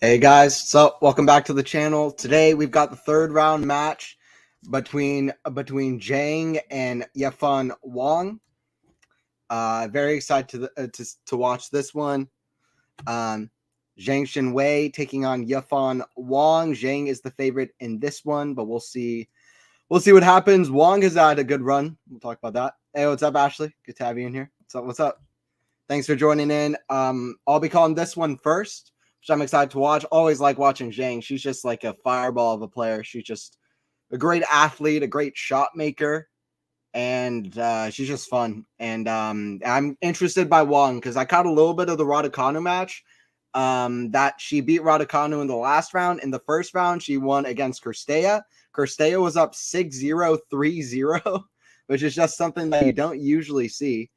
Hey guys, so welcome back to the channel. Today we've got the third round match between Zheng and Yafan Wang. Very excited to watch this one. Um, Zheng Qinwen taking on Yafan Wang. Zheng is the favorite in this one, but we'll see. We'll see what happens. Wang has had a good run. We'll talk about that. Hey, what's up, Ashley? Good to have you in here. What's up? What's up? Thanks for joining in. I'll be calling this one first, which I'm excited to watch. Always like watching Zheng. She's just like a fireball of a player. She's just a great athlete, a great shot maker, and she's just fun. And I'm interested by Wang because I caught a little bit of the Raducanu match. That she beat Raducanu in the last round. In the first round, she won against Kirstea. Kirstea was up 6-0, 3-0, which is just something that you don't usually see.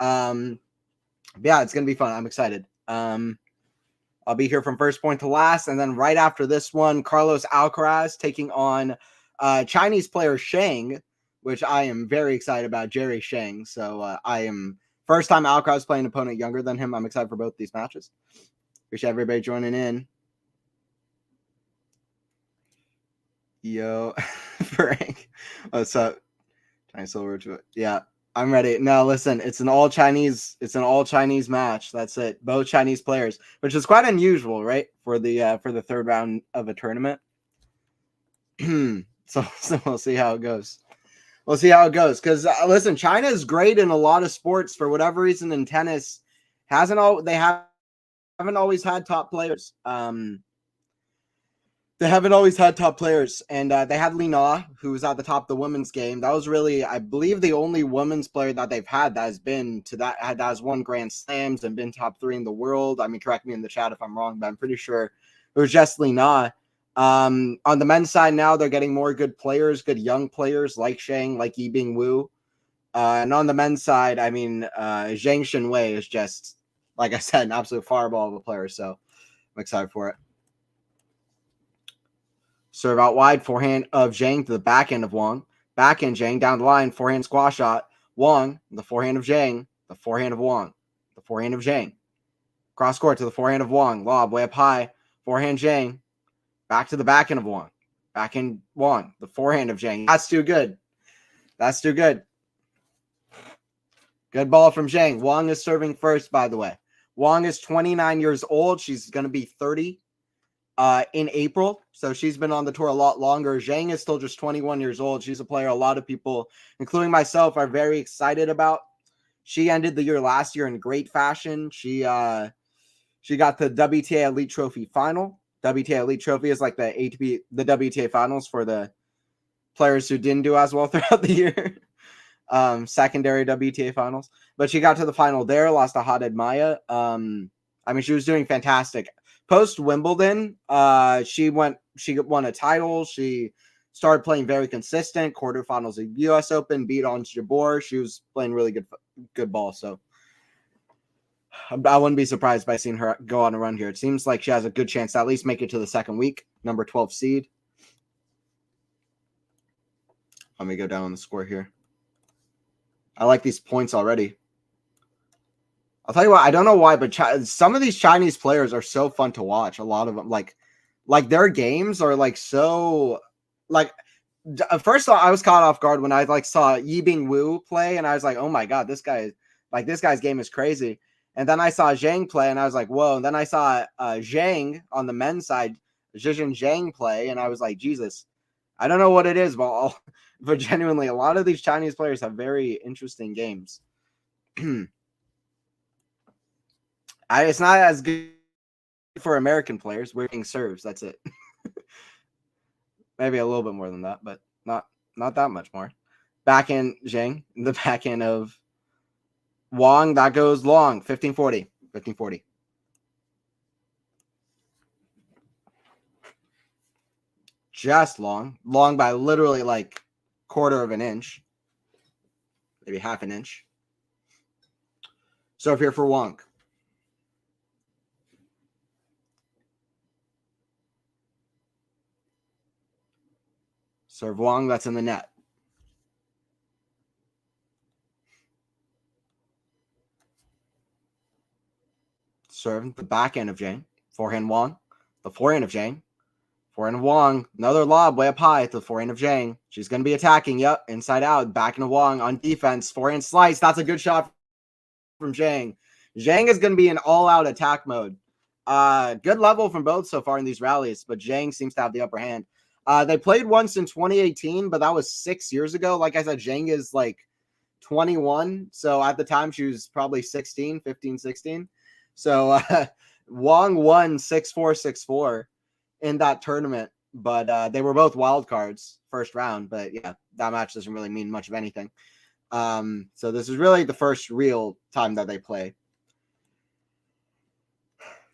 Yeah, it's gonna be fun. I'm excited. I'll be here from first point to last, and then right after this one, Carlos Alcaraz taking on Chinese player Zheng, which I am very excited about. Jerry Zheng. So I am first time Alcaraz playing an opponent younger than him. I'm excited for both these matches. Appreciate everybody joining in. Yo, Frank, what's up? Chinese silver to it. Yeah. I'm ready. No, listen, it's an all Chinese match. That's it. Both Chinese players, which is quite unusual, right? For the third round of a tournament. so we'll see how it goes. We'll see how it goes. Because listen, China is great in a lot of sports. For whatever reason, in tennis, they haven't always had top players. They haven't always had top players, and they had Li Na, who was at the top of the women's game. That was really, I believe, the only women's player that they've had that has been to that has won Grand Slams and been top 3 in the world. I mean, correct me in the chat if I'm wrong, but I'm pretty sure it was just Li Na. On the men's side now, they're getting more good players, good young players like Zheng, like Yibing Wu. And on the men's side, I mean, Zheng Qinwen is just, like I said, an absolute fireball of a player. So I'm excited for it. Serve out wide, forehand of Zheng to the backhand of Wang. Backhand Zheng down the line, forehand squash shot. Wang, the forehand of Zheng, the forehand of Wang, the forehand of Zheng. Cross court to the forehand of Wang. Lob way up high. Forehand Zheng. Back to the backhand of Wang. Backhand Wang, the forehand of Zheng. That's too good. That's too good. Good ball from Zheng. Wang is serving first, by the way. Wang is 29 years old. She's going to be 30 in April. So she's been on the tour a lot longer. Zheng is still just 21 years old. She's a player a lot of people, including myself, are very excited about. She ended the year last year in great fashion. She got the WTA Elite Trophy final. WTA Elite Trophy is like the WTA finals for the players who didn't do as well throughout the year. Secondary WTA finals. But she got to the final there, lost to Haddad Maya. I mean, she was doing fantastic. Post Wimbledon, she won a title. She started playing very consistent. Quarterfinals of U.S. Open, beat on Jabeur. She was playing really good ball. So I wouldn't be surprised by seeing her go on a run here. It seems like she has a good chance to at least make it to the second week. Number 12 seed. Let me go down on the score here. I like these points already. I'll tell you what, I don't know why, but some of these Chinese players are so fun to watch. A lot of them, like their games are like so, like, first of all, I was caught off guard when I like saw Yibing Wu play, and I was like, oh my god, this guy's game is crazy. And then I saw Zheng play, and I was like, whoa. And then I saw Zheng on the men's side, Zheng play, and I was like, Jesus, I don't know what it is, but genuinely, a lot of these Chinese players have very interesting games. It's not as good for American players. We're getting serves. That's it. Maybe a little bit more than that, but not that much more. Backhand Zheng, the backhand of Wang, that goes long. 1540. 1540. Just long. Long by literally like quarter of an inch. Maybe half an inch. Serve here for Wang. Serve Wang, that's in the net. Serve the backhand of Zheng. Forehand Wang. The forehand of Zheng. Forehand of Wang. Another lob way up high to the forehand of Zheng. She's going to be attacking. Yep. Inside out. Back into Wang on defense. Forehand slice. That's a good shot from Zheng. Zheng is going to be in all-out attack mode. Good level from both so far in these rallies, but Zheng seems to have the upper hand. They played once in 2018, but that was 6 years ago. Like I said, Zheng is like 21. So at the time, she was probably 16, 15, 16. So Wang won 6-4, 6-4 in that tournament, but they were both wild cards first round. But yeah, that match doesn't really mean much of anything. So this is really the first real time that they play.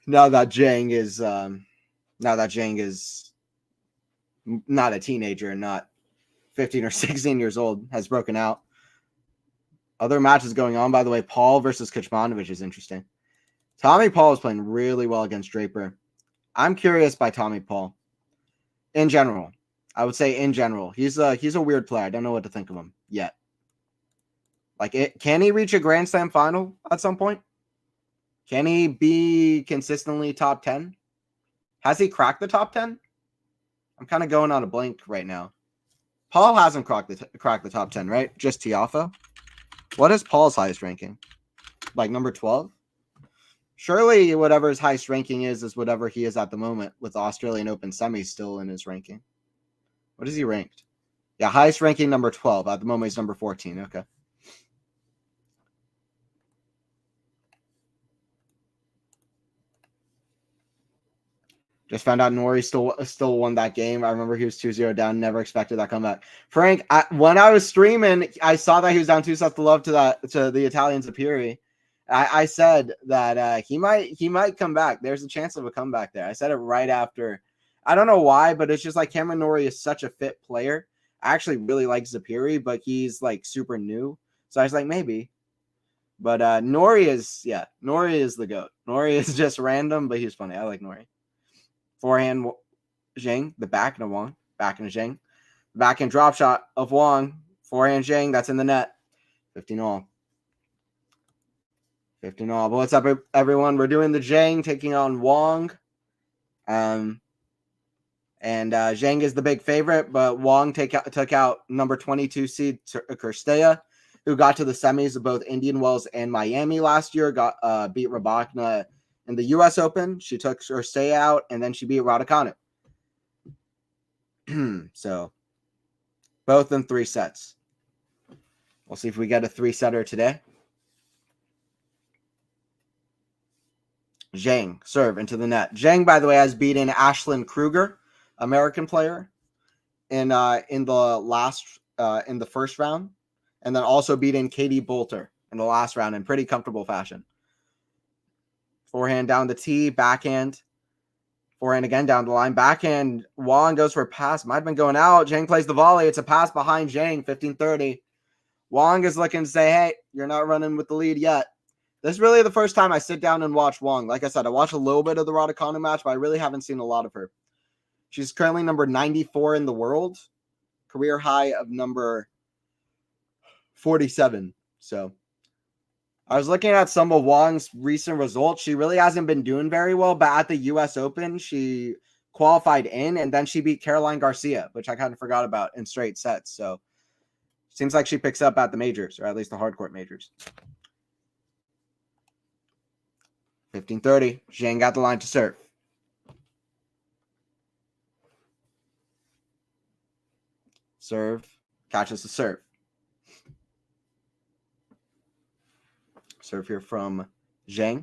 Now that Zheng is not a teenager and not 15 or 16 years old, has broken out. Other matches going on, by the way. Paul versus Kecmanovic is interesting. Tommy Paul is playing really well against Draper. I'm curious by Tommy Paul. In general, I would say in general, he's a weird player. I don't know what to think of him yet. Can he reach a Grand Slam final at some point? Can he be consistently top 10? Has he cracked the top 10? I'm kind of going on a blank right now. Paul hasn't cracked the top 10, right? Just Tiafoe. What is Paul's highest ranking? Like number 12? Surely whatever his highest ranking is whatever he is at the moment, with the Australian Open semis still in his ranking. What is he ranked? Yeah, highest ranking number 12. At the moment he's number 14. Okay. Just found out Nori still won that game. I remember he was 2-0 down. Never expected that comeback. Frank, when I was streaming, I saw that he was down 2-0 to love to the Italian Zapiri. I said that he might come back. There's a chance of a comeback there. I said it right after. I don't know why, but it's just like Cameron Norrie is such a fit player. I actually really like Zapiri, but he's like super new. So I was like, maybe. But Norrie is the GOAT. Norrie is just random, but he's funny. I like Norrie. Forehand Zheng, the back into Wang, back into Zheng. Backhand drop shot of Wang. Forehand Zheng, that's in the net. 15-all. 15-all. But what's up, everyone? We're doing the Zheng taking on Wang. And Zheng is the big favorite, but Wang took out number 22 seed Kirstea, who got to the semis of both Indian Wells and Miami last year, beat Rybakina in the U.S. Open. She took Kirstea out, and then she beat Raducanu. So, both in 3 sets. We'll see if we get a 3-setter today. Zheng, serve into the net. Zheng, by the way, has beaten Ashlyn Kruger, American player, in the first round, and then also beaten Katie Bolter in the last round in pretty comfortable fashion. Forehand down the tee, backhand. Forehand again down the line. Backhand, Wang goes for a pass. Might have been going out. Zheng plays the volley. It's a pass behind Zheng, 15-30. Wang is looking to say, hey, you're not running with the lead yet. This is really the first time I sit down and watch Wang. Like I said, I watched a little bit of the Raducanu match, but I really haven't seen a lot of her. She's currently number 94 in the world. Career high of number 47. So I was looking at some of Wang's recent results. She really hasn't been doing very well, but at the U.S. Open, she qualified in, and then she beat Caroline Garcia, which I kind of forgot about, in straight sets. So seems like she picks up at the majors, or at least the hardcourt majors. 15-30. Zheng got the line to serve. Serve. Catches the serve. Serve here from Zheng.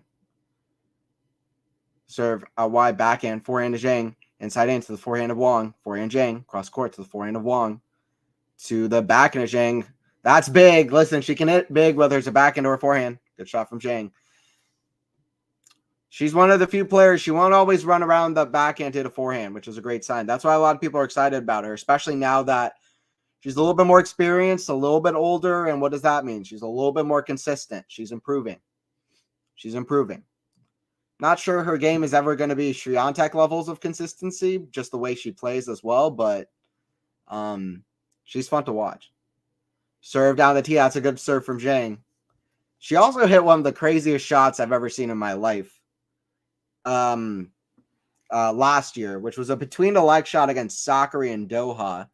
Serve a wide backhand. Forehand to Zheng. Inside in to the forehand of Wang. Forehand Zheng. Cross court to the forehand of Wang. To the backhand of Zheng. That's big. Listen, she can hit big whether it's a backhand or a forehand. Good shot from Zheng. She's one of the few players. She won't always run around the backhand to the forehand, which is a great sign. That's why a lot of people are excited about her, especially now that she's a little bit more experienced, a little bit older. And what does that mean? She's a little bit more consistent. She's improving. Not sure her game is ever going to be Swiatek levels of consistency, just the way she plays as well. But she's fun to watch. Serve down the tee. That's a good serve from Zheng. She also hit one of the craziest shots I've ever seen in my life. last year, which was a between the leg shot against Sakari in Doha.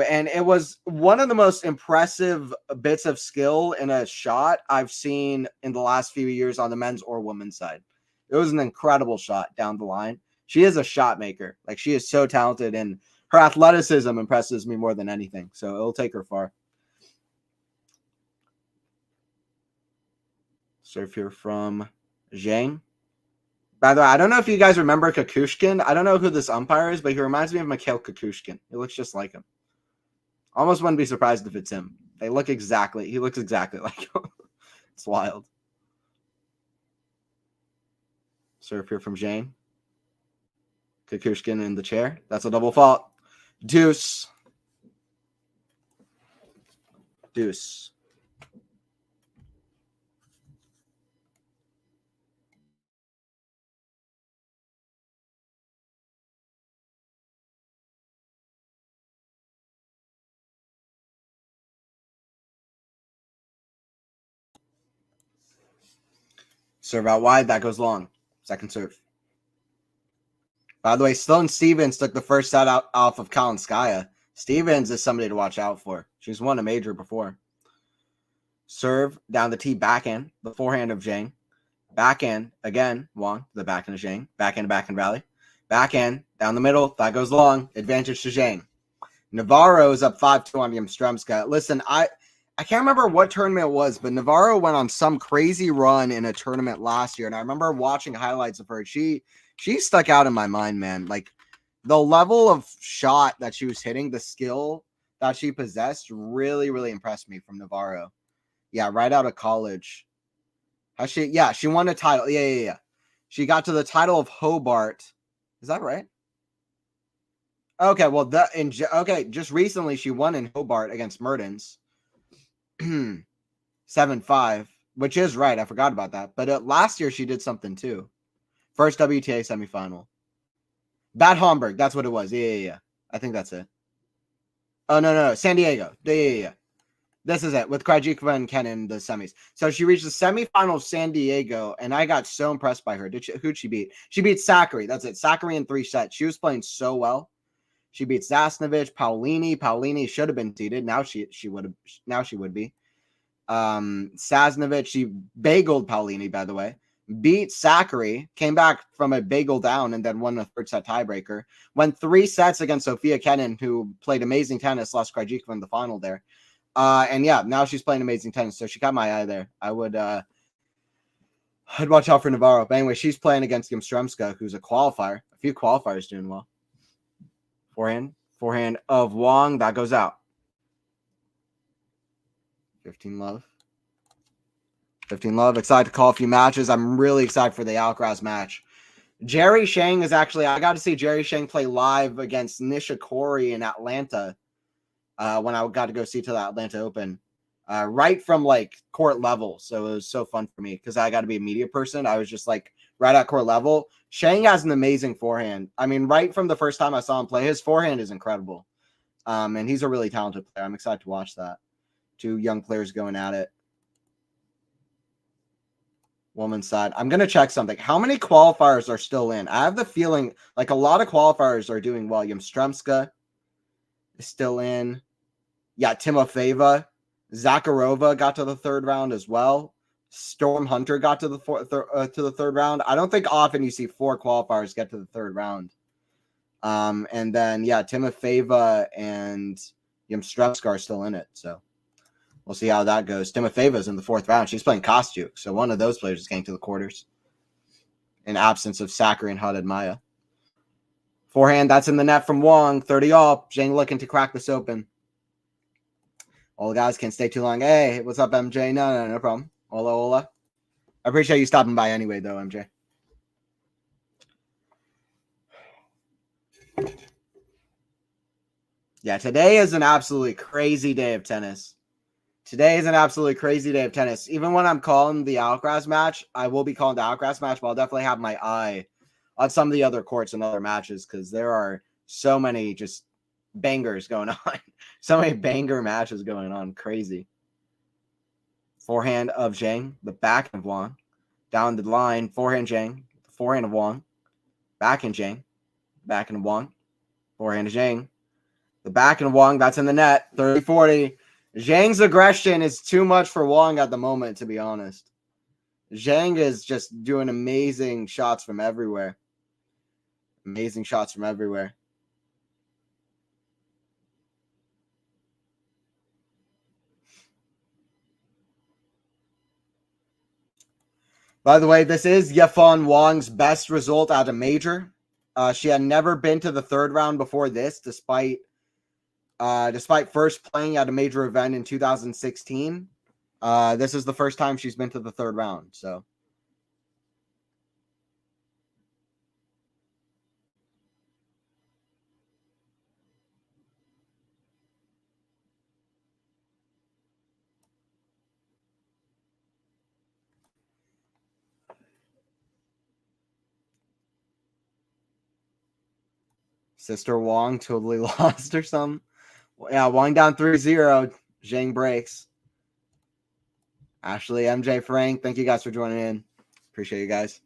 And it was one of the most impressive bits of skill in a shot I've seen in the last few years on the men's or women's side. It was an incredible shot down the line. She is a shot maker. Like, she is so talented, and her athleticism impresses me more than anything. So it'll take her far. Serve here from Zheng. By the way, I don't know if you guys remember Kukushkin. I don't know who this umpire is, but he reminds me of Mikhail Kukushkin. He looks just like him. Almost wouldn't be surprised if it's him. He looks exactly like him. It's wild. Serve here from Zheng. Kukushkin in the chair. That's a double fault. Deuce. Deuce. Serve out wide. That goes long. Second serve. By the way, Sloane Stevens took the first set out off of Kalinskaya. Stevens is somebody to watch out for. She's won a major before. Serve down the tee, backhand. The forehand of Zheng. Backhand again. Wang. The backhand of Zheng. Backhand rally. Backhand down the middle. That goes long. Advantage to Zheng. Navarro is up 5-2 on Yamstremska. Listen, I can't remember what tournament it was, but Navarro went on some crazy run in a tournament last year, and I remember watching highlights of her. She stuck out in my mind, man. Like, the level of shot that she was hitting, the skill that she possessed really, really impressed me from Navarro. Yeah, right out of college. She won a title. Yeah. She got to the title of Hobart. Is that right? Okay, well, just recently she won in Hobart against Mertens. 7-5, which is right. I forgot about that. But last year she did something too. First WTA semifinal. Bad Homburg, that's what it was. Yeah. I think that's it. Oh, no. San Diego. Yeah. This is it, with Krajicova and Ken in the semis. So she reached the semifinal of San Diego, and I got so impressed by her. Who'd she beat? She beat Sakari. That's it. Sakari in 3 sets. She was playing so well. She beat Zasnovich, Paolini. Paolini should have been seeded. Now she would be. Sasnovich, she bageled Paolini, by the way. Beat Sakari, came back from a bagel down, and then won a 3rd set tiebreaker. Went 3 sets against Sofia Kenin, who played amazing tennis, lost Krajicova in the final there. And yeah, now she's playing amazing tennis, so she got my eye there. I'd watch out for Navarro. But anyway, she's playing against Yamstremska, who's a qualifier. A few qualifiers doing well. Forehand of Wang, that goes out. 15 love. Excited to call a few matches. I'm really excited for the Alcaraz match. Jerry Shang is actually, I got to see Jerry Shang play live against Nishikori in Atlanta when I got to go see to the Atlanta Open. Right from like court level. So it was so fun for me because I got to be a media person. I was just like right at court level. Shang has an amazing forehand. I mean, right from the first time I saw him play, his forehand is incredible. And he's a really talented player. I'm excited to watch that. 2 young players going at it. Woman's side. I'm going to check something. How many qualifiers are still in? I have the feeling like a lot of qualifiers are doing well. Yamstremska is still in. Yeah, Timofeeva. Zakharova got to the 3rd round as well. Storm Hunter got to the 3rd round. I don't think often you see 4 qualifiers get to the 3rd round. And then, yeah, Timofeeva and Yamstremska are still in it. So we'll see how that goes. Timofeeva's in the 4th round. She's playing Kostyuk. So one of those players is getting to the quarters in absence of Sakari and Haddad Maya. Forehand, that's in the net from Wang. 30 all. Zheng looking to crack this open. All the guys can't stay too long. Hey, what's up, MJ? No problem. Hola. I appreciate you stopping by anyway, though, MJ. Yeah, today is an absolutely crazy day of tennis. Even when I'm calling the Alcaraz match, I will be calling the Alcaraz match, but I'll definitely have my eye on some of the other courts and other matches because there are so many just bangers going on. So many banger matches going on. Crazy. Forehand of Zheng, the back of Wang. Down the line, forehand Zheng, the forehand of Wang. Backhand Zheng. Backhand Wang. Forehand Zheng. The backhand Wang, that's in the net. 30-40. Zheng's aggression is too much for Wang at the moment, to be honest. Zheng is just doing amazing shots from everywhere. Amazing shots from everywhere. By the way, this is Yafan Wang's best result at a major. She had never been to the third round before this, despite first playing at a major event in 2016. This is the first time she's been to the third round. So, Sister Wang totally lost or something. Yeah, Wang down 3-0. Zheng breaks. Ashley, MJ, Frank, thank you guys for joining in. Appreciate you guys.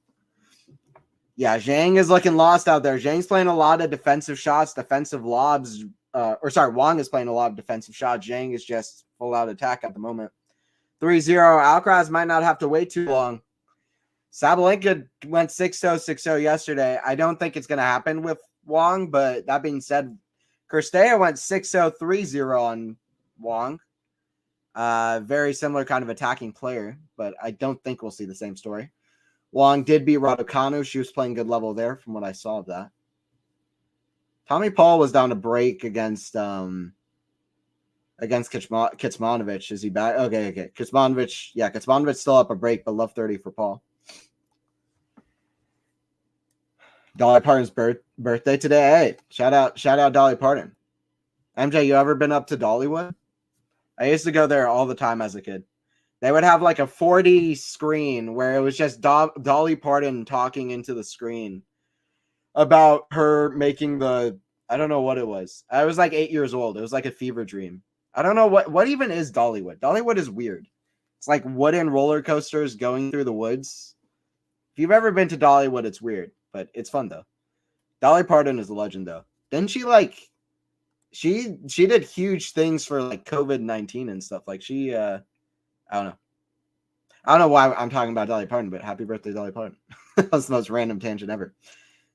Yeah, Zheng is looking lost out there. Zheng's playing a lot of defensive shots, defensive lobs. Wang is playing a lot of defensive shots. Zheng is just full out attack at the moment. 3-0. Alcaraz might not have to wait too long. Sabalenka went 6-0, 6-0 yesterday. I don't think it's going to happen with Wang, but that being said, Kirstea went 6-0, 3-0 on Wang. Very similar kind of attacking player, but I don't think we'll see the same story. Wang did beat Raducanu. She was playing good level there from what I saw of that. Tommy Paul was down to break against Kitsmanovic. Is he back? Okay. Kitsmanovic. Yeah, Kitsmanovic still up a break, but love 30 for Paul. Dolly Parton's birthday today. Hey, shout out Dolly Parton. MJ, you ever been up to Dollywood? I used to go there all the time as a kid. They would have like a 4D screen where it was just Dolly Parton talking into the screen about her making the, I don't know what it was. I was like 8 years old. It was like a fever dream. I don't know what even is Dollywood. Dollywood is weird. It's like wooden roller coasters going through the woods. If you've ever been to Dollywood, it's weird, but it's fun though. Dolly Parton is a legend though. Didn't she like, she did huge things for like COVID-19 and stuff. Like she, I don't know why I'm talking about Dolly Parton, but happy birthday, Dolly Parton. That's the most random tangent ever.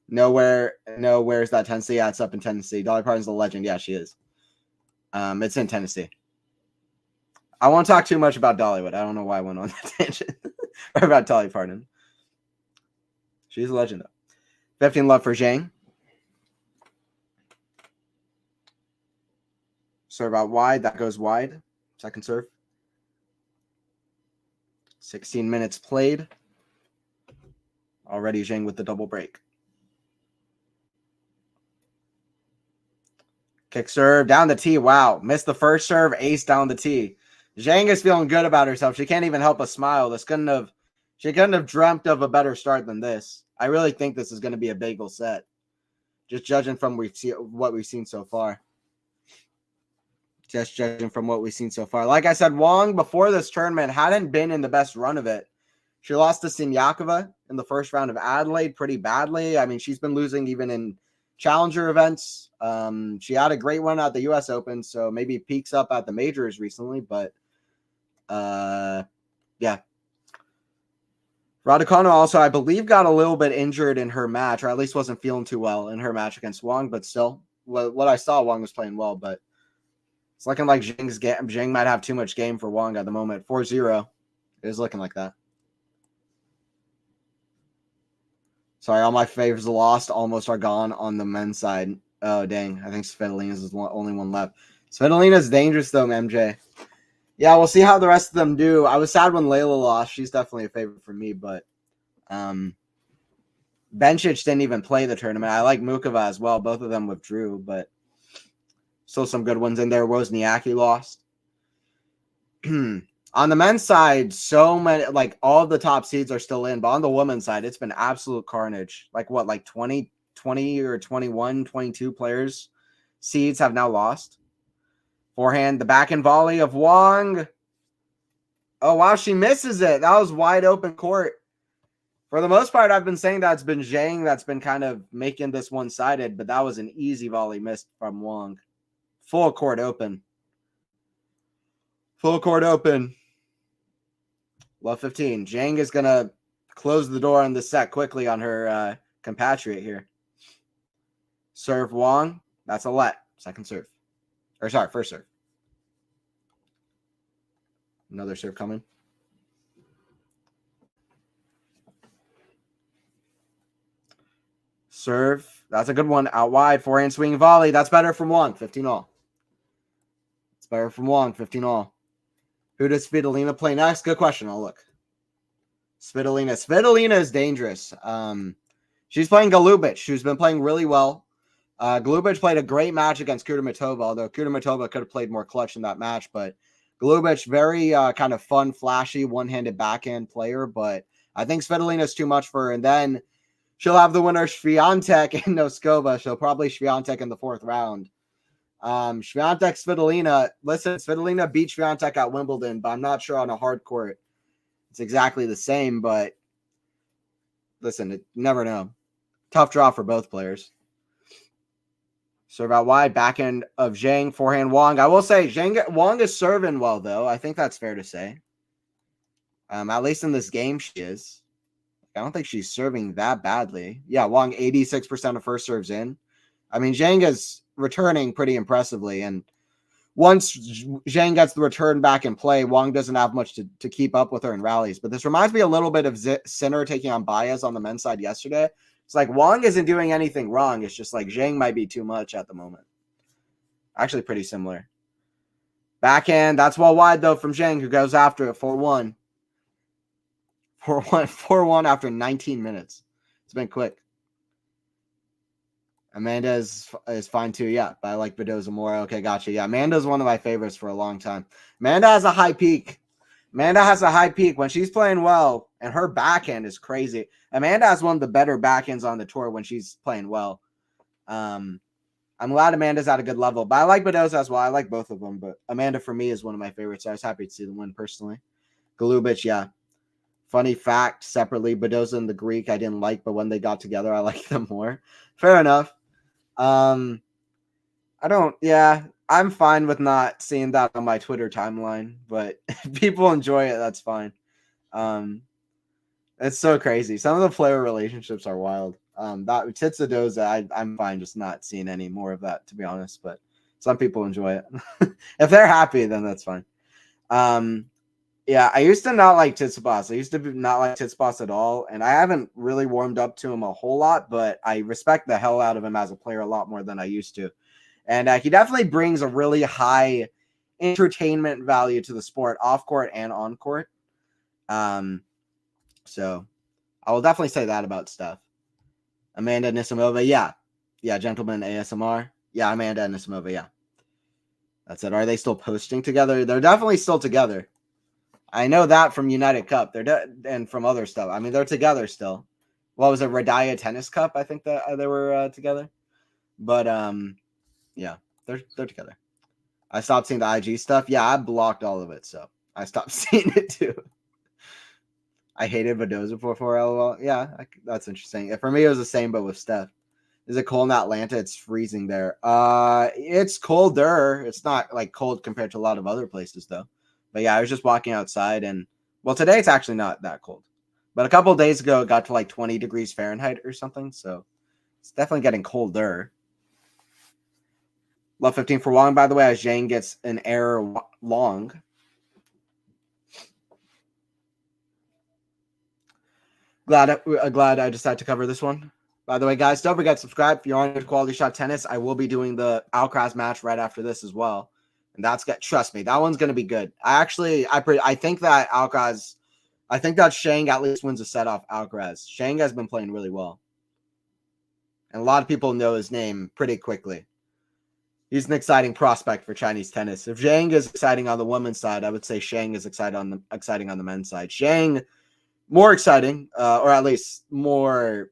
Where's that Tennessee? Yeah, it's up in Tennessee. Dolly Parton's a legend. Yeah, she is. It's in Tennessee. I won't talk too much about Dollywood. I don't know why I went on that tangent. Or about Dolly Parton. She's a legend though. 15 love for Zheng. Serve out wide. That goes wide. Second serve. 16 minutes played. Already Zheng with the double break. Kick serve down the tee. Wow. Missed the first serve. Ace down the tee. Zheng is feeling good about herself. She can't even help but smile. She couldn't have dreamt of a better start than this. I really think this is going to be a bagel set. Just judging from what we've seen so far. Like I said, Wang, before this tournament, hadn't been in the best run of it. She lost to Siniakova in the first round of Adelaide pretty badly. I mean, she's been losing even in challenger events. She had a great one at the U.S. Open, so maybe peaks up at the majors recently. But, yeah. Raducanu also, I believe, got a little bit injured in her match, or at least wasn't feeling too well in her match against Wang. But still, what I saw, Wang was playing well. But it's looking like Zheng might have too much game for Wang at the moment. 4-0. It is looking like that. Sorry, all my favors lost almost are gone on the men's side. Oh, dang. I think Svitolina's is the only one left. Svitolina's dangerous, though, MJ. Yeah, we'll see how the rest of them do. I was sad when Layla lost. She's definitely a favorite for me, but Bencic didn't even play the tournament. I like Mukova as well. Both of them withdrew, but still some good ones in there. Wozniacki lost. On the men's side, so many, like all of the top seeds are still in, but on the women's side, it's been absolute carnage. Like 20 or 21, 22 players seeds have now lost. Forehand, the back and volley of Wang. Oh, wow, she misses it. That was wide open court. For the most part, I've been saying that it's been Zheng that's been kind of making this one-sided, but that was an easy volley missed from Wang. Full court open. Full court open. Love 15. Zheng is going to close the door on the set quickly on her compatriot here. Serve Wang. That's a let. Second serve. Or sorry, first serve. Another serve coming. Serve. That's a good one. Out wide. Forehand swing volley. That's better from Wang. 15-all. It's better from Wang. 15-all. Who does Svitolina play next? Good question. I'll look. Svitolina. Svitolina is dangerous. She's playing Golubic, who's been playing really well. Golubic played a great match against Kudermetova, although Kudermetova could have played more clutch in that match. But Golubic, very kind of fun, flashy, one-handed backhand player. But I think Svitolina is too much for her. And then she'll have the winner, Swiatek and Noskova. She'll probably Swiatek in the fourth round. Swiatek, Svitolina. Listen, Svitolina beat Swiatek at Wimbledon, but I'm not sure on a hard court it's exactly the same. But listen, you never know. Tough draw for both players. Serve out wide, backhand of Zheng, forehand Wang. I will say Wang is serving well, though. I think that's fair to say. At least in this game, she is. I don't think she's serving that badly. Yeah, Wang, 86% of first serves in. I mean, Zheng is returning pretty impressively. And once Zheng gets the return back in play, Wang doesn't have much to keep up with her in rallies. But this reminds me a little bit of Sinner taking on Baez on the men's side yesterday. It's like Wang isn't doing anything wrong. It's just like Zheng might be too much at the moment. Actually, pretty similar. Backhand. That's well wide, though, from Zheng, who goes after it 4-1. 4-1 after 19 minutes. It's been quick. Amanda is fine, too. Yeah, but I like Badoza more. Okay, gotcha. Yeah, Amanda's one of my favorites for a long time. Amanda has a high peak. Amanda has a high peak when she's playing well, and her backhand is crazy. Amanda has one of the better backhands on the tour when she's playing well. I'm glad Amanda's at a good level, but I like Badoza as well. I like both of them, but Amanda for me is one of my favorites. So I was happy to see them win personally. Golubic, yeah. Funny fact, separately, Badoza and the Greek I didn't like, but when they got together, I liked them more. Fair enough. I'm fine with not seeing that on my Twitter timeline, but if people enjoy it, that's fine. It's so crazy. Some of the player relationships are wild. That Titsadoza, I'm fine just not seeing any more of that, to be honest, but some people enjoy it. If they're happy, then that's fine. Yeah, I used to not like Tsitsipas. I used to not like Tsitsipas at all, and I haven't really warmed up to him a whole lot, but I respect the hell out of him as a player a lot more than I used to. And he definitely brings a really high entertainment value to the sport, off court and on court. So I will definitely say that about Steph. Amanda Nisimova, yeah. Yeah, gentlemen ASMR. Yeah, Amanda and Nisimova, yeah. That's it. Are they still posting together? They're definitely still together. I know that from United Cup. And from other stuff. I mean, they're together still. What was it? Radaya Tennis Cup? I think that they were together. But yeah, they're together. I stopped seeing the IG stuff. Yeah, I blocked all of it, so I stopped seeing it too. I hated Badoza for LOL. Yeah, that's interesting. For me, it was the same, but with Steph. Is it cold in Atlanta? It's freezing there. It's colder. It's not like cold compared to a lot of other places, though. But yeah, I was just walking outside, and well, today it's actually not that cold. But a couple of days ago, it got to like 20 degrees Fahrenheit or something. So it's definitely getting colder. Love 15 for Wang, by the way, as Zheng gets an error long. Glad I decided to cover this one. By the way, guys, don't forget to subscribe. If you're on Quality Shot Tennis, I will be doing the Alcaraz match right after this as well. And trust me, that one's going to be good. I think that Alcaraz, I think that Zheng at least wins a set off Alcaraz. Zheng has been playing really well. And a lot of people know his name pretty quickly. He's an exciting prospect for Chinese tennis. If Zheng is exciting on the women's side, I would say Zheng is exciting on the men's side. Zheng, more exciting, or at least more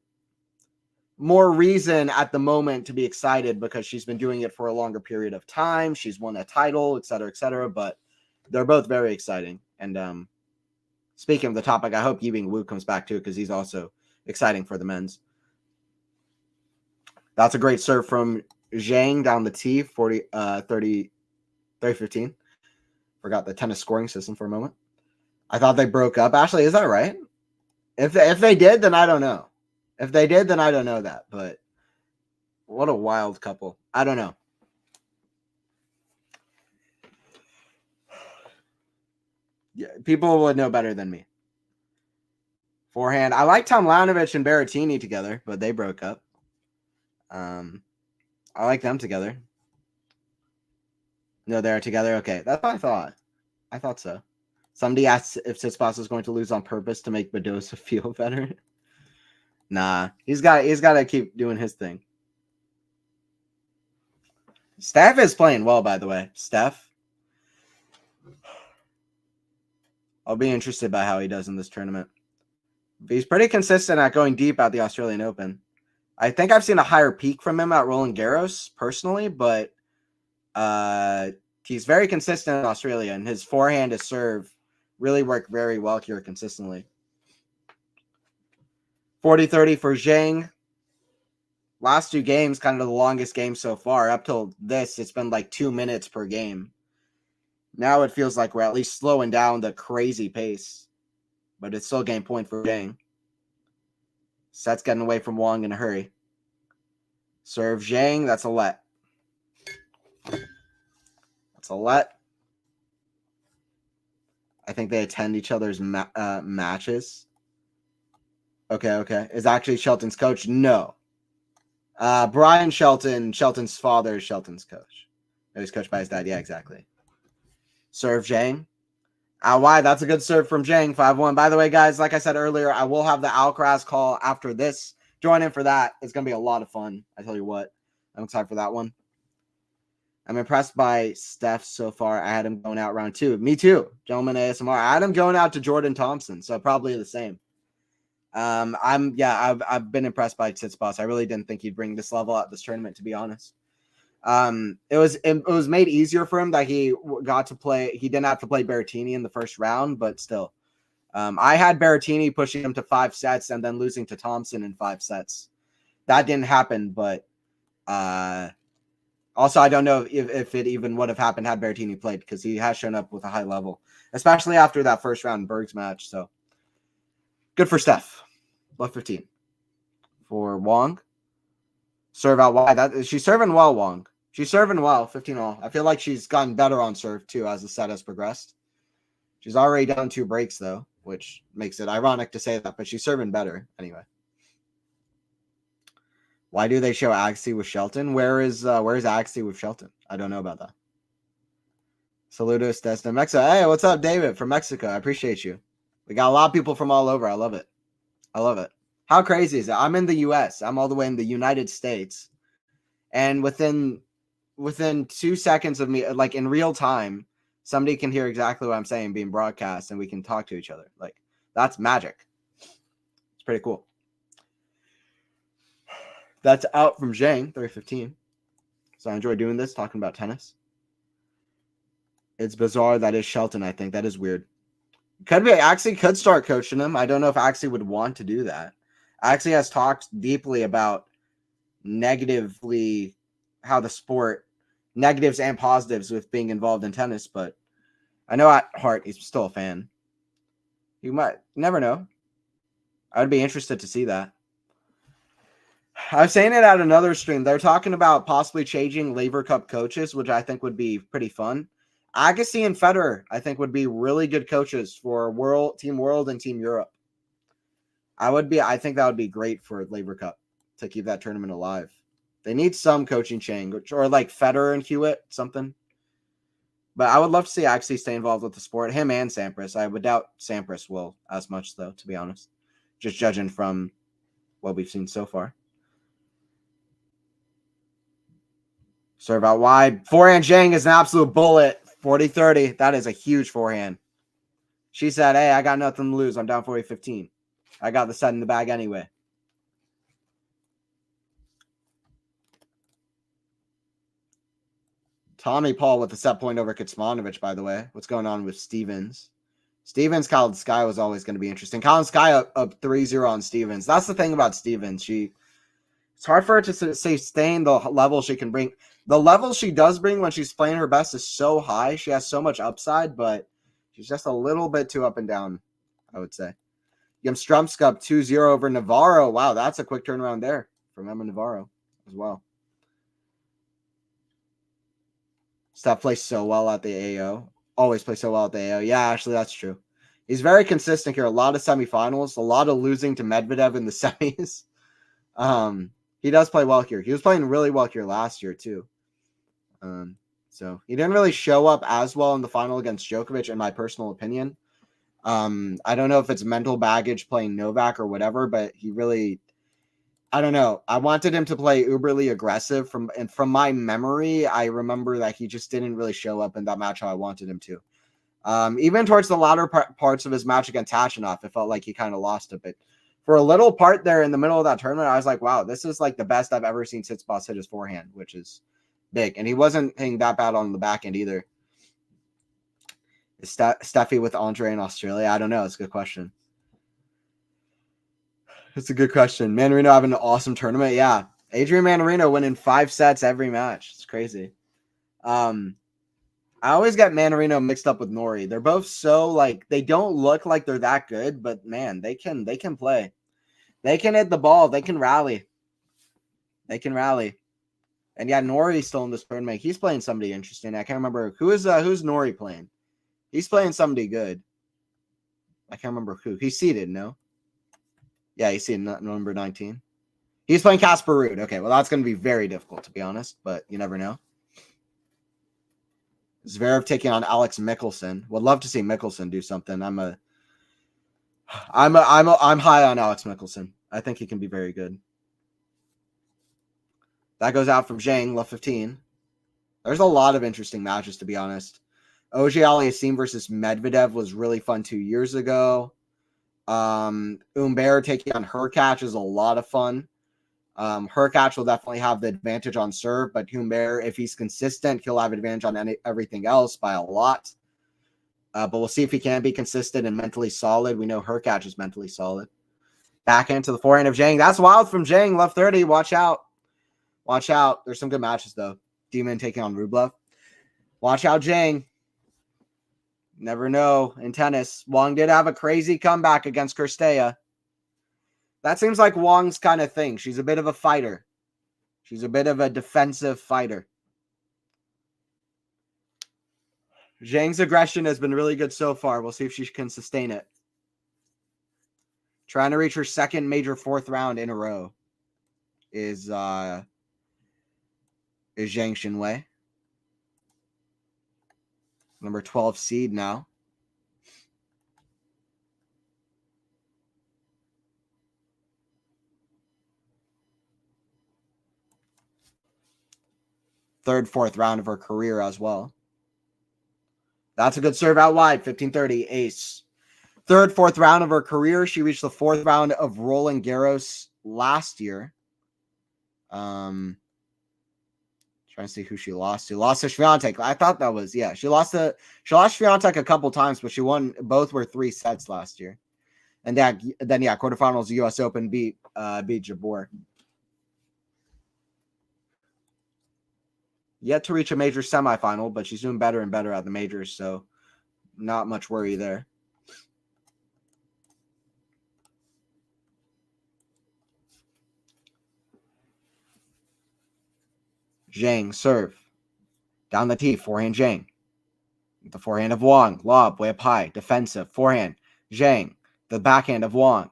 reason at the moment to be excited because she's been doing it for a longer period of time. She's won a title, et cetera, but they're both very exciting. And Speaking of the topic, I hope Yibing Wu comes back too, because he's also exciting for the men's. That's a great serve from Zheng down the tee, 30-15. Forgot the tennis scoring system for a moment. I thought they broke up. Ashley, is that right? If they did, then I don't know. If they did, then I don't know that. But what a wild couple. I don't know. Yeah, people would know better than me. Forehand. I like Tomljanovic and Berrettini together, but they broke up. I like them together. No, they're together. Okay, that's what I thought. I thought so. Somebody asked if Tsitsipas is going to lose on purpose to make Badosa feel better. Nah, he's got to keep doing his thing. Steph is playing well, by the way. Steph. I'll be interested by how he does in this tournament. He's pretty consistent at going deep at the Australian Open. I think I've seen a higher peak from him at Roland Garros personally, but he's very consistent in Australia, and his forehand, his serve really work very well here consistently. 40-30 for Zheng. Last two games, kind of the longest game so far. Up till this, it's been like 2 minutes per game. Now it feels like we're at least slowing down the crazy pace, but it's still game point for Zheng. Set's getting away from Wang in a hurry. Serve Zheng, that's a let. That's a let. I think they attend each other's matches. Okay. Is actually Shelton's coach? No. Brian Shelton, Shelton's father, is Shelton's coach. He's coached by his dad. Yeah, exactly. Serve Zheng. Why? That's a good serve from Zheng, 5-1. By the way, guys, like I said earlier, I will have the Alcaraz call after this. Join in for that. It's going to be a lot of fun. I tell you what. I'm excited for that one. I'm impressed by Steph so far. I had him going out round 2. Me too. Gentlemen ASMR. I had him going out to Jordan Thompson, so probably the same. I've been impressed by Tsitsipas. I really didn't think he'd bring this level at this tournament, to be honest. It was made easier for him that he got to play. He didn't have to play Berrettini in the first round, but still, I had Berrettini pushing him to 5 sets and then losing to Thompson in 5 sets. That didn't happen, but also I don't know if it even would have happened had Berrettini played, because he has shown up with a high level, especially after that first round Berg's match. So good for Steph. Love 15 for Wang. Serve out wide. She's serving well, Wang. She's serving well, 15-all. I feel like she's gotten better on serve, too, as the set has progressed. She's already down 2 breaks, though, which makes it ironic to say that, but she's serving better anyway. Why do they show Agassi with Shelton? Where's Agassi with Shelton? I don't know about that. Saludos desde Mexico. Hey, what's up, David from Mexico? I appreciate you. We got a lot of people from all over. I love it. How crazy is it? I'm in the U.S. I'm all the way in the United States. And within 2 seconds of me, like in real time, somebody can hear exactly what I'm saying being broadcast, and we can talk to each other. Like, that's magic. It's pretty cool. That's out from Zheng, 3-15. So I enjoy doing this, talking about tennis. It's bizarre that is Shelton, I think. That is weird. Could be. Axie could start coaching him. I don't know if Axie would want to do that. Axie has talked deeply about negatively how the sport, negatives and positives with being involved in tennis, but I know at heart he's still a fan. You might never know. I would be interested to see that. I was saying it at another stream. They're talking about possibly changing Laver Cup coaches, which I think would be pretty fun. Agassi and Federer, I think, would be really good coaches for Team World and Team Europe. I think that would be great for Laver Cup to keep that tournament alive. They need some coaching change, or like Federer and Hewitt, something. But I would love to see Agassi stay involved with the sport. Him and Sampras. I would doubt Sampras will as much, though, to be honest. Just judging from what we've seen so far. Serve out wide. Forehand Zheng is an absolute bullet. 40-30. That is a huge forehand. She said, hey, I got nothing to lose. I'm down 40-15. I got the set in the bag anyway. Tommy Paul with the set point over Kecmanovic, by the way. What's going on with Stevens? Stevens, Kalinskaya was always going to be interesting. Kalinskaya up 3-0 on Stevens. That's the thing about Stevens. It's hard for her to sustain the level she can bring. The level she does bring when she's playing her best is so high. She has so much upside, but she's just a little bit too up and down, I would say. Yamstrumska up 2-0 over Navarro. Wow, that's a quick turnaround there from Emma Navarro as well. Steph plays so well at the AO. Always plays so well at the AO. Yeah, actually, that's true. He's very consistent here. A lot of semifinals, a lot of losing to Medvedev in the semis. He does play well here. He was playing really well here last year, too. So he didn't really show up as well in the final against Djokovic, in my personal opinion. I don't know if it's mental baggage playing Novak or whatever, but he really, I don't know. I wanted him to play uberly aggressive. From my memory, I remember that he just didn't really show up in that match how I wanted him to. Even towards the latter parts of his match against Tachinov, it felt like he kind of lost a bit. For a little part there in the middle of that tournament, I was like, wow, this is like the best I've ever seen Tsitsipas hit his forehand, which is big. And he wasn't hitting that bad on the back end either. Is Steffi with Andre in Australia? I don't know. It's a good question. It's a good question. Manarino having an awesome tournament. Yeah. Adrian Manarino winning 5 sets every match. It's crazy. I always get Manarino mixed up with Nori. They're both so like they don't look like they're that good, but man, they can play. They can hit the ball. They can rally. And yeah, Nori's still in this tournament. He's playing somebody interesting. I can't remember who's Nori playing. He's playing somebody good. I can't remember who. He's seeded, no? Yeah, he's seeded number 19. He's playing Casper Ruud. Okay, well, that's going to be very difficult, to be honest, but you never know. Zverev taking on Alex Mickelson. Would love to see Mickelson do something. I'm high on Alex Mickelson. I think he can be very good. That goes out from Zheng, left 15. There's a lot of interesting matches, to be honest. Auger-Aliassime versus Medvedev was really fun 2 years ago. Humbert taking on Hurkacz is a lot of fun. Hurkacz will definitely have the advantage on serve, but Humbert, if he's consistent, he'll have advantage on everything else by a lot. But we'll see if he can be consistent and mentally solid. We know Hurkacz is mentally solid. Backhand to the forehand of Zheng. That's wild from Zheng. Left 30. Watch out. There's some good matches, though. Demon taking on Rublev. Watch out, Zheng. Never know in tennis. Wang did have a crazy comeback against Kirstea. That seems like Wang's kind of thing. She's a bit of a fighter. She's a bit of a defensive fighter. Zhang's aggression has been really good so far. We'll see if she can sustain it. Trying to reach her second major 4th round in a row is Zheng Qinwen. Number 12 seed now. Third, 4th round of her career as well. That's a good serve out wide. 15-30, ace. Third, 4th round of her career. She reached the 4th round of Roland Garros last year. Trying to see who she lost to. Lost to Swiatek. I thought that was, yeah. She lost Swiatek a couple times, but she won. Both were 3 sets last year. And then quarterfinals U.S. Open beat Jabeur. Yet to reach a major semifinal, but she's doing better and better at the majors, so not much worry there. Zheng, serve. Down the tee, forehand Zheng. The forehand of Wang, lob, way up high, defensive, forehand, Zheng. The backhand of Wang.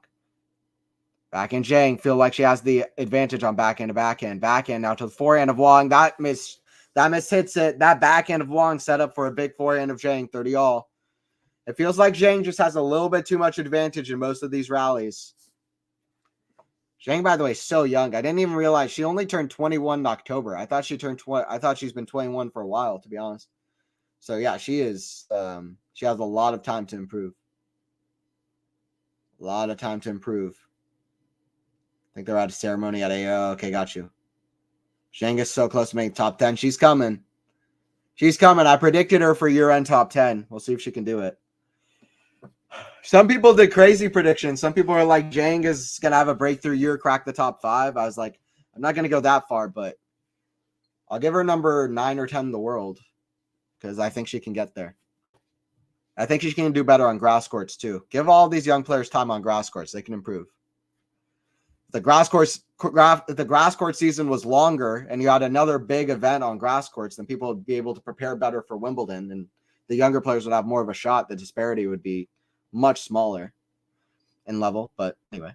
Backhand Zheng, feel like she has the advantage on backhand to backhand. Backhand now to the forehand of Wang. That miss hits it. That backhand of Wang set up for a big forehand of Zheng, 30 all. It feels like Zheng just has a little bit too much advantage in most of these rallies. Zheng, by the way, is so young. I didn't even realize she only turned 21 in October. I thought she's been 21 for a while, to be honest. So yeah, she is. She has a lot of time to improve. I think they're at a ceremony at AO. Okay, got you. Zheng is so close to making top 10. She's coming. I predicted her for year-end top 10. We'll see if she can do it. Some people did crazy predictions. Some people are like, Zheng is going to have a breakthrough year, crack the top 5. I was like, I'm not going to go that far, but I'll give her number 9 or 10 in the world because I think she can get there. I think she can do better on grass courts too. Give all these young players time on grass courts. They can improve. The grass court season was longer and you had another big event on grass courts, then people would be able to prepare better for Wimbledon and the younger players would have more of a shot. The disparity would be much smaller in level. But anyway,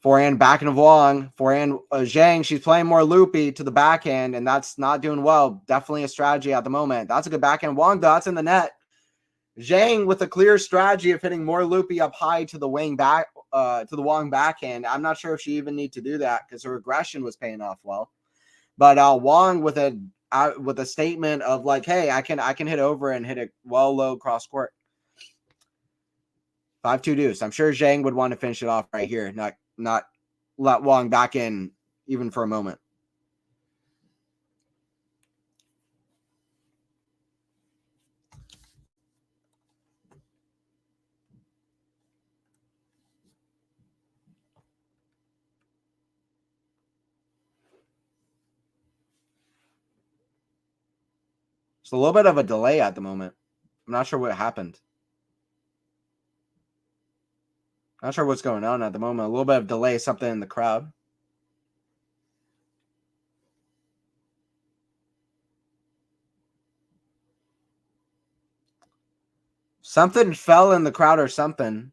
forehand backhand of Wang, forehand Zheng. She's playing more loopy to the backhand, and that's not doing well. Definitely a strategy at the moment. That's a good backhand. Wang, that's in the net. Zheng with a clear strategy of hitting more loopy up high to the Wang back, to the Wang backhand. I'm not sure if she even need to do that because her aggression was paying off well. But Wang with a statement of like, hey, I can hit over and hit it well low cross court. 5-2 deuce. I'm sure Zheng would want to finish it off right here, not let Wang back in even for a moment. It's a little bit of a delay at the moment. I'm not sure what happened. Not sure what's going on at the moment. A little bit of delay, something in the crowd. Something fell in the crowd or something.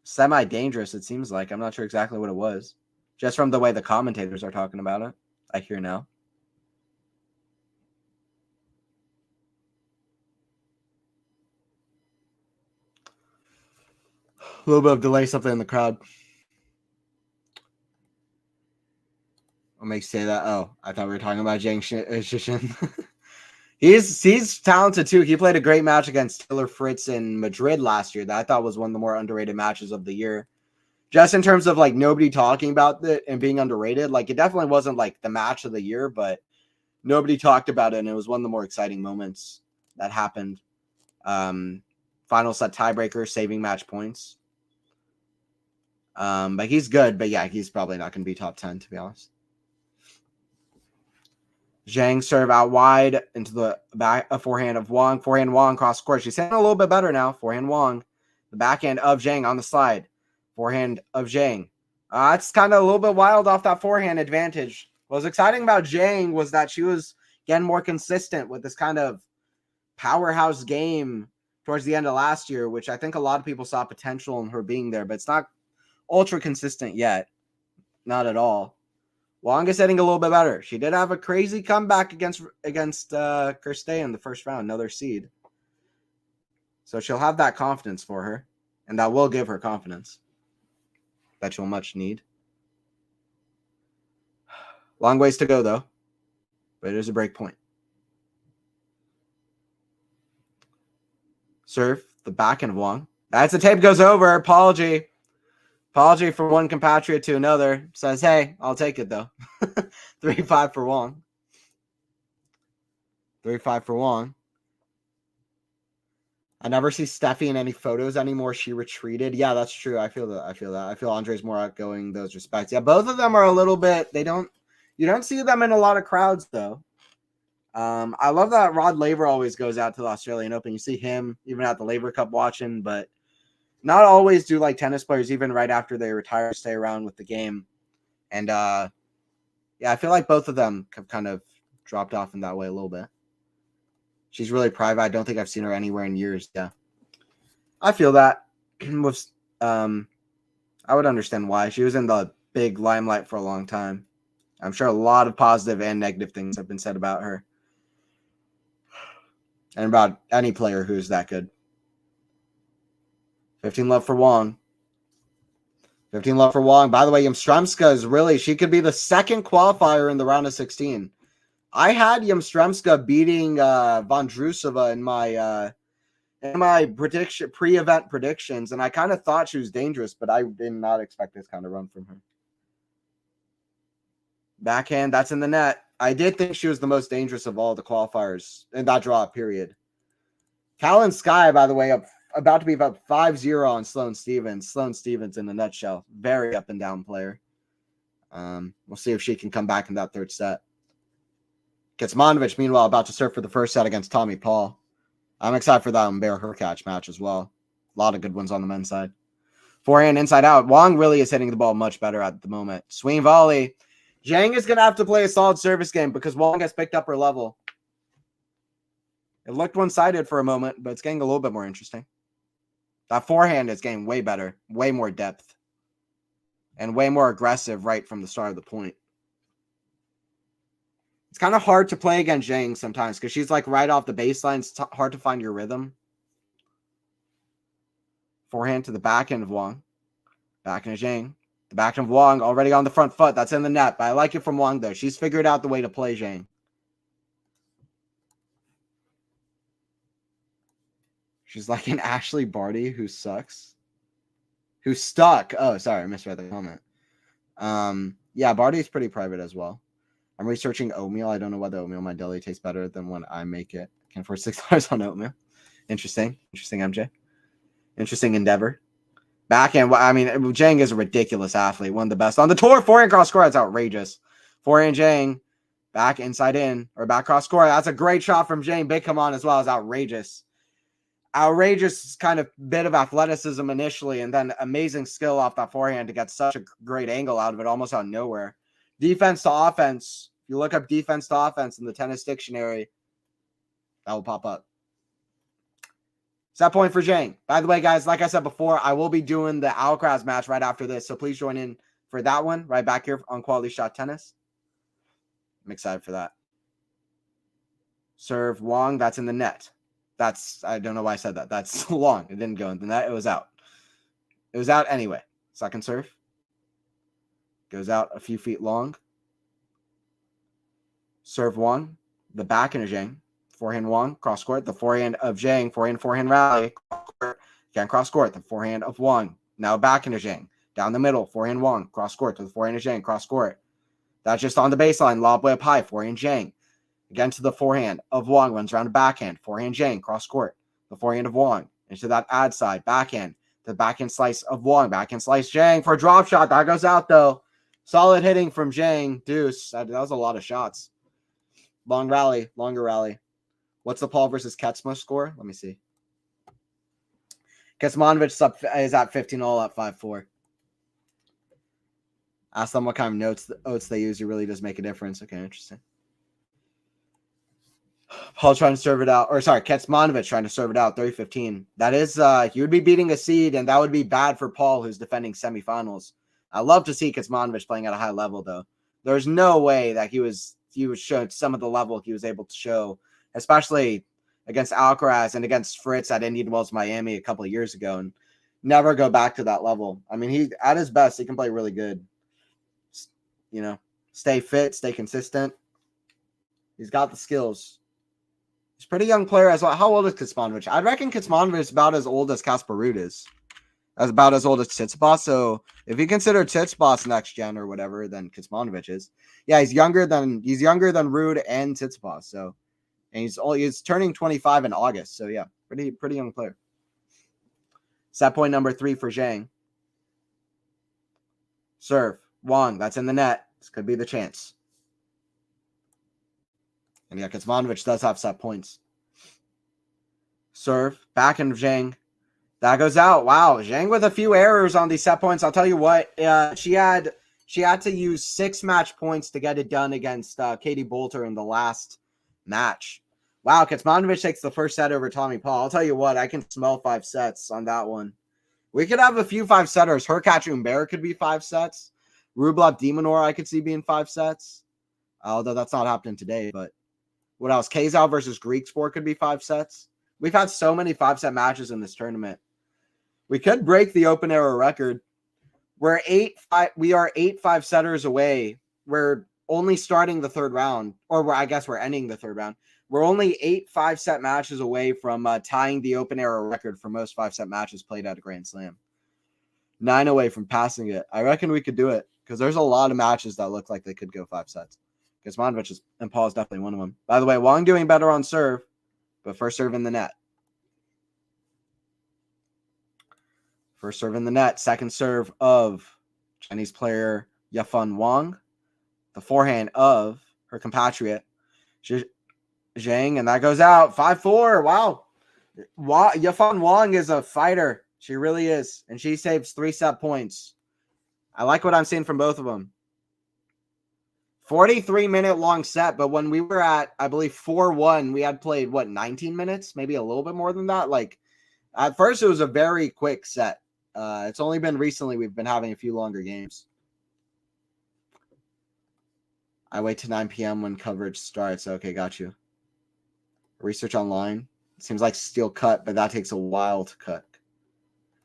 Semi-dangerous, it seems like. I'm not sure exactly what it was. Just from the way the commentators are talking about it. I hear now. A little bit of delay, something in the crowd. What makes you say that? Oh, I thought we were talking about Zheng Shishin. He's talented too. He played a great match against Taylor Fritz in Madrid last year that I thought was one of the more underrated matches of the year. Just in terms of like nobody talking about it and being underrated. Like it definitely wasn't like the match of the year, but nobody talked about it and it was one of the more exciting moments that happened. Final set tiebreaker, saving match points. But he's good, but yeah, he's probably not going to be top 10 to be honest. Zheng serve out wide into the back, a forehand of Wang. Forehand Wang cross court. She's hitting a little bit better now. Forehand Wang. The backhand of Zheng on the slide. Forehand of Zheng. It's kind of a little bit wild off that forehand advantage. What was exciting about Zheng was that she was getting more consistent with this kind of powerhouse game towards the end of last year, which I think a lot of people saw potential in her being there, but it's not ultra consistent yet. Not at all. Wang is hitting a little bit better. She did have a crazy comeback against Kirste in the first round, another seed. So she'll have that confidence for her, and that will give her confidence that she'll much need. Long ways to go, though, but it is a break point. Serve the backhand of Wang. That's the tape goes over. Apology for one compatriot to another. Says, hey, I'll take it, though. 3-5 for Wang. 3-5 for Wang. I never see Steffi in any photos anymore. She retreated. Yeah, that's true. I feel that. I feel Andre's more outgoing in those respects. Yeah, both of them are a little bit. You don't see them in a lot of crowds, though. I love that Rod Laver always goes out to the Australian Open. You see him even at the Laver Cup watching, but not always do like tennis players, even right after they retire, stay around with the game. And yeah, I feel like both of them have kind of dropped off in that way a little bit. She's really private. I don't think I've seen her anywhere in years. Yeah, I feel that. I would understand why. She was in the big limelight for a long time. I'm sure a lot of positive and negative things have been said about her. And about any player who's that good. 15 love for Wang. 15 love for Wang. By the way, Yamstremska is really, she could be the second qualifier in the round of 16. I had Yamstremska beating Vondrousova in my pre-event predictions, and I kind of thought she was dangerous, but I did not expect this kind of run from her. Backhand, that's in the net. I did think she was the most dangerous of all the qualifiers in that draw period. Callan Sky, by the way, up about to be about 5-0 on Sloane Stephens. Sloane Stephens in a nutshell. Very up and down player. We'll see if she can come back in that third set. Kecmanovic, meanwhile, about to serve for the first set against Tommy Paul. I'm excited for that Humbert Hurkacz match as well. A lot of good ones on the men's side. Forehand inside out. Wang really is hitting the ball much better at the moment. Swing volley. Zheng is going to have to play a solid service game because Wang has picked up her level. It looked one-sided for a moment, but it's getting a little bit more interesting. That forehand is getting way better, way more depth, and way more aggressive right from the start of the point. It's kind of hard to play against Zheng sometimes because she's like right off the baseline. It's hard to find your rhythm. Forehand to the backhand of Wang. Backhand of Zheng. The backhand of Wang already on the front foot. That's in the net, but I like it from Wang though. She's figured out the way to play Zheng. She's like an Ashley Barty who sucks. Who's stuck. Oh, sorry. I misread the comment. Yeah, Barty's pretty private as well. I'm researching oatmeal. I don't know why the oatmeal in my deli tastes better than when I make it. Can afford $6 on oatmeal. Interesting. Interesting, MJ. Interesting endeavor. Backhand. I mean, Zheng is a ridiculous athlete. One of the best on the tour. Forehand cross score. That's outrageous. Forehand Zheng. Back inside in. Or back cross score. That's a great shot from Zheng. Big come on as well. As outrageous. Outrageous kind of bit of athleticism initially. And then amazing skill off that forehand to get such a great angle out of it. Almost out of nowhere. Defense to offense. If you look up defense to offense in the tennis dictionary, that will pop up. Set point for Zheng. By the way, guys, like I said before, I will be doing the Alcaraz match right after this. So please join in for that one right back here on Quality Shot Tennis. I'm excited for that. Serve Wang. That's in the net. I don't know why I said that. That's long. It didn't go in the net. It was out. It was out anyway. Second serve. Goes out a few feet long. Serve Wang. The backhand of Zheng. Forehand Wang. Cross court. The forehand of Zheng. Forehand rally. Again, cross court. The forehand of Wang. Now backhand of Zheng. Down the middle. Forehand Wang. Cross court to the forehand of Zheng. Cross court. That's just on the baseline. Lob way up high. Forehand Zheng. Again to the forehand of Wang. Runs around the backhand. Forehand Zheng. Cross court. The forehand of Wang. Into that ad side. Backhand. The backhand slice of Wang. Backhand slice Zheng for a drop shot. That goes out though. Solid hitting from Zheng. Deuce. That was a lot of shots. Long rally. Longer rally. What's the Paul versus Kecma score? Let me see. Kecmanovic is at 15-all at 5-4. Ask them what kind of oats they use. It really does make a difference. Okay, interesting. Paul trying to serve it out. Or sorry, Kecmanovic trying to serve it out. 30-15. That is, you would be beating a seed, and that would be bad for Paul, who's defending semifinals. I love to see Kecmanovic playing at a high level, though. There's no way that he was showing some of the level he was able to show, especially against Alcaraz and against Fritz at Indian Wells, Miami a couple of years ago, and never go back to that level. I mean, he at his best, he can play really good. You know, stay fit, stay consistent. He's got the skills. He's a pretty young player as well. How old is Kecmanovic? I reckon Kecmanovic is about as old as Casper Ruud is. That's about as old as Tsitsipas. So if you consider Tsitsipas next gen or whatever, then Kecmanovic is. Yeah, he's younger than Ruud and Tsitsipas. So, and he's turning 25 in August. So yeah, pretty young player. Set point number 3 for Zheng. Serve Wang. That's in the net. This could be the chance. And yeah, Kecmanovic does have set points. Serve. Backhand of Zheng. That goes out. Wow. Zheng with a few errors on these set points. I'll tell you what. She had to use 6 match points to get it done against Katie Boulter in the last match. Wow. Kecmanovic takes the first set over Tommy Paul. I'll tell you what. I can smell 5 sets on that one. We could have a few 5-setters. Hurkacz Humbert could be 5 sets. Rublev Demonor I could see being 5 sets. Although that's not happening today, but what else? Kazal versus Greek Sport could be 5 sets. We've had so many 5-set matches in this tournament. We could break the open era record. We are 8 5-setters away. We're only starting the third round, or I guess we're ending the third round. We're only 8 5-set matches away from tying the open era record for most 5-set matches played at a Grand Slam. 9 away from passing it. I reckon we could do it because there's a lot of matches that look like they could go 5 sets. Kecmanovic and Paul is definitely one of them. By the way, Wang doing better on serve, but first serve in the net. First serve in the net. Second serve of Chinese player Yafan Wang. The forehand of her compatriot Zheng, and that goes out. 5-4. Wow. Yafan Wang is a fighter. She really is. And she saves 3 set points. I like what I'm seeing from both of them. 43-minute long set, but when we were at, I believe, 4-1, we had played, 19 minutes? Maybe a little bit more than that. Like, at first, it was a very quick set. It's only been recently we've been having a few longer games. I wait to 9 p.m. when coverage starts. Okay, got you. Research online. Seems like steel cut, but that takes a while to cut.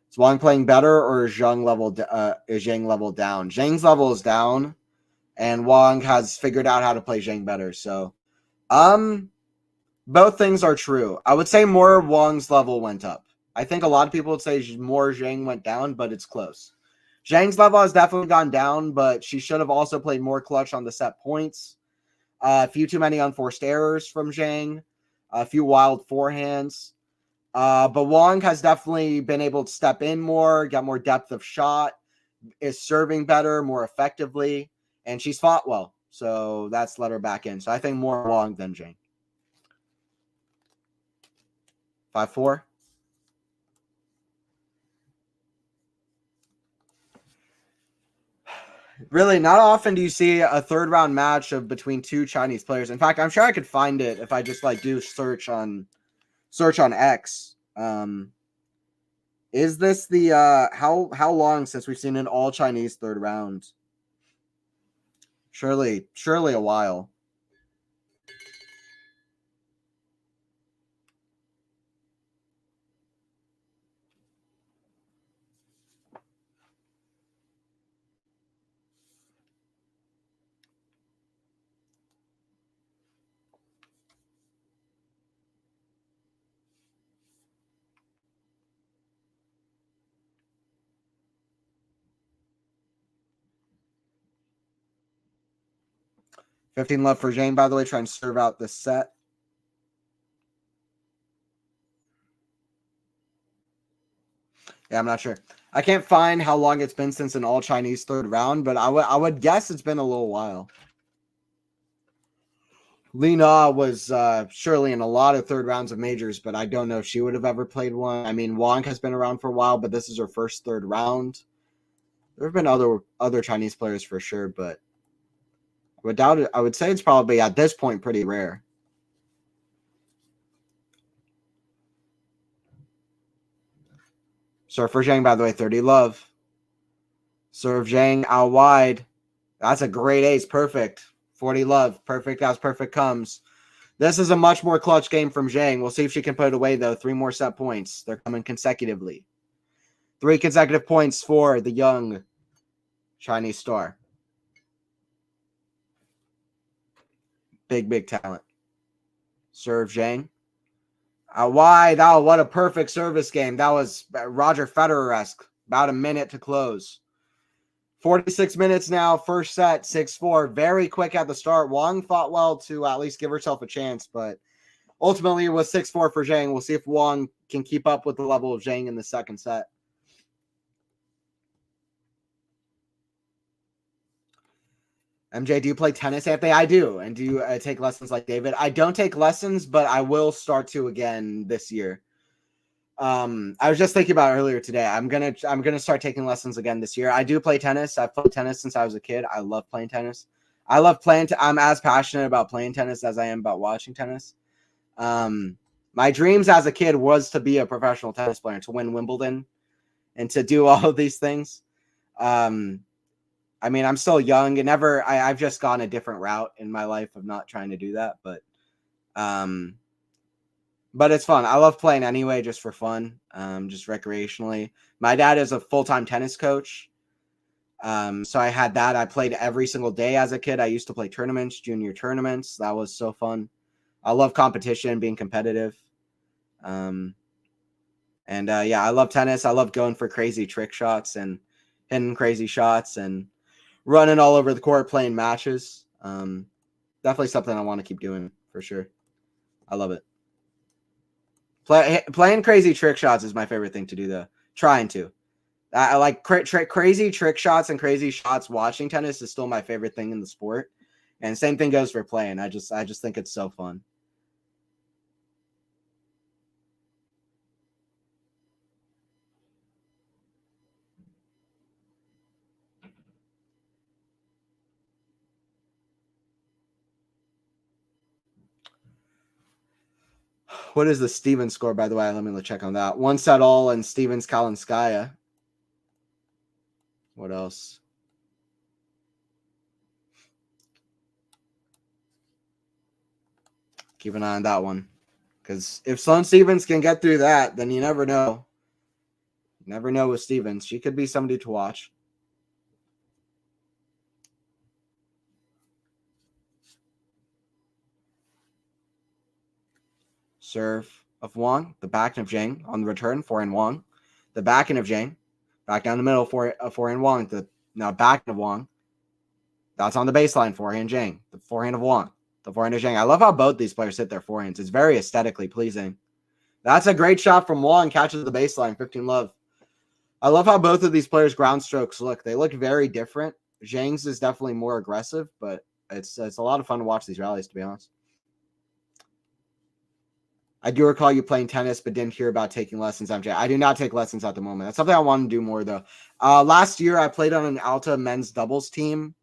Is Wang playing better, or is Zheng level down? Zheng's level is down, and Wang has figured out how to play Zheng better. So, both things are true. I would say more Wang's level went up. I think a lot of people would say more Zheng went down, but it's close. Zheng's level has definitely gone down, but she should have also played more clutch on the set points. A few too many unforced errors from Zheng. A few wild forehands. But Wang has definitely been able to step in more, get more depth of shot, is serving better, more effectively, and she's fought well. So that's let her back in. So I think more Wang than Zheng. 5-4. Really, not often do you see a third round match of between 2 Chinese players. In fact, I'm sure I could find it if I just do search on X. Is this the how long since we've seen an all Chinese third round? Surely a while. $15 love for Zheng, by the way, trying to serve out this set. Yeah, I'm not sure. I can't find how long it's been since an all-Chinese third round, but I would guess it's been a little while. Li Na was surely in a lot of third rounds of majors, but I don't know if she would have ever played one. I mean, Wang has been around for a while, but this is her first third round. There have been other Chinese players for sure, but I would say it's probably at this point pretty rare. Serve for Zheng, by the way, 30 love. Serve Zheng out wide. That's a great ace. Perfect. 40 love. Perfect as perfect comes. This is a much more clutch game from Zheng. We'll see if she can put it away, though. 3 more set points. They're coming consecutively. 3 consecutive points for the young Chinese star. Big talent. Serve Zheng. Out wide. Oh, what a perfect service game. That was Roger Federer-esque. About a minute to close. 46 minutes now. First set, 6-4. Very quick at the start. Wang fought well to at least give herself a chance, but ultimately it was 6-4 for Zheng. We'll see if Wang can keep up with the level of Zheng in the second set. MJ, do you play tennis, Anthony? I do. And do you take lessons like David? I don't take lessons, but I will start to again this year. I was just thinking about earlier today. I'm gonna start taking lessons again this year. I do play tennis. I've played tennis since I was a kid. I love playing tennis. I love playing. I'm as passionate about playing tennis as I am about watching tennis. My dreams as a kid was to be a professional tennis player, to win Wimbledon, and to do all of these things. I mean, I'm still young and I've just gone a different route in my life of not trying to do that, but it's fun. I love playing anyway, just for fun, just recreationally. My dad is a full-time tennis coach. So I had that. I played every single day as a kid. I used to play tournaments, junior tournaments. That was so fun. I love competition, being competitive. Yeah, I love tennis. I love going for crazy trick shots and hitting crazy shots and running all over the court, playing matches. Definitely something I want to keep doing for sure. I love it. Playing crazy trick shots is my favorite thing to do, though. Trying to. I like crazy trick shots and crazy shots. Watching tennis is still my favorite thing in the sport, and same thing goes for playing. I just think it's so fun. What is the Stevens score, by the way? Let me check on that. 1-set-all and Stevens Kalinskaya. What else? Keep an eye on that one. Because if Sloane Stevens can get through that, then you never know. You never know with Stevens. She could be somebody to watch. Serve of Wang, the back of Zheng on the return, forehand Wang. The backhand of Zheng, back down the middle, forehand Wang. Now backhand of Wang. That's on the baseline, forehand Zheng. The forehand of Wang. The forehand of Zheng. I love how both these players hit their forehands. It's very aesthetically pleasing. That's a great shot from Wang. Catches the baseline, 15 love. I love how both of these players' ground strokes look. They look very different. Zheng's is definitely more aggressive, but it's a lot of fun to watch these rallies, to be honest. I do recall you playing tennis, but didn't hear about taking lessons, MJ. I do not take lessons at the moment. That's something I want to do more, though. Last year, I played on an Alta men's doubles team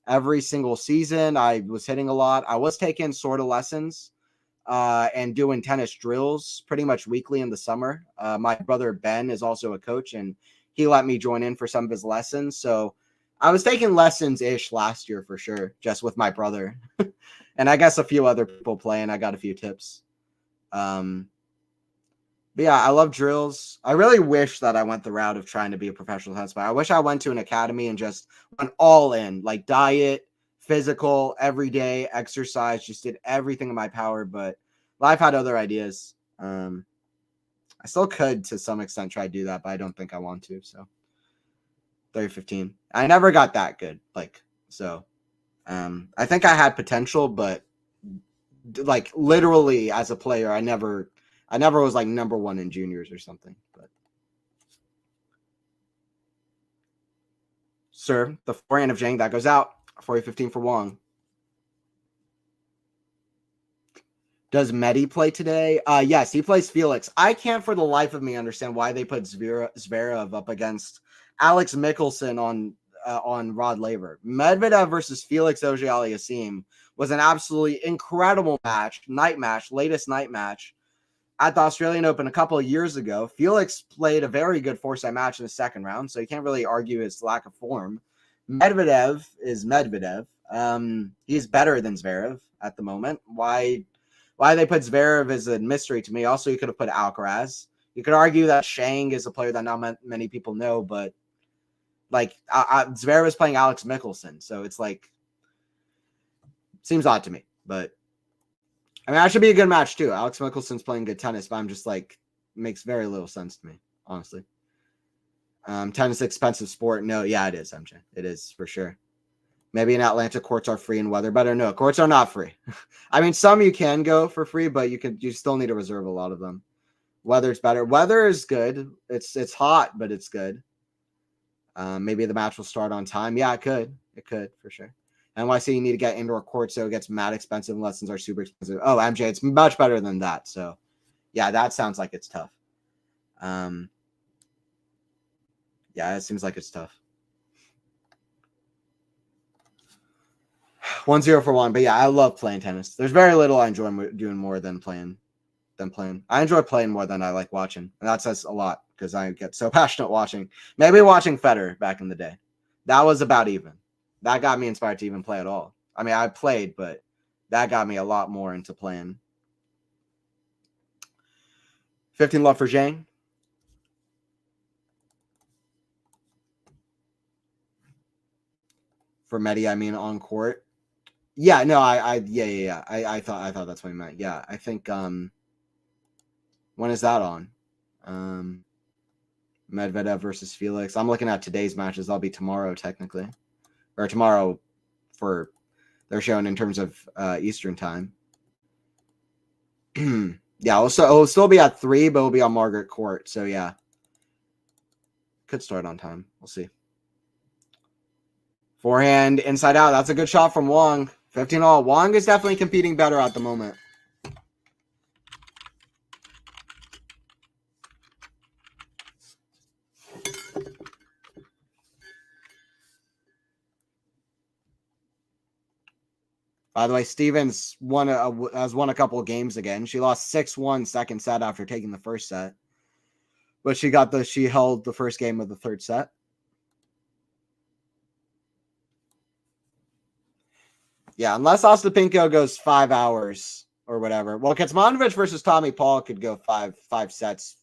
every single season. I was hitting a lot. I was taking sort of lessons and doing tennis drills pretty much weekly in the summer. My brother Ben is also a coach, and he let me join in for some of his lessons. So I was taking lessons-ish last year for sure, just with my brother. And I guess a few other people playing. I got a few tips. But yeah, I love drills. I really wish that I went the route of trying to be a professional tennis player. I wish I went to an academy and just went all in, like diet, physical, everyday exercise, just did everything in my power. But life had other ideas. I still could to some extent try to do that, but I don't think I want to. So 30-15. I never got that good. I think I had potential, but like literally as a player, I never was like number one in juniors or something. But serve the forehand of Zheng that goes out. 40-15 for Wang. Does Medi play today? Yes, he plays Felix. I can't for the life of me understand why they put Zverev up against Alex Mickelson on Rod Laver. Medvedev versus Felix Auger-Aliassime was an absolutely incredible match, latest night match at the Australian Open a couple of years ago. Felix played a very good four-set match in the second round, so you can't really argue his lack of form. Medvedev is Medvedev. He's better than Zverev at the moment. Why they put Zverev is a mystery to me. Also, you could have put Alcaraz. You could argue that Zheng is a player that not many people know, but like Zverev is playing Alex Mickelson, so it's like seems odd to me. But I mean, that should be a good match too. Alex Mickelson's playing good tennis, but I'm just like makes very little sense to me, honestly. Tennis expensive sport? No, yeah, it is, MJ. It is for sure. Maybe in Atlanta, courts are free and weather better. No, courts are not free. I mean, some you can go for free, but you still need to reserve a lot of them. Weather's better. Weather is good. It's hot, but it's good. Maybe the match will start on time. Yeah, it could. It could for sure. NYC, you need to get indoor court, so it gets mad expensive. Lessons are super expensive. Oh, MJ, it's much better than that. So, yeah, that sounds like it's tough. Yeah, it seems like it's tough. 1-0 for Wang. But yeah, I love playing tennis. There's very little I enjoy doing more than playing. I enjoy playing more than I like watching. And that says a lot because I get so passionate watching. Maybe watching Federer back in the day. That was about even. That got me inspired to even play at all. I mean, I played, but that got me a lot more into playing. 15 love for Zheng. For Medi, I mean on court. Yeah, no, yeah. I thought that's what he meant. Yeah, I think when is that on? Medvedev versus Felix. I'm looking at today's matches. That'll be tomorrow, technically. Or tomorrow for they're showing in terms of Eastern time. Yeah, it'll still be at 3, but it'll be on Margaret Court. So yeah. Could start on time. We'll see. Forehand, inside out. That's a good shot from Wang. 15-all. Wang is definitely competing better at the moment. By the way, Stevens has won a couple of games again. She lost 6-1 second set after taking the first set. But she held the first game of the third set. Yeah, unless Ostapenko goes 5 hours or whatever. Well, Kecmanovic versus Tommy Paul could go five sets.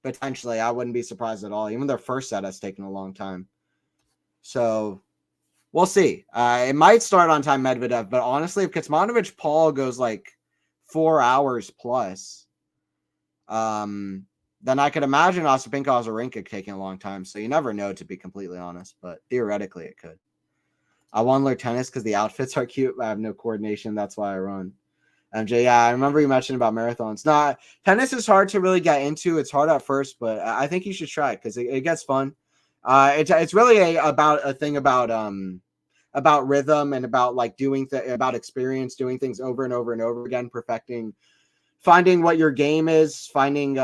Potentially. I wouldn't be surprised at all. Even their first set has taken a long time. So we'll see. It might start on time Medvedev, but honestly, if Kecmanovic Paul goes like 4 hours plus, then I could imagine Ostapenko Azarenka taking a long time. So you never know, to be completely honest, but theoretically it could. I want to learn tennis because the outfits are cute, but I have no coordination. That's why I run. MJ, yeah, I remember you mentioned about marathons. Tennis is hard to really get into. It's hard at first, but I think you should try it because it gets fun. It's really about rhythm and about like about experience, doing things over and over and over again, finding what your game is, finding.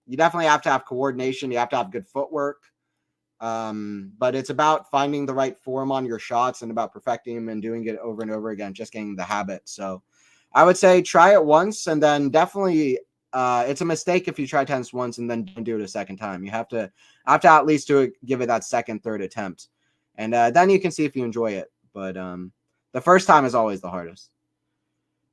You definitely have to have coordination. You have to have good footwork. But it's about finding the right form on your shots and about perfecting them and doing it over and over again, just getting the habit. So I would say try it once and then definitely it's a mistake if you try tennis once and then don't do it a second time. You have to at least give it that second, third attempt. And then you can see if you enjoy it. But the first time is always the hardest.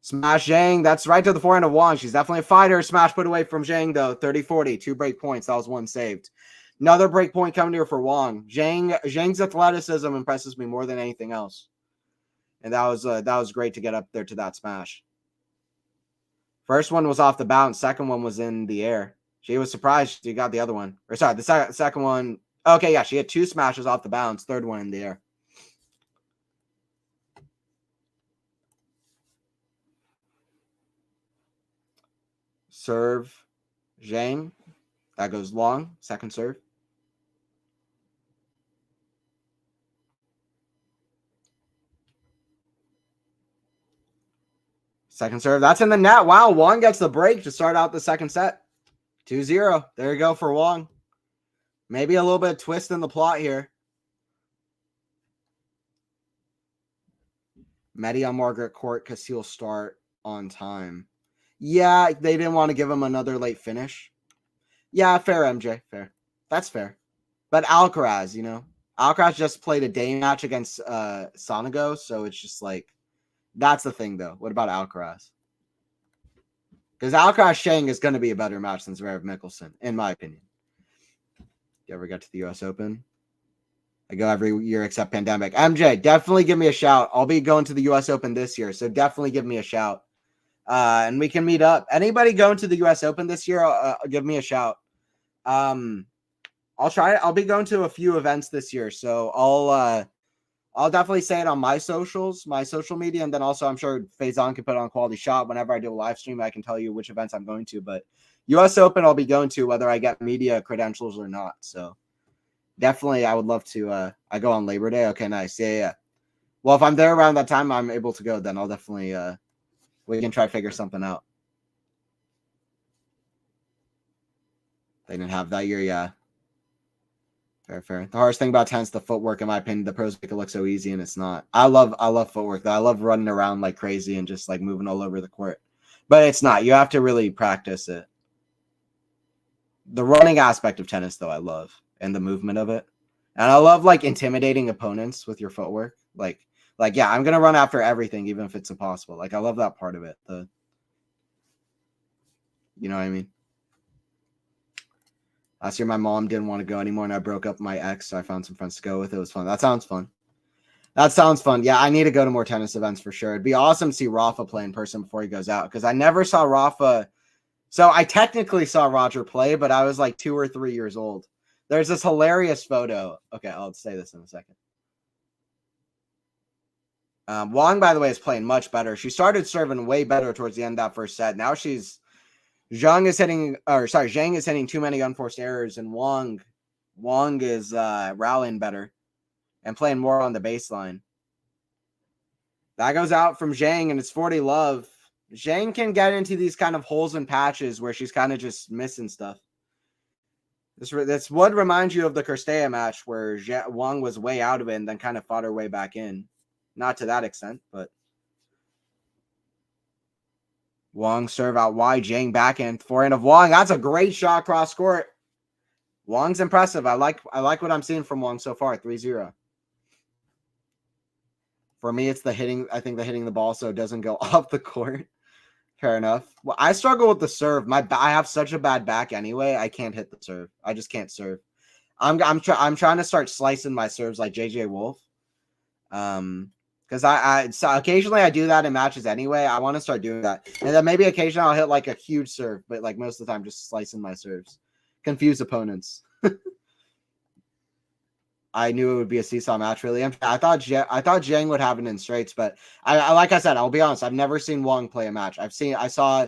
Smash Zheng. That's right to the forehand of Wang. She's definitely a fighter. Smash put away from Zheng, though. 30-40. 2 break points. That was 1 saved. Another break point coming here for Wang. Zheng's athleticism impresses me more than anything else. And that was great to get up there to that smash. First one was off the bounce. Second one was in the air. She was surprised she got the other one. Or sorry, the second one. Okay, yeah, she had 2 smashes off the bounce. Third one in the air. Serve, Zheng. That goes long. Second serve. Second serve. That's in the net. Wow, Wang gets the break to start out the second set. 2-0. There you go for Wang. Maybe a little bit of twist in the plot here. Medi on Margaret Court because he'll start on time. Yeah, they didn't want to give him another late finish. Yeah, fair, MJ. Fair. That's fair. But Alcaraz, Alcaraz just played a day match against Sonego, so it's just like, that's the thing, though. What about Alcaraz? Because Alcaraz Zheng is going to be a better match than Zverev Mickelson, in my opinion. You ever get to the U.S. Open? I go every year except pandemic. MJ, definitely give me a shout. I'll be going to the U.S. Open this year, so definitely give me a shout. And we can meet up. Anybody going to the U.S. Open this year, give me a shout. I'll try it. I'll be going to a few events this year, so I'll definitely say it on my social media, and then also I'm sure Faison can put it on QualityShot. Whenever I do a live stream, I can tell you which events I'm going to. But U.S. Open, I'll be going to whether I get media credentials or not. So definitely, I would love to. I go on Labor Day. Okay, nice. Yeah. Well, if I'm there around that time, I'm able to go. Then I'll definitely. We can try to figure something out. They didn't have that year, yeah. Fair. The hardest thing about tennis, the footwork, in my opinion. The pros make it look so easy, and it's not. I love footwork, though. I love running around like crazy and just like moving all over the court. But it's not. You have to really practice it. The running aspect of tennis, though, I love, and the movement of it. And I love like intimidating opponents with your footwork. Like yeah, I'm gonna run after everything, even if it's impossible. Like I love that part of it. You know what I mean? Last year, my mom didn't want to go anymore, and I broke up with my ex, so I found some friends to go with. It was fun. That sounds fun. Yeah, I need to go to more tennis events for sure. It'd be awesome to see Rafa play in person before he goes out, because I never saw Rafa. So I technically saw Roger play, but I was like 2 or 3 years old. There's this hilarious photo. Okay, I'll say this in a second. Wang, by the way, is playing much better. She started serving way better towards the end of that first set. Now Zheng is hitting too many unforced errors, and Wang Wang is rallying better and playing more on the baseline. That goes out from Zheng, and it's 40 love. Zheng can get into these kind of holes and patches where she's kind of just missing stuff. This would remind you of the Kirstea match where Wang was way out of it and then kind of fought her way back in. Not to that extent, but Wang serve out wide, Zheng backhand, forehand of Wang. That's a great shot cross court. Wang's impressive. I like what I'm seeing from Wang so far. 3-0. For me, it's the hitting. I think the hitting the ball so it doesn't go off the court. Fair enough. Well, I struggle with the serve. I have such a bad back anyway. I can't hit the serve. I just can't serve. I'm trying to start slicing my serves like JJ Wolf. Because so occasionally I do that in matches anyway. I want to start doing that, and then maybe occasionally I'll hit like a huge serve, but like most of the time just slicing my serves, confuse opponents. I knew it would be a seesaw match. Really, I thought Zheng would have it in straights, but I like I said, I'll be honest. I've never seen Wang play a match. I saw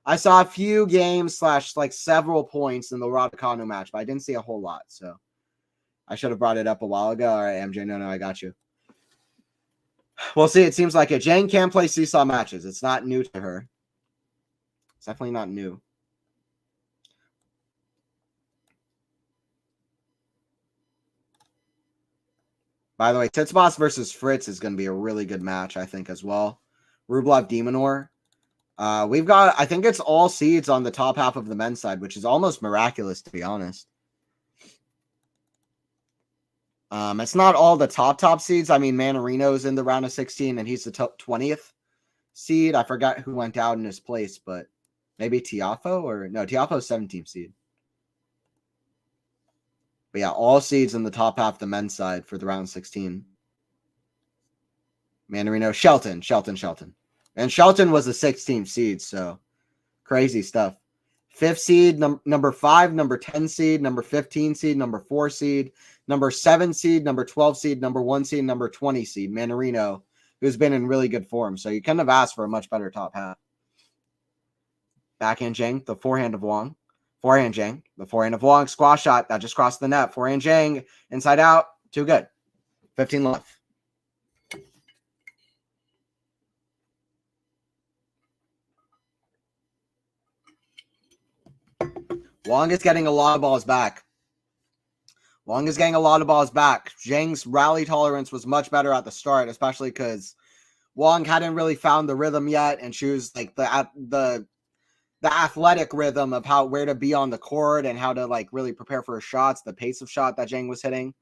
a few games / like several points in the Raducanu match, but I didn't see a whole lot. So I should have brought it up a while ago. All right, MJ, no, I got you. We'll see. It seems like it. Zheng can play seesaw matches. It's not new to her. It's definitely not new. By the way, Tsitsipas versus Fritz is going to be a really good match, I think, as well. Rublev Demonor. We've got, I think it's all seeds on the top half of the men's side, which is almost miraculous, to be honest. It's not all the top seeds. I mean, Manarino's in the round of 16, and he's the top 20th seed. I forgot who went out in his place, but maybe Tiafoe or no, Tiafoe's 17th seed. But yeah, all seeds in the top half of the men's side for the round 16. Manarino, Shelton. And Shelton was the 16th seed, so crazy stuff. 5th seed, number 5, number 10 seed, number 15 seed, number 4 seed, number 7 seed, number 12 seed, number 1 seed, number 20 seed, Manarino, who's been in really good form. So you couldn't have asked for a much better top half. Backhand Zheng, the forehand of Wang. Forehand Zheng, the forehand of Wang, squash shot, that just crossed the net. Forehand Zheng, inside out, too good. 15 left. Wang is getting a lot of balls back. Zheng's rally tolerance was much better at the start, especially because Wang hadn't really found the rhythm yet, and she was like the athletic rhythm of where to be on the court and how to like really prepare for her shots, the pace of shot that Zheng was hitting.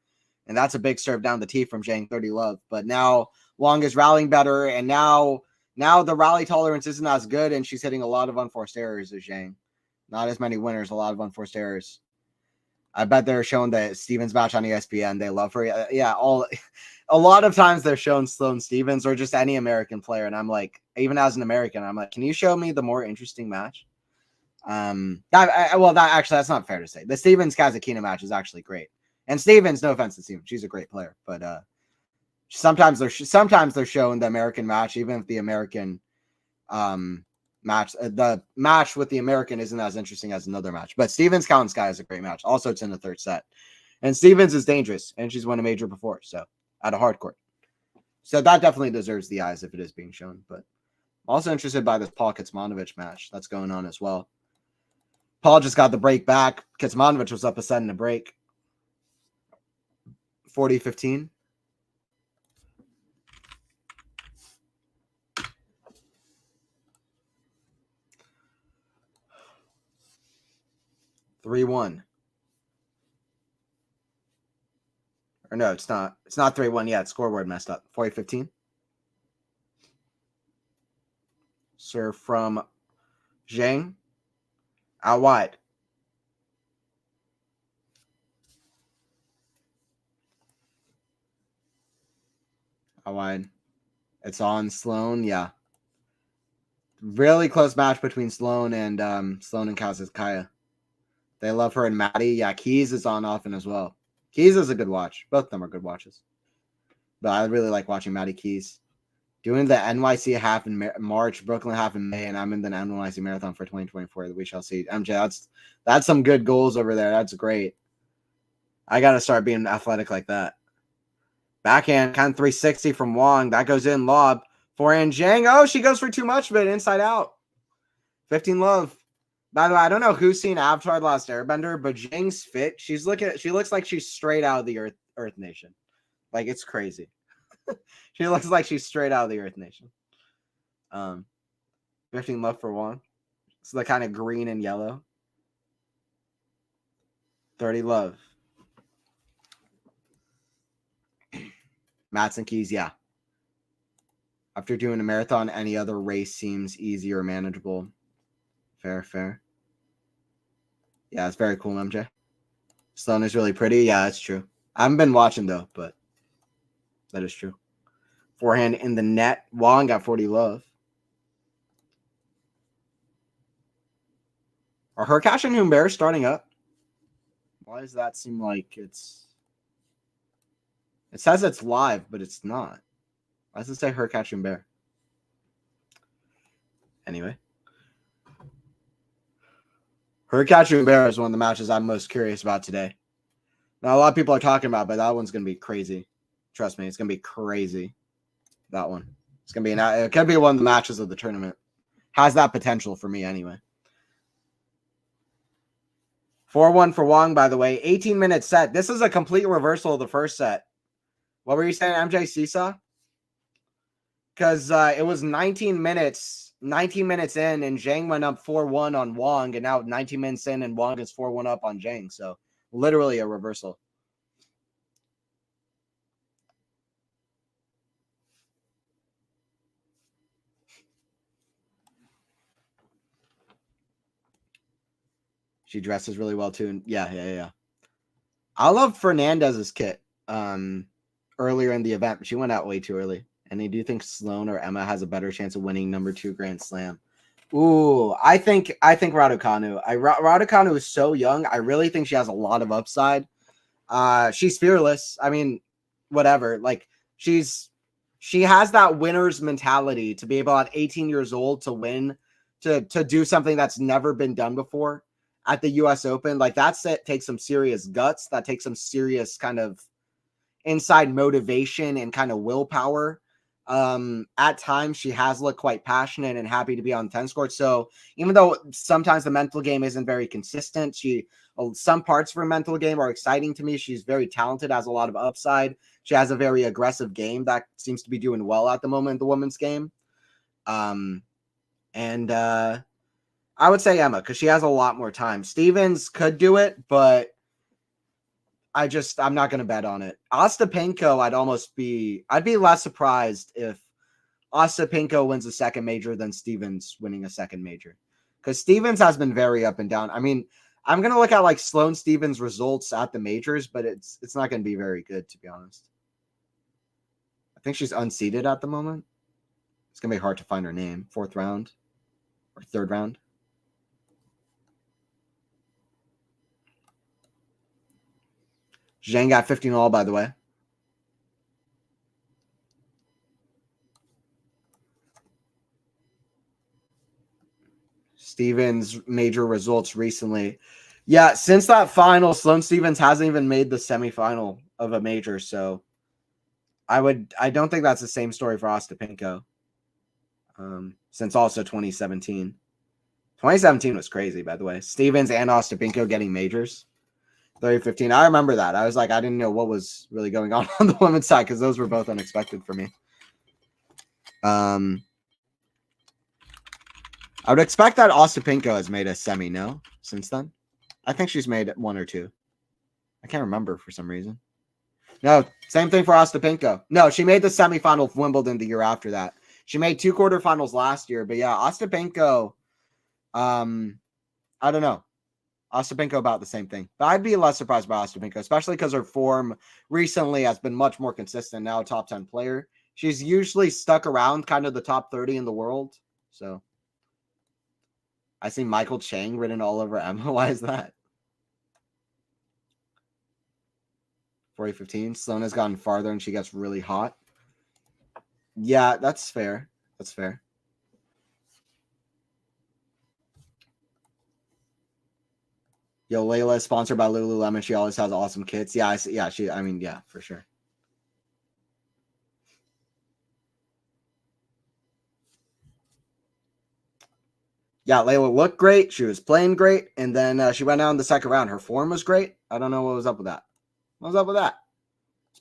And that's a big serve down the tee from Zheng, 30 love. But now Wang is rallying better, and now the rally tolerance isn't as good, and she's hitting a lot of unforced errors as Zheng. Not as many winners, a lot of unforced errors. I bet they're showing the Stevens match on ESPN. They love her. Yeah, a lot of times they're showing Sloane Stevens or just any American player. And I'm like, even as an American, I'm like, can you show me the more interesting match? That's not fair to say. The Stevens Kazakina match is actually great. And Stevens, no offense to Stevens, she's a great player. But sometimes they're showing the American match, even if the American match, the match with the American isn't as interesting as another match. But Stevens Kalinskaya is a great match. Also, it's in the third set. And Stevens is dangerous, and she's won a major before, so at a hard court. So that definitely deserves the eyes if it is being shown. But I'm also interested by this Paul Kecmanovic match that's going on as well. Paul just got the break back. Kecmanovic was up a set in the break. 40-15. (3-1). Or no, it's not. It's not 3-1 yet. Scoreboard messed up. 40-15. Serve from Zheng. Out wide. Out wide. It's on Sloane. Yeah. Really close match between Sloane and Kazakaya. They love her and Maddie. Yeah, Keys is on often as well. Keys is a good watch. Both of them are good watches. But I really like watching Maddie Keys. Doing the NYC half in March, Brooklyn half in May, and I'm in the NYC Marathon for 2024. We shall see. MJ, that's some good goals over there. That's great. I got to start being athletic like that. Backhand, kind of 360 from Wang. That goes in, lob. Forehand, Zheng. Oh, she goes for too much of it, inside out. 15 love. By the way, I don't know who's seen Avatar: The Last Airbender, but Zheng's fit. She looks like she's straight out of the Earth Nation. Like, it's crazy. She looks like she's straight out of the Earth Nation. 15 love for Wang. It's the kind of green and yellow. 30 love. Mats and Keys, yeah. After doing a marathon, any other race seems easy or manageable. Fair. Yeah, it's very cool, MJ. Sloan is really pretty. Yeah, that's true. I haven't been watching, though, but that is true. Forehand in the net. Wang got 40 love. Are Hurkacz and Humbert starting up? Why does that seem like it's... It says it's live, but it's not. Why does it say Hurkacz and Humbert? Anyway. Hurkacz and Humbert is one of the matches I'm most curious about today. Now, a lot of people are talking about, but that one's going to be crazy. Trust me, it's going to be crazy. That one. It's going to be it could be one of the matches of the tournament. Has that potential for me anyway. 4-1 for Wang, by the way. 18-minute set. This is a complete reversal of the first set. What were you saying, MJ? Seesaw? Because it was 19 minutes in, and Zheng went up 4-1 on Wang, and now 19 minutes in, and Wang is 4-1 up on Zheng. So, literally a reversal. She dresses really well, too. And yeah. I love Fernandez's kit earlier in the event, but she went out way too early. And do you think Sloane or Emma has a better chance of winning number 2 Grand Slam? Ooh, I think Raducanu. Raducanu is so young. I really think she has a lot of upside. She's fearless. I mean, whatever. Like, she has that winner's mentality to be able at 18 years old to win, to do something that's never been done before at the US Open. Like, that's it. Takes some serious guts. That takes some serious kind of inside motivation and kind of willpower. At times she has looked quite passionate and happy to be on tennis court. So even though sometimes the mental game isn't very consistent, some parts of her mental game are exciting to me. She's very talented, has a lot of upside. She has a very aggressive game that seems to be doing well at the moment in the women's game. I would say Emma, because she has a lot more time. Stevens could do it, but I'm not going to bet on it. Ostapenko, I'd be less surprised if Ostapenko wins a second major than Stevens winning a second major. Because Stevens has been very up and down. I mean, I'm going to look at like Sloane Stevens results at the majors, but it's not going to be very good, to be honest. I think she's unseeded at the moment. It's going to be hard to find her name. 4th round or 3rd round. Zheng got 15 all, by the way. Stevens major results recently. Yeah, since that final, Sloane Stevens hasn't even made the semifinal of a major, so I don't think that's the same story for Ostapenko. Since also 2017. 2017 was crazy, by the way. Stevens and Ostapenko getting majors. 30-15. I remember that. I was like, I didn't know what was really going on the women's side because those were both unexpected for me. I would expect that Ostapenko has made a semi, no? Since then? I think she's made 1 or 2. I can't remember for some reason. No, same thing for Ostapenko. No, she made the semifinal of Wimbledon the year after that. She made 2 quarterfinals last year, but yeah, Ostapenko, I don't know. Ostapenko about the same thing. But I'd be less surprised by Ostapenko, especially because her form recently has been much more consistent. Now a top 10 player. She's usually stuck around kind of the top 30 in the world. So I see Michael Chang written all over Emma. Why is that? 40-15. Sloane has gotten farther and she gets really hot. Yeah, that's fair. That's fair. Yo, Layla is sponsored by Lululemon. She always has awesome kits. Yeah, yeah, for sure. Yeah, Layla looked great. She was playing great. And then she went out in the second round. Her form was great. I don't know what was up with that. What was up with that?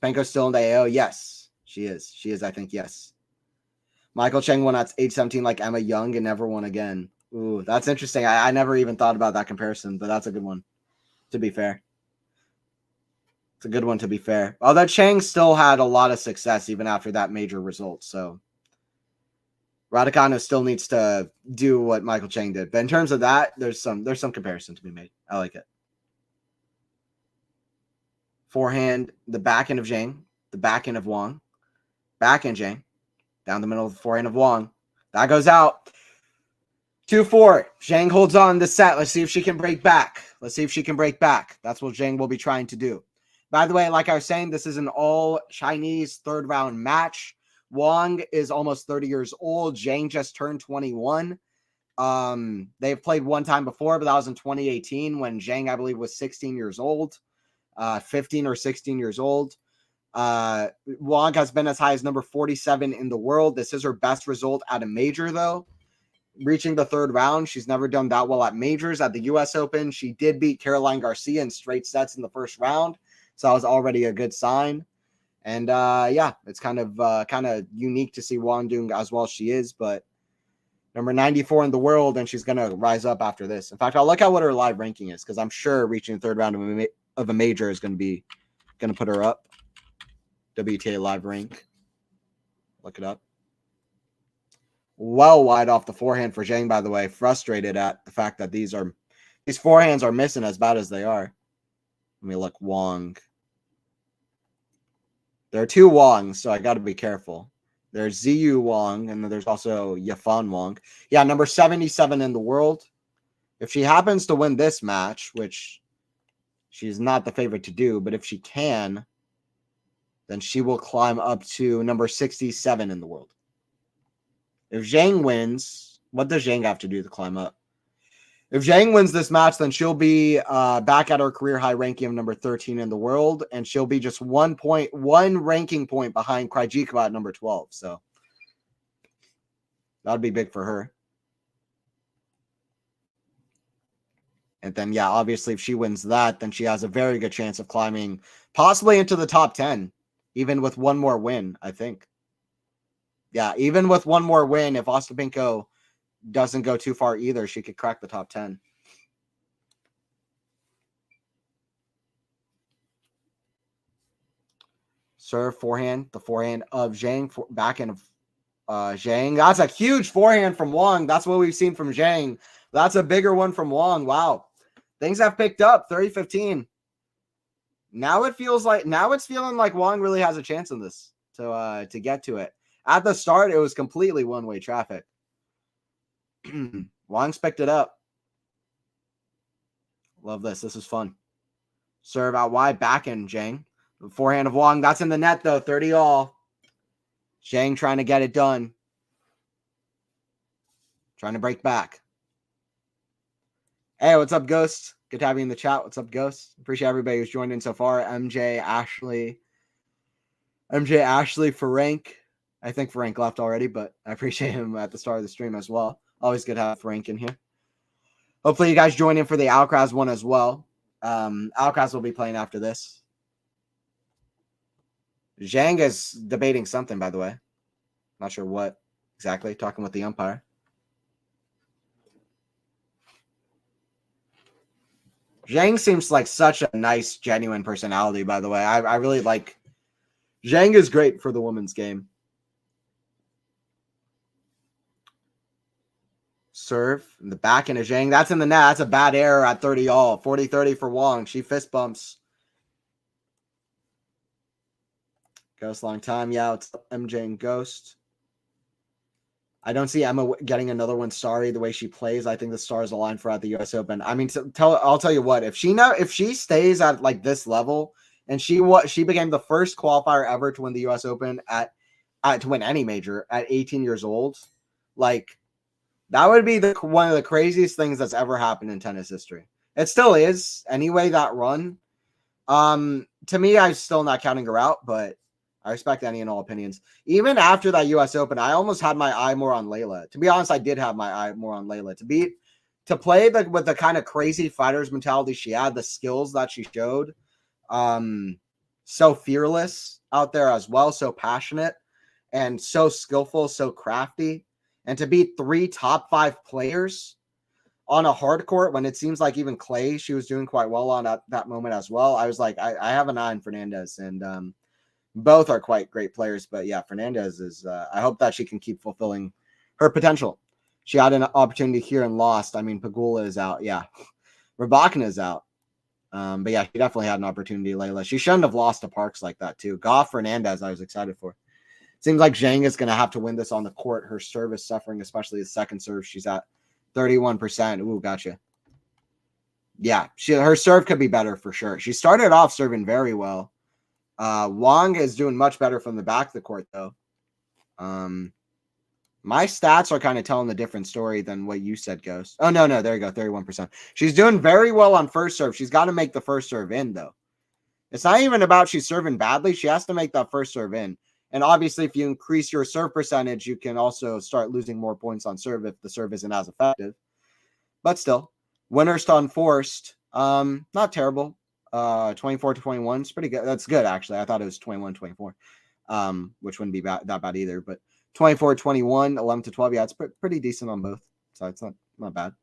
Spanko's still in the AO. Yes, she is. She is, I think, yes. Michael Cheng won at age 17 like Emma Young and never won again. Ooh, that's interesting. I never even thought about that comparison, but that's a good one, to be fair. It's a good one, to be fair. Although Cheng still had a lot of success even after that major result, so Raducanu still needs to do what Michael Cheng did. But in terms of that, there's some comparison to be made. I like it. Forehand, the backhand of Zheng, the backhand of Wang, backhand Zheng, down the middle of the forehand of Wang. That goes out. 2-4. Zheng holds on the set. Let's see if she can break back. Let's see if she can break back. That's what Zheng will be trying to do. By the way, like I was saying, this is an all Chinese third round match. Wang is almost 30 years old. Zheng just turned 21. They've played one time before, but that was in 2018 when Zheng, I believe, was 16 years old, 15 or 16 years old. Wang has been as high as number 47 in the world. This is her best result at a major, though. Reaching the third round. She's never done that well at majors. At the U.S. Open, she did beat Caroline Garcia in straight sets in the first round, so that was already a good sign. And yeah, it's kind of unique to see Wang doing as well as she is, but number 94 in the world, and she's gonna rise up after this. In fact, I'll look at what her live ranking is because I'm sure reaching the third round of a major is gonna put her up. WTA live rank. Look it up. Well wide off the forehand for Zheng, by the way. Frustrated at the fact that these forehands are missing as bad as they are. Let me look. Wang. There are two Wangs, so I got to be careful. There's Ziyu Wang, and then there's also Yafan Wang. Yeah, number 77 in the world. If she happens to win this match, which she's not the favorite to do, but if she can, then she will climb up to number 67 in the world. If Zheng wins, what does Zheng have to do to climb up? If Zheng wins this match, then she'll be back at her career high ranking of number 13 in the world, and she'll be just 1 ranking point behind Krejcikova at number 12. So that'd be big for her. And then, yeah, obviously, if she wins that, then she has a very good chance of climbing possibly into the top 10, even with one more win, I think. Yeah, even with one more win, if Ostapenko doesn't go too far either, she could crack the top 10. Serve, forehand, the forehand of Zheng, backhand of Zheng. That's a huge forehand from Wang. That's what we've seen from Zheng. That's a bigger one from Wang. Wow. Things have picked up, 30-15. Now it's feeling like Wang really has a chance in this to get to it. At the start, it was completely one-way traffic. Wang's picked it up. Love this. This is fun. Serve out wide, backhand Zheng. The forehand of Wang. That's in the net, though. 30-all. Zheng trying to get it done. Trying to break back. Hey, what's up, Ghost? Good to have you in the chat. What's up, Ghost? Appreciate everybody who's joined in so far. MJ, Ashley, Frank. I think Frank left already, but I appreciate him at the start of the stream as well. Always good to have Frank in here. Hopefully you guys join in for the Alcaraz one as well. Alcaraz will be playing after this. Zhang is debating something, by the way. Not sure what exactly. Talking with the umpire. Zhang seems like such a nice, genuine personality, by the way. I really like... Zhang is great for the women's game. Serve in the back end of Zhang. That's in the net. That's a bad error at 30-all. 40-30 for Wang. She fist bumps. Ghost long time. Yeah, it's MJ and Ghost. I don't see Emma getting another one. Sorry, the way she plays, I think the stars align for at the U.S. Open. I mean, I'll tell you what. If she stays at like this level, and she became the first qualifier ever to win the U.S. Open to win any major at 18 years old, like that would be one of the craziest things that's ever happened in tennis history. It still is. Anyway, that run. To me, I'm still not counting her out, but I respect any and all opinions. Even after that US Open, I almost had my eye more on Layla. To be honest, I did have my eye more on Layla. To play with the kind of crazy fighter's mentality she had, the skills that she showed, so fearless out there as well, so passionate and so skillful, so crafty. And to beat 3 top 5 players on a hard court when it seems like even Clay, she was doing quite well on at that moment as well. I was like, I have an eye on Fernandez, and both are quite great players. But yeah, Fernandez is, I hope that she can keep fulfilling her potential. She had an opportunity here and lost. I mean, Pegula is out. Yeah. Rybakina is out. But yeah, she definitely had an opportunity, Layla. She shouldn't have lost to Parks like that too. Goff, Fernandez, I was excited for. Seems like Zheng is going to have to win this on the court. Her serve is suffering, especially the second serve. She's at 31%. Ooh, gotcha. Yeah, her serve could be better for sure. She started off serving very well. Wang is doing much better from the back of the court, though. My stats are kind of telling a different story than what you said, Ghost. Oh, no, there you go, 31%. She's doing very well on first serve. She's got to make the first serve in, though. It's not even about she's serving badly. She has to make that first serve in. And obviously, if you increase your serve percentage, you can also start losing more points on serve if the serve isn't as effective. But still, winners to unforced, not terrible. 24-21 is pretty good. That's good, actually. I thought it was 21-24, which wouldn't be that bad either. But 24-21, 11-12, yeah, it's pretty decent on both. So it's not bad.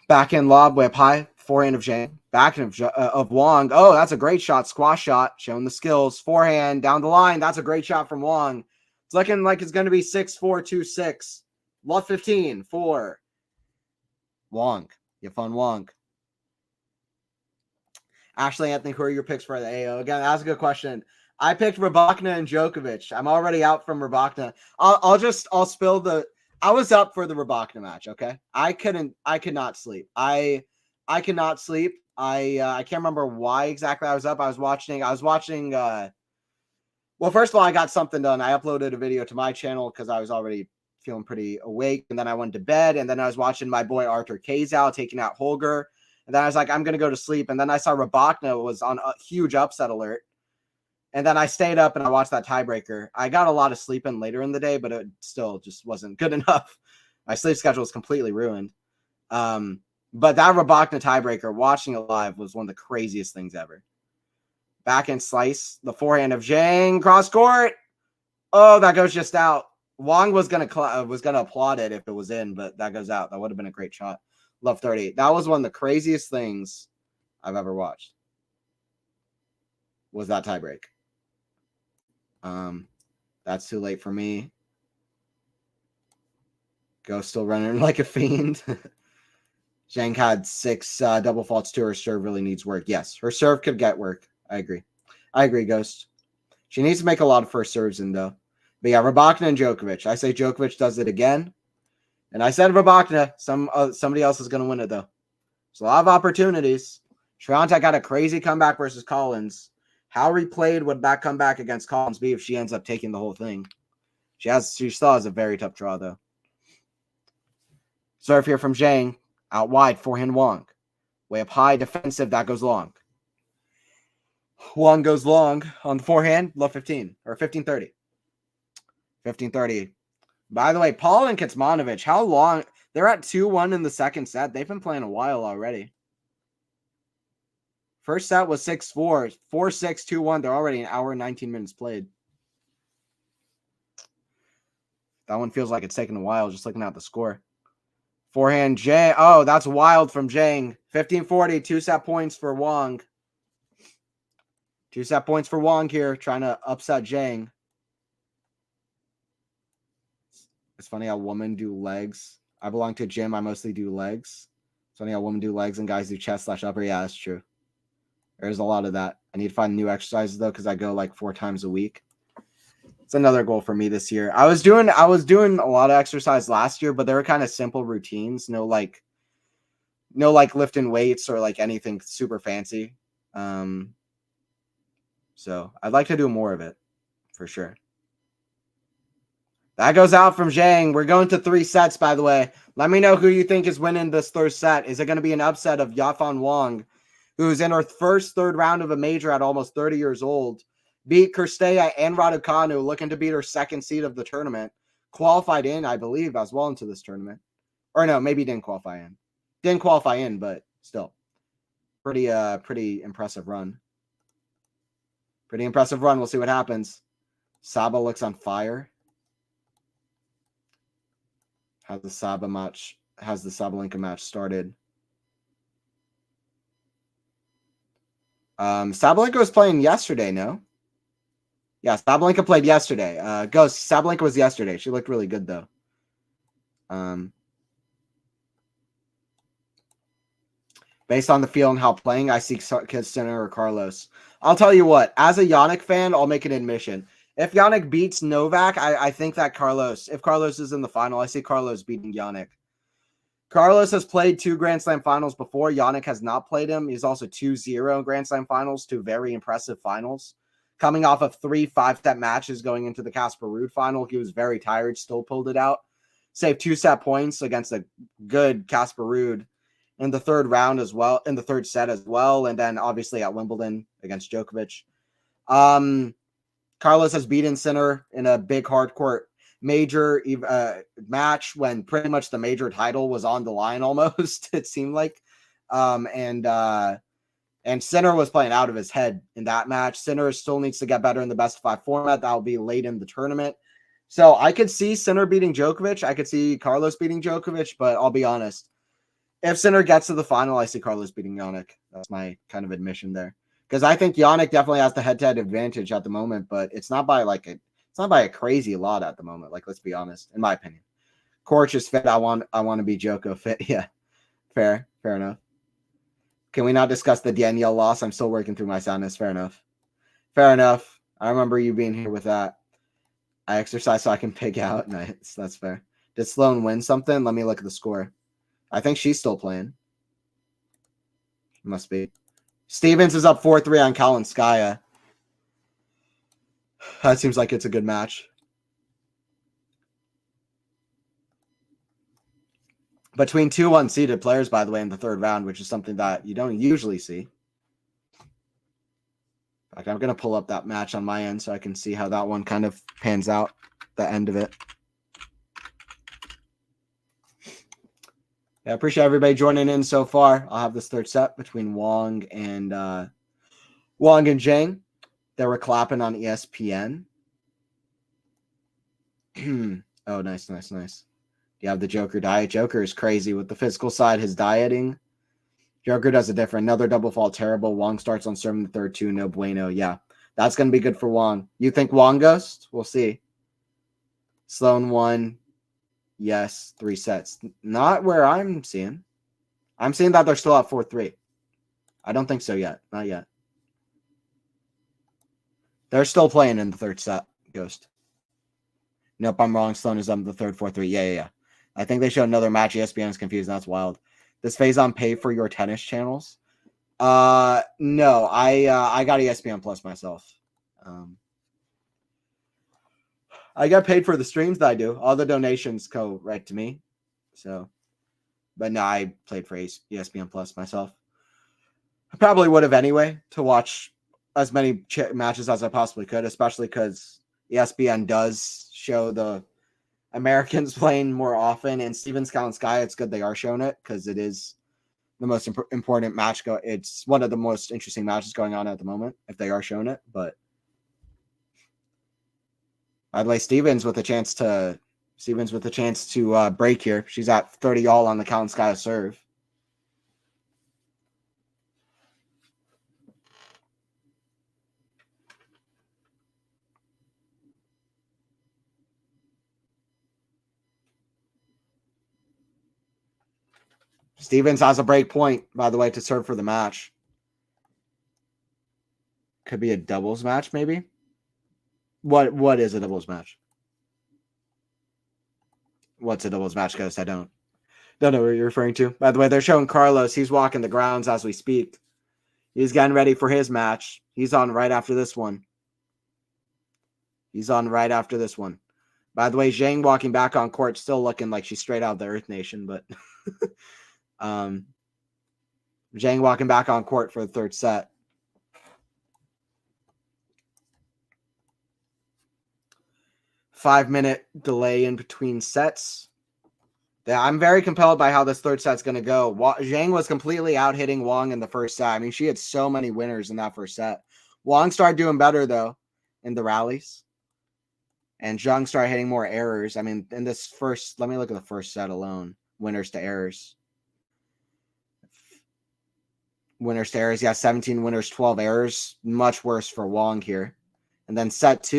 Backhand lob, way up high. Forehand of Zheng. Backhand of Wang. Oh, that's a great shot. Squash shot. Showing the skills. Forehand down the line. That's a great shot from Wang. It's looking like it's going to be 6-4, 2-6. Lot 15 for Wang. Yafan Wang. Ashley Anthony, who are your picks for the AO? Again, that's a good question. I picked Rybakina and Djokovic. I'm already out from Rybakina. I'll spill the. I was up for the Rybakina match. Okay, I could not sleep. I cannot sleep. I can't remember why exactly I was up. I was watching. Well, first of all, I got something done. I uploaded a video to my channel because I was already feeling pretty awake, and then I went to bed, and then I was watching my boy Arthur Kazow taking out Holger, and then I was like, I'm gonna go to sleep, and then I saw Rybakina was on a huge upset alert. And then I stayed up and I watched that tiebreaker. I got a lot of sleep in later in the day, but it still just wasn't good enough. My sleep schedule was completely ruined. But that Rybakina tiebreaker, watching it live, was one of the craziest things ever. Backhand slice, the forehand of Zheng, cross court. Oh, that goes just out. Wang was gonna applaud it if it was in, but that goes out. That would have been a great shot. Love 38. That was one of the craziest things I've ever watched. Was that tiebreak? That's too late for me. Ghost still running like a fiend. Zheng had 6 double faults to her serve. Really needs work. Yes, her serve could get work. I agree, Ghost. She needs to make a lot of first serves in, though. But yeah, Rybakina and Djokovic. I say Djokovic does it again. And I said Rybakina. Somebody else is going to win it, though. There's a lot of opportunities. Swiatek got a crazy comeback versus Collins. How replayed would that comeback against Collins be if she ends up taking the whole thing? She still has a very tough draw, though. Serve here from Zheng. Out wide, forehand Wang. Way up high, defensive, that goes long. Wang goes long on the forehand, low 15, or 15-30. 15-30. By the way, Paul and Kecmanovic, how long? They're at 2-1 in the second set. They've been playing a while already. First set was 6-4, 4-6, 2-1. They're already an hour and 19 minutes played. That one feels like it's taking a while just looking at the score. Forehand, Zheng. Oh, that's wild from Zheng. 15-40, 2-set points for Wang. 2-set points for Wang here, trying to upset Zheng. It's funny how women do legs. I belong to a gym. I mostly do legs. It's funny how women do legs and guys do chest/upper. Yeah, that's true. There's a lot of that. I need to find new exercises, though, because I go like 4 times a week. It's another goal for me this year. I was doing a lot of exercise last year, but they were kind of simple routines. No like lifting weights or like anything super fancy. So I'd like to do more of it for sure. That goes out from Zheng. We're going to 3 sets, by the way. Let me know who you think is winning this third set. Is it going to be an upset of Yafan Wang, who's in her first third round of a major at almost 30 years old, beat Kirstea and Raducanu, looking to beat her second seed of the tournament, qualified in, I believe, as well into this tournament. Or no, maybe didn't qualify in. Didn't qualify in, but still. Pretty impressive run. Pretty impressive run. We'll see what happens. Saba looks on fire. Has the Sabalenka match started? Sabalenka was playing yesterday, no? Yeah, Sabalenka played yesterday. Ghost, Sabalenka was yesterday. She looked really good, though. Based on the feel and how playing, I see Sinner or Carlos. I'll tell you what, as a Yannick fan, I'll make an admission. If Yannick beats Novak, I think that if Carlos is in the final, I see Carlos beating Yannick. Carlos has played 2 Grand Slam finals before. Yannick has not played him. He's also 2-0 Grand Slam finals, 2 very impressive finals. Coming off of 3 5-set matches going into the Casper Ruud final, he was very tired, still pulled it out. Saved 2-set points against a good Casper Ruud in the third round as well, in the third set as well, and then obviously at Wimbledon against Djokovic. Carlos has beaten Sinner in a big hardcourt major match when pretty much the major title was on the line almost, it seemed like. And Sinner was playing out of his head in that match. Sinner still needs to get better in the best of 5 format. That'll be late in the tournament. So I could see Sinner beating Djokovic. I could see Carlos beating Djokovic, but I'll be honest. If Sinner gets to the final, I see Carlos beating Yannick. That's my kind of admission there. Because I think Yannick definitely has the head-to-head advantage at the moment, but it's not by a crazy lot at the moment. Like, let's be honest, in my opinion. Korch is fit. I want to be Joko fit. Yeah. Fair enough. Can we not discuss the Danielle loss? I'm still working through my sadness. Fair enough. I remember you being here with that. I exercise so I can pig out. Nice. That's fair. Did Sloane win something? Let me look at the score. I think she's still playing. Must be. Stevens is up 4-3 on Kalinskaya. That seems like it's a good match. Between 2 unseeded players, by the way, in the third round, which is something that you don't usually see. In fact, I'm going to pull up that match on my end so I can see how that one kind of pans out, the end of it. I appreciate everybody joining in so far. I'll have this third set between Wang and Zheng. They were clapping on ESPN. Oh, nice. You have the Joker diet. Joker is crazy with the physical side, his dieting. Joker does it different. Another double fault, terrible. Wang starts on serve in the third 2, no bueno. Yeah, that's going to be good for Wang. You think Wang goes? We'll see. Sloane won. Yes, 3 sets. Not where I'm seeing. I'm seeing that they're still at 4-3. I don't think so yet. Not yet. They're still playing in the third set, Ghost. Nope, I'm wrong. Sloane is up in the third 4-3. Yeah. I think they showed another match. ESPN is confused. That's wild. Does Faison pay for your tennis channels? No. I got ESPN Plus myself. I get paid for the streams that I do. All the donations go right to me. So, but no, I played for ESPN Plus myself. I probably would have anyway to watch as many matches as I possibly could, especially because ESPN does show the Americans playing more often. And Stevens Kalinskaya, it's good they are showing it because it is the most important match. It's one of the most interesting matches going on at the moment if they are showing it. But I'd lay Stevens with a chance to break here. She's at 30 all on the Kalinskaya serve. Stevens has a break point, by the way, to serve for the match. Could be a doubles match, maybe. What is a doubles match? What's a doubles match, Ghost? I don't know what you're referring to. By the way, they're showing Carlos. He's walking the grounds as we speak. He's getting ready for his match. He's on right after this one. By the way, Zheng walking back on court, still looking like she's straight out of the Earth Nation, but Zheng walking back on court for the third set. Five-minute delay in between sets. Yeah, I'm very compelled by how this third set's going to go. Zheng was completely out-hitting Wang in the first set. I mean, she had so many winners in that first set. Wang started doing better, though, in the rallies. And Zheng started hitting more errors. I mean, in this first, let me look at the first set alone. Winners to errors. Winners to errors, yeah, 17 winners, 12 errors. Much worse for Wang here. And then set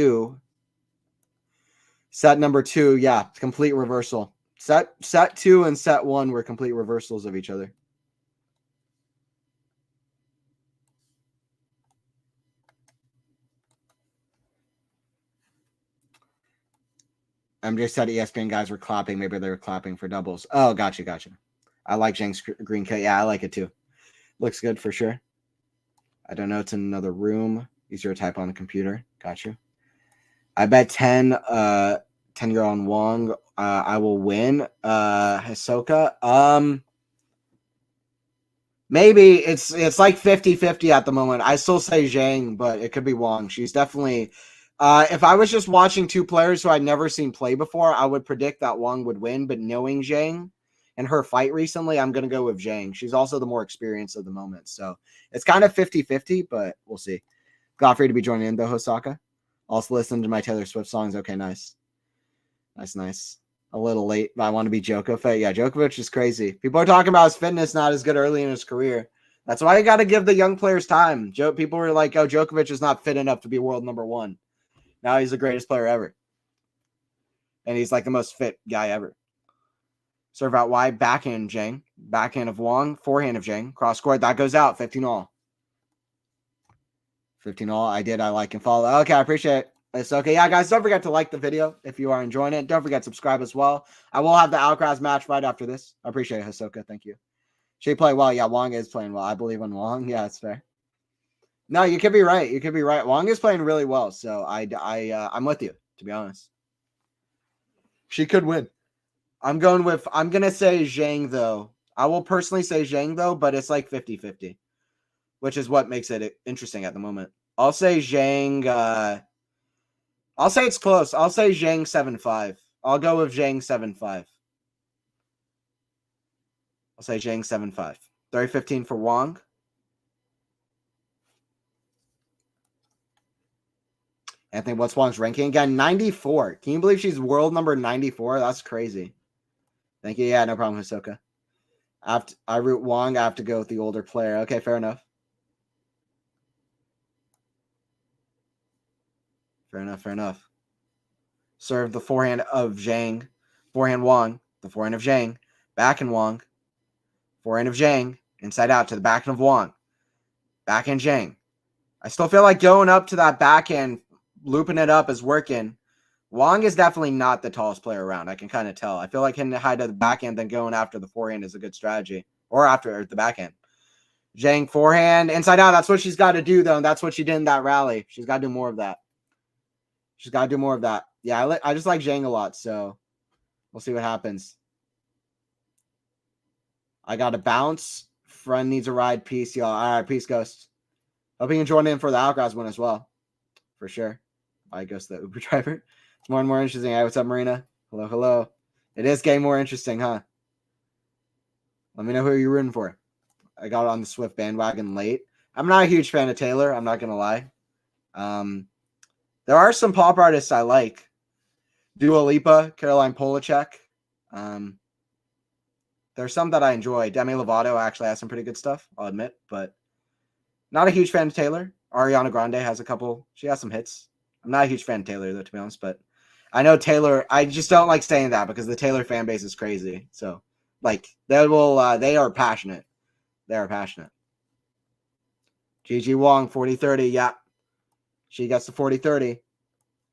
number two, yeah, complete reversal. Set 2 and set 1 were complete reversals of each other. MJ said ESPN guys were clapping. Maybe they were clapping for doubles. Oh, gotcha. I like Zheng's green kit. Yeah, I like it too. Looks good for sure. I don't know. It's in another room. Easier to type on the computer. Gotcha. I bet 10-year on Wang. I will win. Hisoka. Maybe it's like 50-50 at the moment. I still say Zheng, but it could be Wang. She's definitely if I was just watching two players who I'd never seen play before, I would predict that Wang would win, but knowing Zheng and her fight recently, I'm going to go with Zheng. She's also the more experienced of the moment. So it's kind of 50-50, but we'll see. Glad for you to be joining in, though, Hosaka. Also listen to my Taylor Swift songs. Okay, nice. Nice. A little late, but I want to be Djokovic. Yeah, Djokovic is crazy. People are talking about his fitness not as good early in his career. That's why you got to give the young players time. People were like, oh, Djokovic is not fit enough to be world number one. Now he's the greatest player ever. And he's like the most fit guy ever. Serve out wide, backhand Zheng. Backhand of Wang, forehand of Zheng. Cross court, that goes out. 15-all. 15-all. I like and follow. Okay, I appreciate it. It's okay. Yeah, guys, don't forget to like the video if you are enjoying it. Don't forget to subscribe as well. I will have the Alcaraz match right after this. I appreciate it, Hisoka. Thank you. She played well. Yeah, Wang is playing well. I believe in Wang. Yeah, it's fair. No, you could be right. Wang is playing really well. So I'm with you, to be honest. She could win. I'm going to say Zheng, though. I will personally say Zheng, though, but it's like 50-50, which is what makes it interesting at the moment. I'll say Zheng. I'll say it's close. I'll say Zheng 7-5. I'll go with Zheng 7-5. I'll say Zheng 7-5. 30-15 for Wang. Anthony, what's Wang's ranking again? 94. Can you believe she's world number 94? That's crazy. Thank you. Yeah, no problem, Hisoka. I root Wang. I have to go with the older player. Okay, fair enough. Fair enough. Serve the forehand of Zheng. Forehand Wang. The forehand of Zheng. Backhand Wang. Forehand of Zheng. Inside out to the backhand of Wang. Backhand Zheng. I still feel like going up to that backhand, looping it up is working. Wang is definitely not the tallest player around. I can kind of tell. I feel like hitting the high to the backhand, then going after the forehand is a good strategy. Or after the backhand. Zheng forehand, inside out. That's what she's got to do, though. And that's what she did in that rally. She's got to do more of that. Yeah, I just like Zheng a lot, so we'll see what happens. I got to bounce. Friend needs a ride. Peace, y'all. All right, peace, Ghost. Hope you can join in for the Alcaraz one as well. For sure. Bye, Ghost, the Uber driver. It's more and more interesting. Hey, what's up, Marina? Hello. It is getting more interesting, huh? Let me know who you're rooting for. I got on the Swift bandwagon late. I'm not a huge fan of Taylor. I'm not going to lie. There are some pop artists I like. Dua Lipa, Caroline Polachek. There's some that I enjoy. Demi Lovato actually has some pretty good stuff, I'll admit. But not a huge fan of Taylor. Ariana Grande has a couple. She has some hits. I'm not a huge fan of Taylor, though, to be honest. But I know Taylor. I just don't like saying that because the Taylor fan base is crazy. So, like, they are passionate. They are passionate. Gigi Wong, 40-30. Yeah. She gets the 40-30.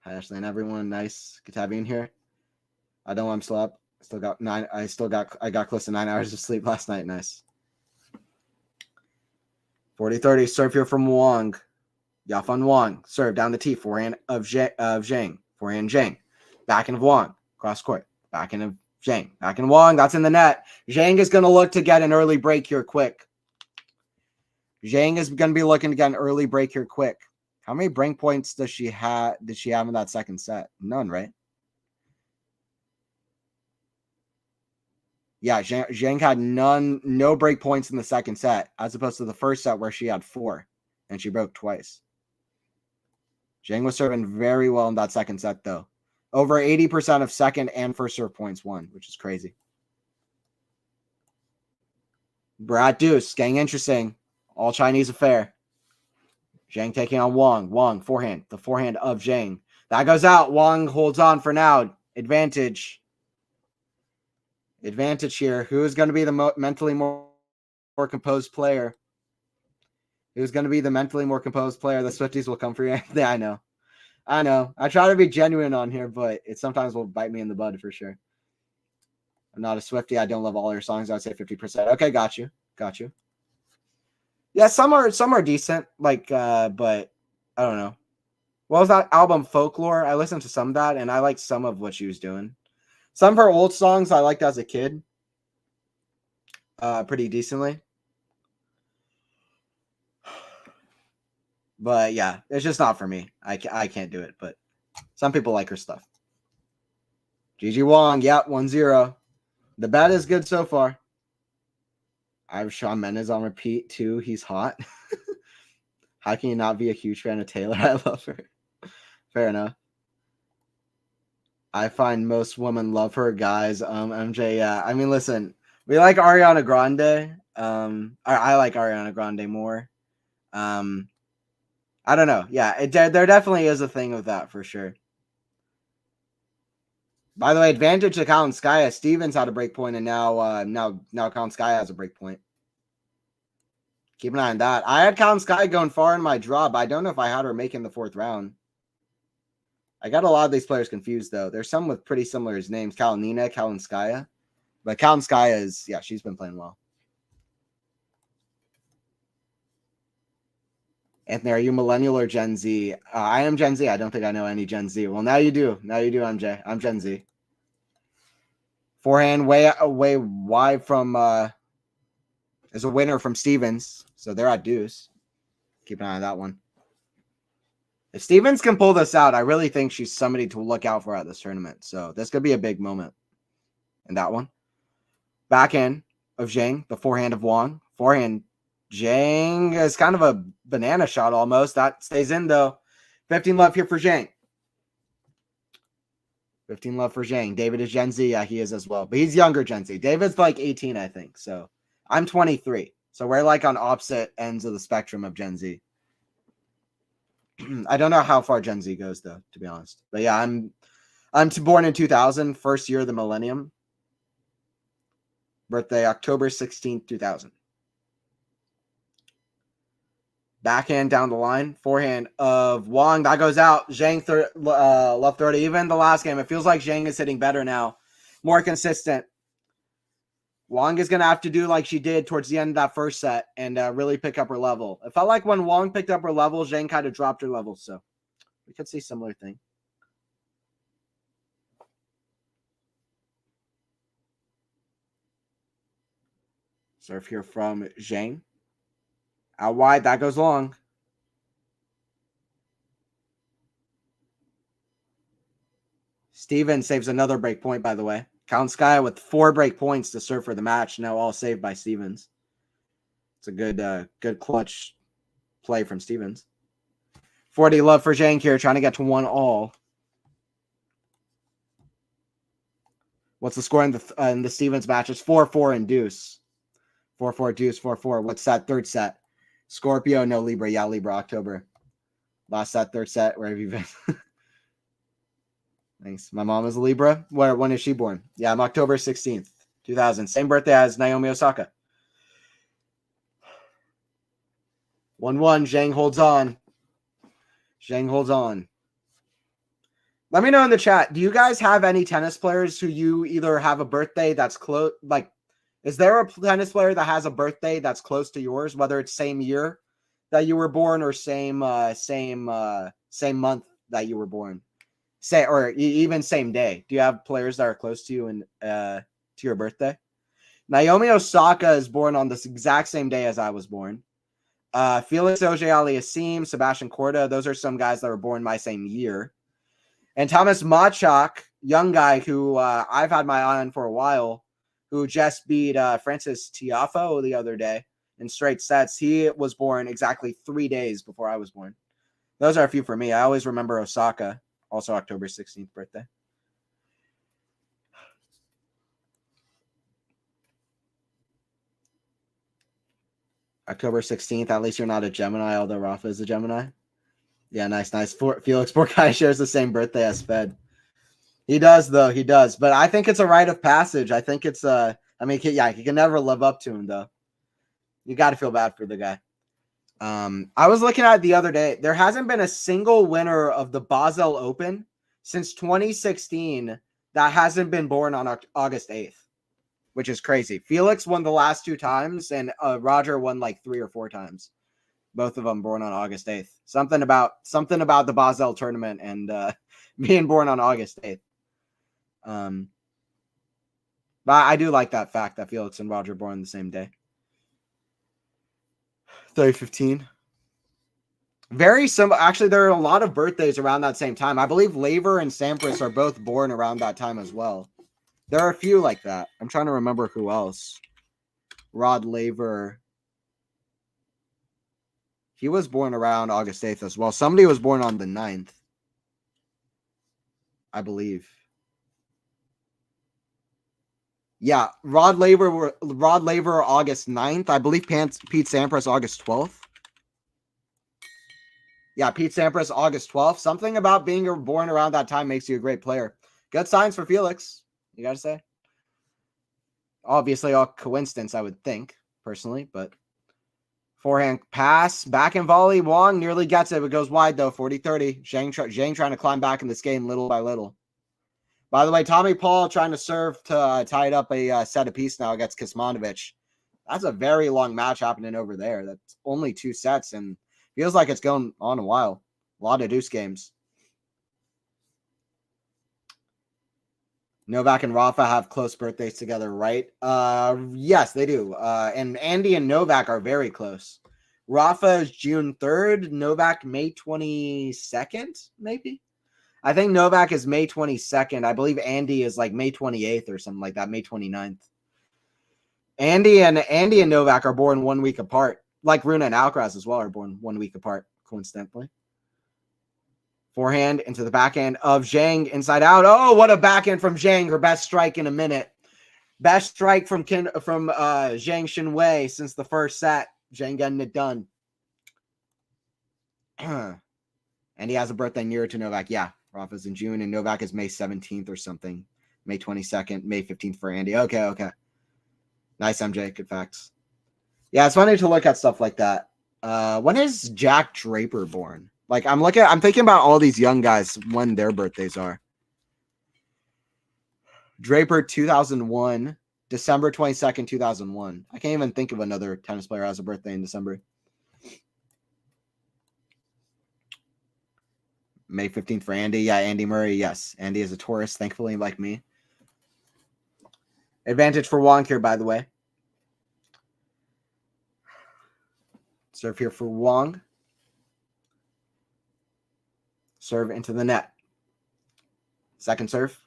Hi, Ashley and everyone. Nice. Good to have you in here. I know I'm still up. I got close to 9 hours of sleep last night. Nice. 40-30. Serve here from Wang. Yafan Wang. Serve down the T. Forehand of Zheng. Forehand Zheng. Backhand of Wang. Cross court. Backhand of Zheng. Backhand of Wang. That's in the net. Zheng is going to look to get an early break here quick. Zheng is going to be looking to get an early break here quick. How many break points does she have? Did she have in that second set? None, right? Yeah, Zheng had no break points in the second set, as opposed to the first set where she had 4, and she broke twice. Zheng was serving very well in that second set, though. Over 80% of second and first serve points won, which is crazy. Brat Deuce, getting interesting. All Chinese affair. Zheng taking on Wang. Wang, forehand. The forehand of Zheng. That goes out. Wang holds on for now. Advantage. Advantage here. Who is going to be the mentally more composed player? Who's going to be the mentally more composed player? The Swifties will come for you. Yeah, I know. I try to be genuine on here, but it sometimes will bite me in the bud for sure. I'm not a Swiftie. I don't love all your songs. I'd say 50%. Okay, got you. Yeah, some are decent, like, but I don't know. What was that album, Folklore? I listened to some of that, and I liked some of what she was doing. Some of her old songs I liked as a kid, pretty decently. But yeah, it's just not for me. I can't do it, but some people like her stuff. Gigi Wang, yeah, 1-0. The bet is good so far. I have Shawn Mendes on repeat too. He's hot. How can you not be a huge fan of Taylor? I love her. Fair enough. I find most women love her, guys. MJ, yeah. I mean, listen, we like Ariana Grande. I like Ariana Grande more. I don't know. Yeah, there definitely is a thing of that for sure. By the way, advantage to Kalinskaya. Stevens had a break point, and now Kalinskaya has a break point. Keep an eye on that. I had Kalinskaya going far in my draw, but I don't know if I had her making the 4th round. I got a lot of these players confused, though. There's some with pretty similar names. Kalinina, Kalinskaya. But Kalinskaya is, yeah, she's been playing well. Anthony, are you millennial or Gen Z? I am Gen Z. I don't think I know any Gen Z. Well, now you do. MJ. I'm Gen Z. Forehand way wide from is a winner from Stevens. So they're at deuce. Keep an eye on that one. If Stevens can pull this out, I really think she's somebody to look out for at this tournament. So this could be a big moment in that one. Backhand of Zheng, the forehand of Wang. Forehand Zheng is kind of a banana shot almost. That stays in, though. 15 love here for Zheng. 15 love for Zheng. David is Gen Z. Yeah, he is as well. But he's younger Gen Z. David's like 18, I think. So I'm 23. So we're like on opposite ends of the spectrum of Gen Z. I don't know how far Gen Z goes, though, to be honest. But yeah, I'm born in 2000, first year of the millennium. Birthday October 16th, 2000. Backhand down the line. Forehand of Wang. That goes out. Zheng left 30. Even the last game, it feels like Zheng is hitting better now. More consistent. Wang is going to have to do like she did towards the end of that first set and really pick up her level. It felt like when Wang picked up her level, Zheng kind of dropped her level. So we could see a similar thing. Serve here from Zheng. Out wide, that goes long. Stevens saves another break point, by the way. Kalinskaya with 4 break points to serve for the match, now all saved by Stevens. It's a good clutch play from Stevens. 40 love for Zheng here, trying to get to 1-all. What's the score in the Stevens match? It's 4-4 and deuce. 4-4 deuce, 4-4. What's that third set? Scorpio, no Libra. Yeah, Libra, October. Lost that third set. Where have you been? Thanks. My mom is a Libra. When is she born? Yeah, I'm October 16th, 2000. Same birthday as Naomi Osaka. 1-1. Zheng holds on. Let me know in the chat. Do you guys have any tennis players who you either have a birthday that's close? Like, is there a tennis player that has a birthday that's close to yours, whether it's same year that you were born or same month that you were born? even same day? Do you have players that are close to you and to your birthday? Naomi Osaka is born on this exact same day as I was born. Felix Auger-Aliassime, Sebastian Corda, those are some guys that were born my same year. And Thomas Machak, young guy who I've had my eye on for a while, who just beat Francis Tiafoe the other day in straight sets. He was born exactly 3 days before I was born. Those are a few for me. I always remember Osaka, also October 16th birthday. October 16th. At least you're not a Gemini, although Rafa is a Gemini. Yeah, nice. Felix Borkai shares the same birthday as Fed. He does, though. He does. But I think it's a rite of passage. I think it's I mean, yeah, he can never live up to him, though. You got to feel bad for the guy. I was looking at it the other day. There hasn't been a single winner of the Basel Open since 2016 that hasn't been born on August 8th, which is crazy. Felix won the last 2 times, and Roger won like 3 or 4 times. Both of them born on August 8th. Something about the Basel tournament and being born on August 8th. But I do like that fact that Felix and Roger born the same day. 3015. Very similar. Actually, there are a lot of birthdays around that same time. I believe Laver and Sampras are both born around that time as well. There are a few like that. I'm trying to remember who else. Rod Laver. He was born around August 8th as well. Somebody was born on the 9th, I believe. Yeah, Rod Laver August 9th. I believe Pete Sampras August 12th. Yeah, Pete Sampras August 12th. Something about being born around that time makes you a great player. Good signs for Felix, you got to say. Obviously, all coincidence, I would think, personally, but forehand pass, back and volley. Wang nearly gets it, but goes wide, though, 40-30. Zheng trying to climb back in this game little by little. By the way, Tommy Paul trying to serve to tie it up a set apiece now against Kuzmanovic. That's a very long match happening over there. That's only 2 sets, and feels like it's going on a while. A lot of deuce games. Novak and Rafa have close birthdays together, right? Yes, they do. And Andy and Novak are very close. Rafa is June 3rd. Novak, May 22nd, maybe? I think Novak is May 22nd. I believe Andy is like May 28th or something like that, May 29th. Andy and Novak are born 1 week apart. Like Runa and Alcaraz as well are born 1 week apart, coincidentally. Forehand into the backhand of Zheng, inside out. Oh, what a backhand from Zheng. Her best strike in a minute. Best strike from Zheng Qinwen since the first set. Zheng getting it done. And he has a birthday nearer to Novak. Yeah, Rafa's in June, and Novak is May 17th or something. May 22nd, May 15th for Andy. Okay. Nice, MJ. Good facts. Yeah, it's funny to look at stuff like that. When is Jack Draper born? Like, I'm thinking about all these young guys when their birthdays are. Draper, 2001, December 22nd, 2001. I can't even think of another tennis player who has a birthday in December. May 15th for Andy. Yeah, Andy Murray. Yes, Andy is a Taurus, thankfully, like me. Advantage for Wang here, by the way. Serve here for Wang. Serve into the net. Second serve.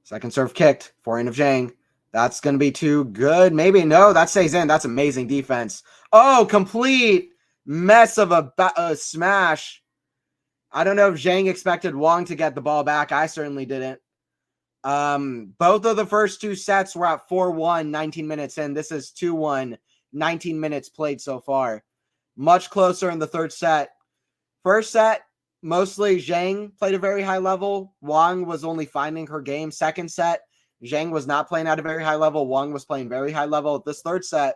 Second serve kicked. Forehand of Zheng. That's going to be too good. Maybe. No, that stays in. That's amazing defense. Oh, complete mess of a smash. I don't know if Zheng expected Wang to get the ball back. I certainly didn't. Both of the first 2 sets were at 4-1, 19 minutes in. This is 2-1, 19 minutes played so far. Much closer in the third set. First set, mostly Zheng played a very high level. Wang was only finding her game. Second set, Zheng was not playing at a very high level. Wang was playing very high level. This third set,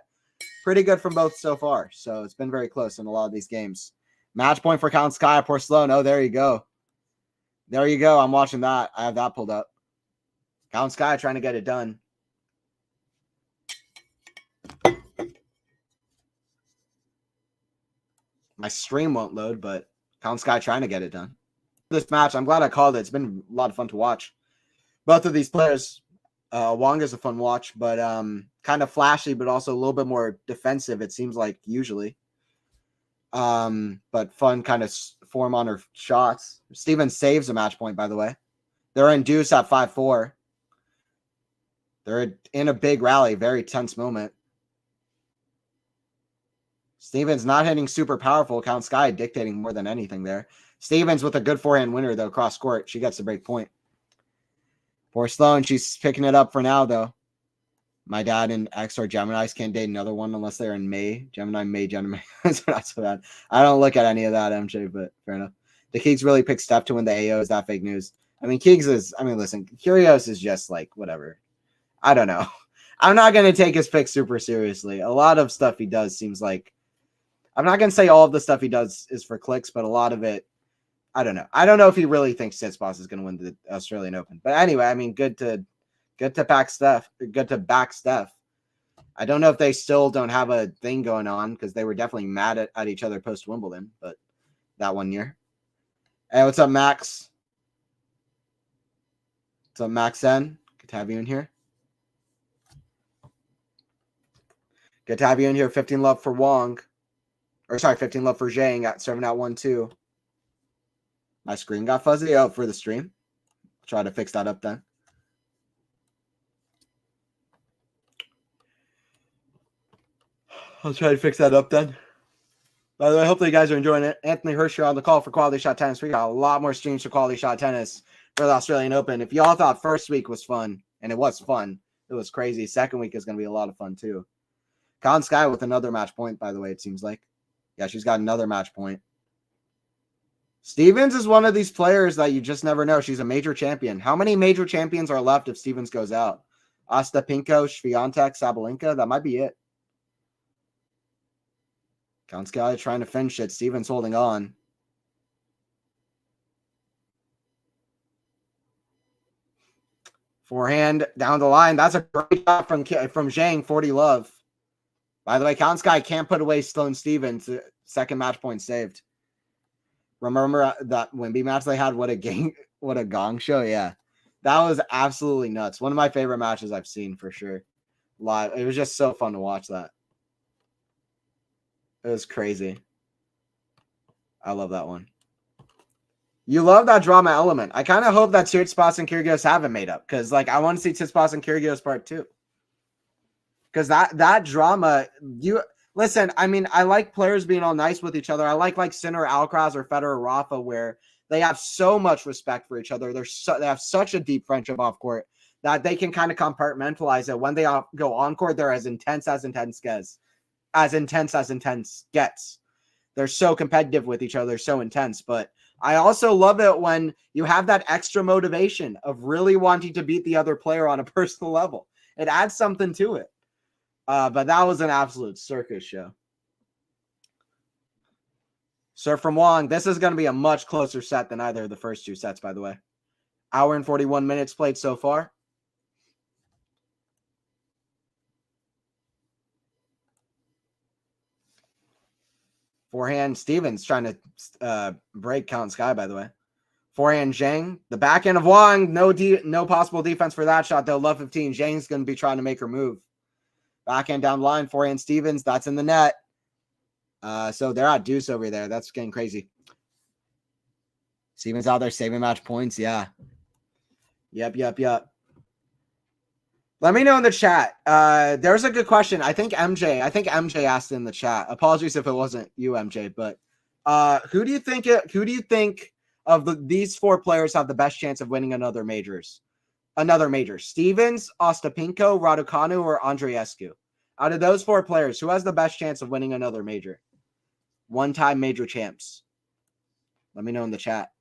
pretty good from both so far. So it's been very close in a lot of these games. Match point for Kalinskaya, Porcelone. Oh, there you go. There you go. I'm watching that. I have that pulled up. Kalinskaya trying to get it done. My stream won't load, but Count Sky trying to get it done. This match, I'm glad I called it. It's been a lot of fun to watch. Both of these players, Wang is a fun watch, but kind of flashy, but also a little bit more defensive, it seems like usually. But fun kind of form on her shots. Stevens saves a match point, by the way. They're in deuce at 5-4. They're in a big rally, very tense moment. Stevens not hitting super powerful. Count Sky dictating more than anything there. Stevens with a good forehand winner, though, cross court. She gets the break point. Poor Sloan, she's picking it up for now, though. My dad and X or Geminis can't date another one unless they're in May. Gemini. That's not so bad. I don't look at any of that, MJ, but fair enough. The Keegs really picked Steph to win the AO. Is that fake news? I mean, Keegs is, listen, Kyrgios is just like, whatever. I don't know. I'm not going to take his pick super seriously. A lot of stuff he does seems like, I'm not going to say all of the stuff he does is for clicks, but a lot of it, I don't know. I don't know if he really thinks Tsitsipas is going to win the Australian Open. But anyway, I mean, good to back Steph. Good to back Steph. I don't know if they still don't have a thing going on because they were definitely mad at each other post Wimbledon, but that one year. Hey, what's up, Max? What's up, Max N? Good to have you in here. Good to have you in here. 15 love for Wang. Or sorry, 15 love for Zheng at serving out 1-2. My screen got fuzzy out for the stream. I'll try to fix that up then. I'll try to fix that up then. By the way, hopefully you guys are enjoying it. Anthony Hirsch here on the call for Quality Shot Tennis. We got a lot more streams for Quality Shot Tennis for the Australian Open. If y'all thought first week was fun, and it was fun, it was crazy. Second week is going to be a lot of fun too. Con Sky with another match point, by the way, it seems like. Yeah, she's got another match point. Stevens is one of these players that you just never know. She's a major champion. How many major champions are left if Stevens goes out? Ostapinko, Swiatek, Sabalenka, that might be it. Con Sky trying to finish it. Stevens holding on. Forehand down the line. That's a great shot from Zheng, 40 love. By the way, Con Sky can't put away Sloane Stevens. Second match point saved. Remember that Wimby match they had? What a gong show. Yeah. That was absolutely nuts. One of my favorite matches I've seen for sure. Live. It was just so fun to watch that. It was crazy. I love that one. You love that drama element. I kind of hope that Tsitsipas and Kyrgios haven't made up because, like, I want to see Tsitsipas and Kyrgios part 2. Because that drama, listen, I mean, I like players being all nice with each other. I like Sinner, Alcaraz, or Federer, Rafa, where they have so much respect for each other. They have such a deep friendship off court that they can kind of compartmentalize it. When they go on court, they're as intense gets. They're so competitive with each other, so intense. But I also love it when you have that extra motivation of really wanting to beat the other player on a personal level. It adds something to it. But that was an absolute circus show. Sir from Wang, this is going to be a much closer set than either of the first two sets, by the way. Hour and 41 minutes played so far. Forehand Stevens trying to break Count Sky, by the way. Forehand Zheng. The backhand of Wang. No possible defense for that shot, though. Love 15. Zheng's going to be trying to make her move. Backhand down the line. Forehand Stevens. That's in the net. So they're at deuce over there. That's getting crazy. Stevens out there saving match points. Yeah. Yep. Let me know in the chat. There's a good question. I think MJ asked in the chat. Apologies if it wasn't you, MJ. But who do you think of these four players have the best chance of winning another major? Stevens, Ostapinko, Raducanu, or Andreescu? Out of those four players, who has the best chance of winning another major? One-time major champs. Let me know in the chat.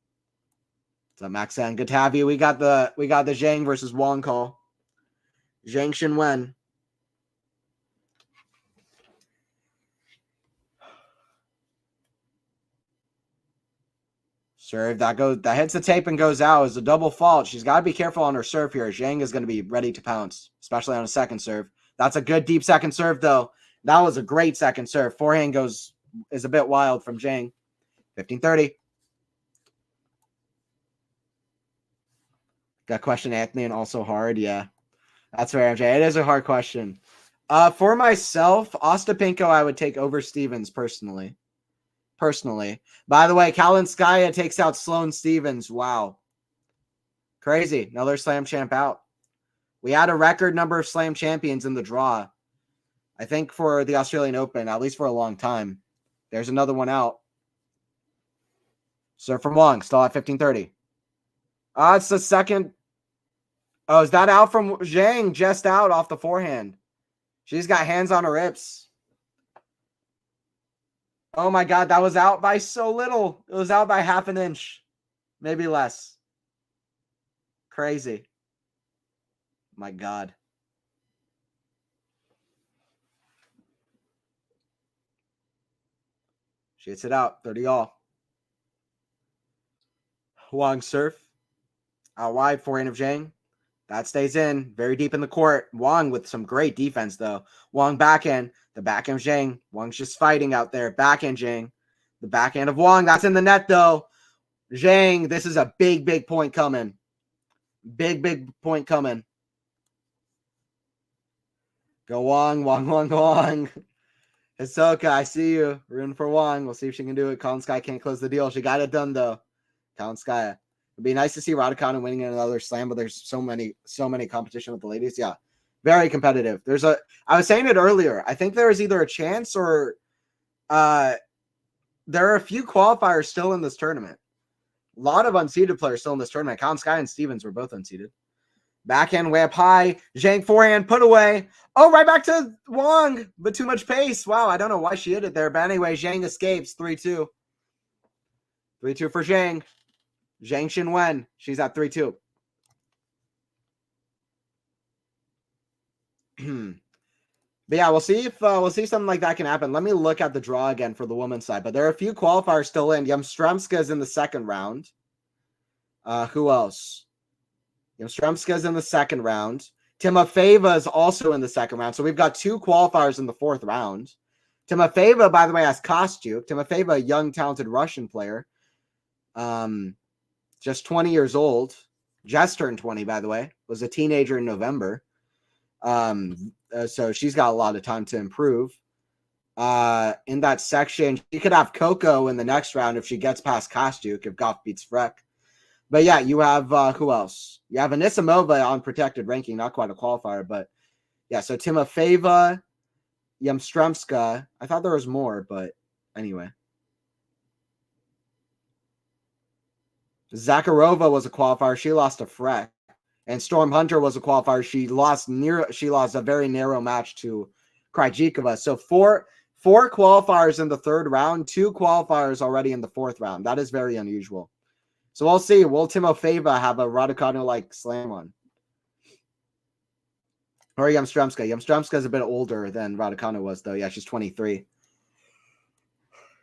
So Maxan, good to have you. We got the Zheng versus Wang call. Zheng Qinwen. Serve that hits the tape and goes out. Is a double fault. She's got to be careful on her serve here. Zheng is going to be ready to pounce, especially on a second serve. That's a good deep second serve though. That was a great second serve. Forehand goes is a bit wild from Zheng. 15-30. Got question Anthony and also hard. Yeah, that's fair, MJ. It is a hard question. For myself, Ostapenko I would take over Stevens personally. By the way, Kalinskaya takes out Sloane Stevens. Wow. Crazy. Another slam champ out. We had a record number of slam champions in the draw. I think for the Australian Open, at least for a long time. There's another one out. So from Wang, still at 15-30. It's the second. Oh, is that out from Zheng? Just out off the forehand. She's got hands on her hips. Oh my God, that was out by so little. It was out by half an inch. Maybe less. Crazy. My God. She hits it out. 30 all. Wang serve. Out wide, forehand of Zheng. That stays in. Very deep in the court. Wang with some great defense, though. Wang backhand. The backhand of Zheng. Wang's just fighting out there. Backhand Zheng. The backhand of Wang. That's in the net, though. Zheng, this is a big, big point coming. Big point coming. Go Wang, Wang. Hisoka, I see you. Rooting for Wang. We'll see if she can do it. Kalinskaya can't close the deal. She got it done, though. Kalinskaya. It'd be nice to see Raducanu winning another slam, but there's so many competition with the ladies. Yeah, very competitive. I was saying it earlier. I think there is either a chance or there are a few qualifiers still in this tournament. A lot of unseeded players still in this tournament. Kalinskaya and Stevens were both unseeded. Backhand way up high. Zheng forehand put away. Oh, right back to Wang, but too much pace. Wow, I don't know why she hit it there. But anyway, Zheng escapes 3-2. 3-2 for Zheng. Zheng Qinwen. She's at 3-2. But yeah, we'll see if something like that can happen. Let me look at the draw again for the women's side. But there are a few qualifiers still in. Yamstremska is in the second round. Who else? Yamstremska is in the second round. Timofeeva is also in the second round. So we've got two qualifiers in the fourth round. Timofeeva, by the way, has Kostyuk. Timofeeva, a young, talented Russian player. Just 20 years old. Just turned 20, by the way. Was a teenager in November. So she's got a lot of time to improve. In that section, she could have Coco in the next round if she gets past Kostyuk, if Goff beats Freck. But yeah, you have who else? You have Anisimova on protected ranking, not quite a qualifier, but yeah. So Timofeeva, Yamstremska. I thought there was more, but anyway. Zakharova was a qualifier. She lost to Freck. And Storm Hunter was a qualifier. She lost a very narrow match to Krejcikova. So four qualifiers in the third round, 2 qualifiers already in the fourth round. That is very unusual. So we'll see. Will Timofeeva have a Raducanu-like slam on? Or Yamstremska. Yamstremska is a bit older than Raducanu was, though. Yeah, she's 23.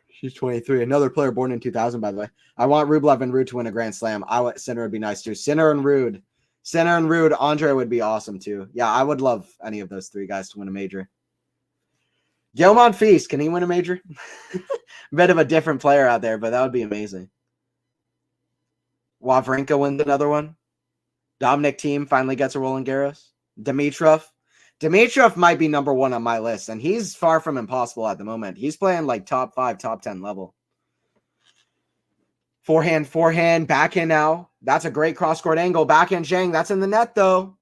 She's 23. Another player born in 2000, by the way. I want Rublev and Ruud to win a Grand Slam. Sinner would be nice, too. Sinner and Ruud. Andre would be awesome, too. Yeah, I would love any of those 3 guys to win a major. Gilman Feast, can he win a major? Bit of a different player out there, but that would be amazing. Wawrinka wins another one. Dominic Thiem finally gets a Roland Garros. Dimitrov might be number 1 on my list, and he's far from impossible at the moment. He's playing like top 5, top 10 level. Forehand, backhand now. That's a great cross-court angle. Backhand Zheng, that's in the net, though.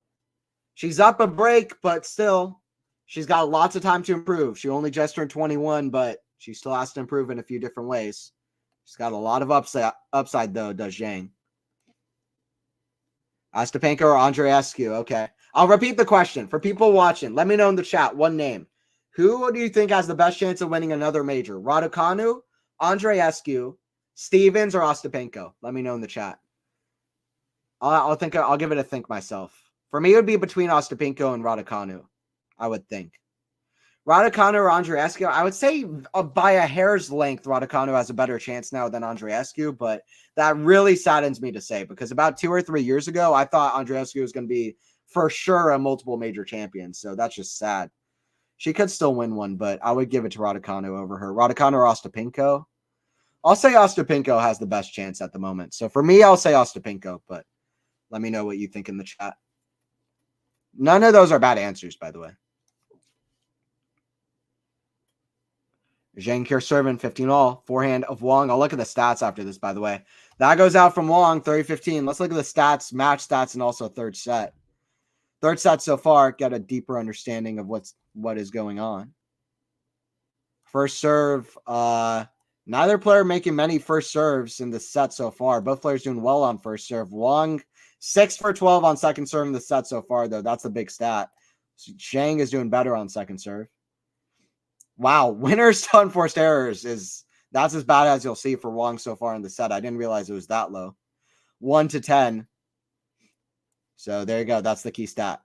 She's up a break, but still, she's got lots of time to improve. She only just turned 21, but she still has to improve in a few different ways. She's got a lot of upside though, does Zheng. Ostapenko or Andreescu? Okay. I'll repeat the question. For people watching, let me know in the chat one name. Who do you think has the best chance of winning another major? Raducanu, Andreescu, Stevens, or Ostapenko? Let me know in the chat. I'll give it a think myself. For me, it would be between Ostapenko and Raducanu, I would think. Raducanu or Andreescu, I would say by a hair's length, Raducanu has a better chance now than Andreescu, but that really saddens me to say because about 2 or 3 years ago, I thought Andreescu was going to be for sure a multiple major champion, so that's just sad. She could still win one, but I would give it to Raducanu over her. Raducanu or Ostapenko? I'll say Ostapenko has the best chance at the moment. So for me, I'll say Ostapenko, but let me know what you think in the chat. None of those are bad answers, by the way. Zheng Kir serving 15 all. Forehand of Wang. I'll look at the stats after this, by the way. That goes out from Wang, 30-15. Let's look at the stats, match stats, and also third set. Third set so far, get a deeper understanding of what is going on. First serve, neither player making many first serves in the set so far. Both players doing well on first serve. Wang, 6 for 12 on second serve in the set so far, though. That's a big stat. So Zheng is doing better on second serve. Wow, winners to unforced errors that's as bad as you'll see for Wang so far in the set. I didn't realize it was that low. 1 to 10. So there you go. That's the key stat.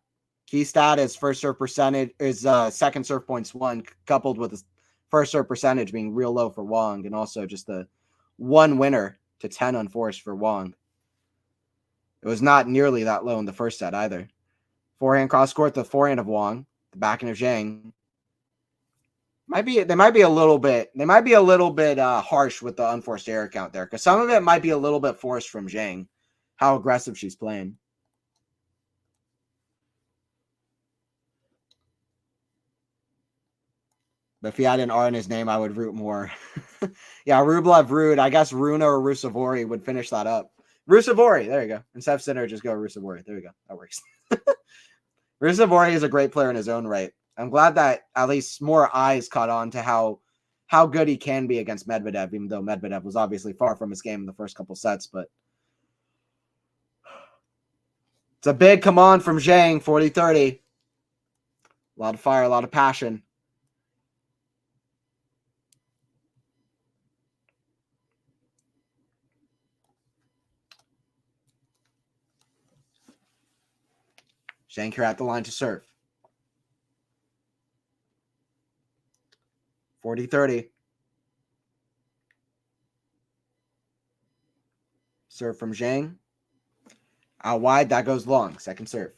Key stat is first serve percentage is second serve points won, coupled with the first serve percentage being real low for Wang, and also just the 1 winner to 10 unforced for Wang. It was not nearly that low in the first set either. Forehand cross court, the forehand of Wang, the backhand of Zheng. They might be a little bit harsh with the unforced error count there, because some of it might be a little bit forced from Zheng, how aggressive she's playing. But if he had an R in his name, I would root more. Yeah, Rublev, Rude. I guess Runa or Rusevori would finish that up. Rusevori, there you go. Instead of Sinner, just go Rusevori. There you go. That works. Rusevori is a great player in his own right. I'm glad that at least more eyes caught on to how good he can be against Medvedev, even though Medvedev was obviously far from his game in the first couple sets. But it's a big come on from Zheng, 40-30. A lot of fire, a lot of passion. Zheng here at the line to serve. 40-30. Serve from Zheng. Out wide, that goes long. Second serve.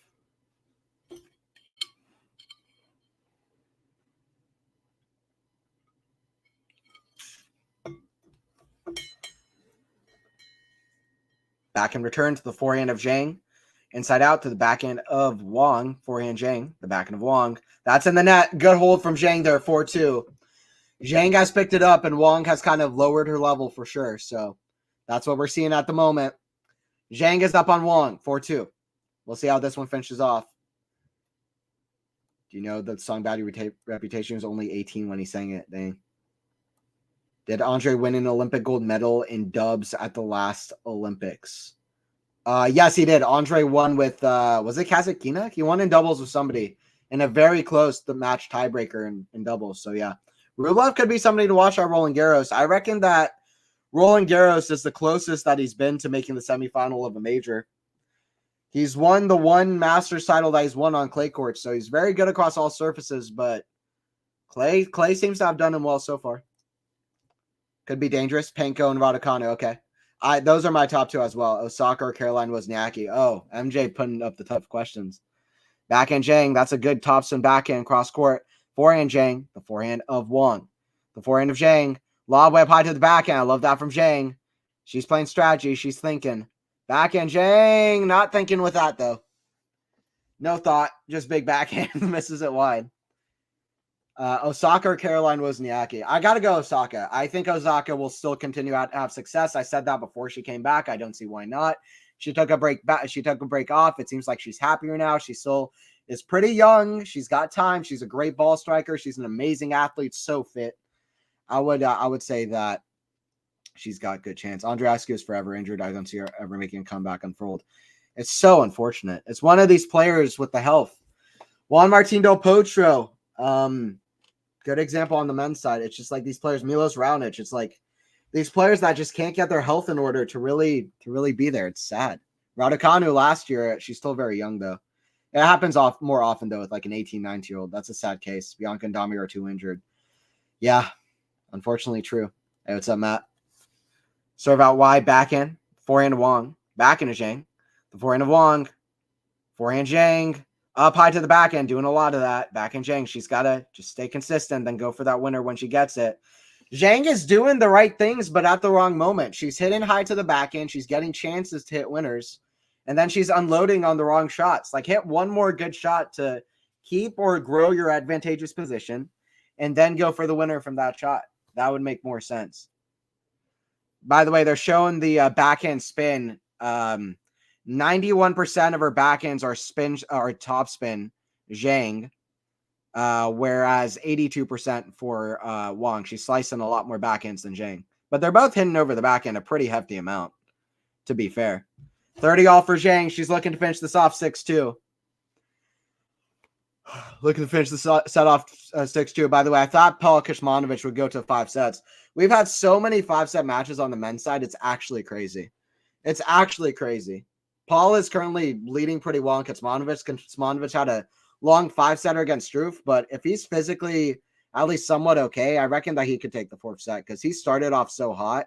Backhand return to the forehand of Zheng. Inside out to the backhand of Wang. Forehand Zheng. The backhand of Wang. That's in the net. Good hold from Zheng there, 4-2. Zheng has picked it up, and Wang has kind of lowered her level for sure. So that's what we're seeing at the moment. Zheng is up on Wang, 4-2. We'll see how this one finishes off. Do you know that Song Batty Reputation was only 18 when he sang it? Dang. Did Andre win an Olympic gold medal in dubs at the last Olympics? Yes, he did. Andre won with, was it Kazakhina? He won in doubles with somebody in a very close match tiebreaker in doubles. So, yeah. Rublev could be somebody to watch at Roland Garros. I reckon that Roland Garros is the closest that he's been to making the semifinal of a major. He's won the one Masters title that he's won on clay courts, so he's very good across all surfaces, but clay seems to have done him well so far. Could be dangerous. Penko and Raducanu. Okay. Those are my top two as well. Osaka or Caroline Wozniacki. Oh, MJ putting up the tough questions. Backhand Zheng. That's a good topspin backhand cross court. Forehand Zheng. The forehand of Wang. The forehand of Zheng. Lob web high to the backhand. I love that from Zheng. She's playing strategy. She's thinking. Backhand Zheng. Not thinking with that, though. No thought. Just big backhand. Misses it wide. Osaka or Caroline Wozniacki. I got to go Osaka. I think Osaka will still continue to have success. I said that before she came back. I don't see why not. She took a break back. She took a break off. It seems like she's happier now. She still is pretty young. She's got time. She's a great ball striker. She's an amazing athlete. So fit. I would say that she's got good chance. Andreescu is forever injured. I don't see her ever making a comeback unfold. It's so unfortunate. It's one of these players with the health. Juan Martín del Potro. Good example on the men's side. It's just like these players, Milos Raonic. It's like these players that just can't get their health in order to really be there. It's sad. Raducanu last year, she's still very young though. It happens more often though with like an 18, 19-year-old. That's a sad case. Bianca and Dami are too injured. Yeah, unfortunately true. Hey, what's up, Matt? Serve out wide, backhand, forehand of Wang, backhand of Zheng, the forehand of Wang, forehand Zheng, Up high to the backhand, doing a lot of that. Backhand Zheng, she's got to just stay consistent, then go for that winner when she gets it. Zheng is doing the right things, but at the wrong moment. She's hitting high to the backhand. She's getting chances to hit winners, and then she's unloading on the wrong shots. Like, hit one more good shot to keep or grow your advantageous position, and then go for the winner from that shot. That would make more sense. By the way, they're showing the backhand spin. 91% of her backhands are spin or top spin, Zheng, whereas 82% for Wang. She's slicing a lot more backhands than Zheng. But they're both hitting over the backhand a pretty hefty amount, to be fair. 30 all for Zheng. She's looking to finish this off 6-2. Looking to finish the set off 6-2. By the way, I thought Paul Kuzmanovic would go to 5 sets. We've had so many 5-set matches on the men's side. It's actually crazy. It's actually crazy. Paul is currently leading pretty well in Kuzmanovic. Kuzmanovic had a long 5-setter against Struff, but if he's physically at least somewhat okay, I reckon that he could take the 4th set because he started off so hot,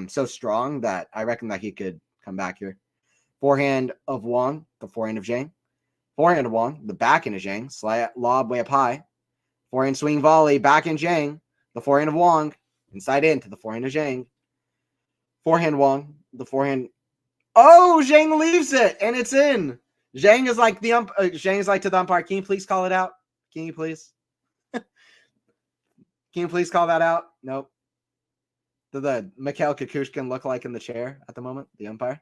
so strong that I reckon that he could come back here. Forehand of Wang, the forehand of Zheng. Forehand of Wang, the backhand of Zheng. Slide lob way up high. Forehand swing volley, backhand Zheng. The forehand of Wang, inside in to the forehand of Zheng. Forehand Wang, the forehand. Oh, Zheng leaves it, and it's in. Zheng is like Zheng is like to the umpire. Can you please call it out? Can you please? Can you please call that out? Nope. Does the Mikhail Kukushkin look like in the chair at the moment? The umpire.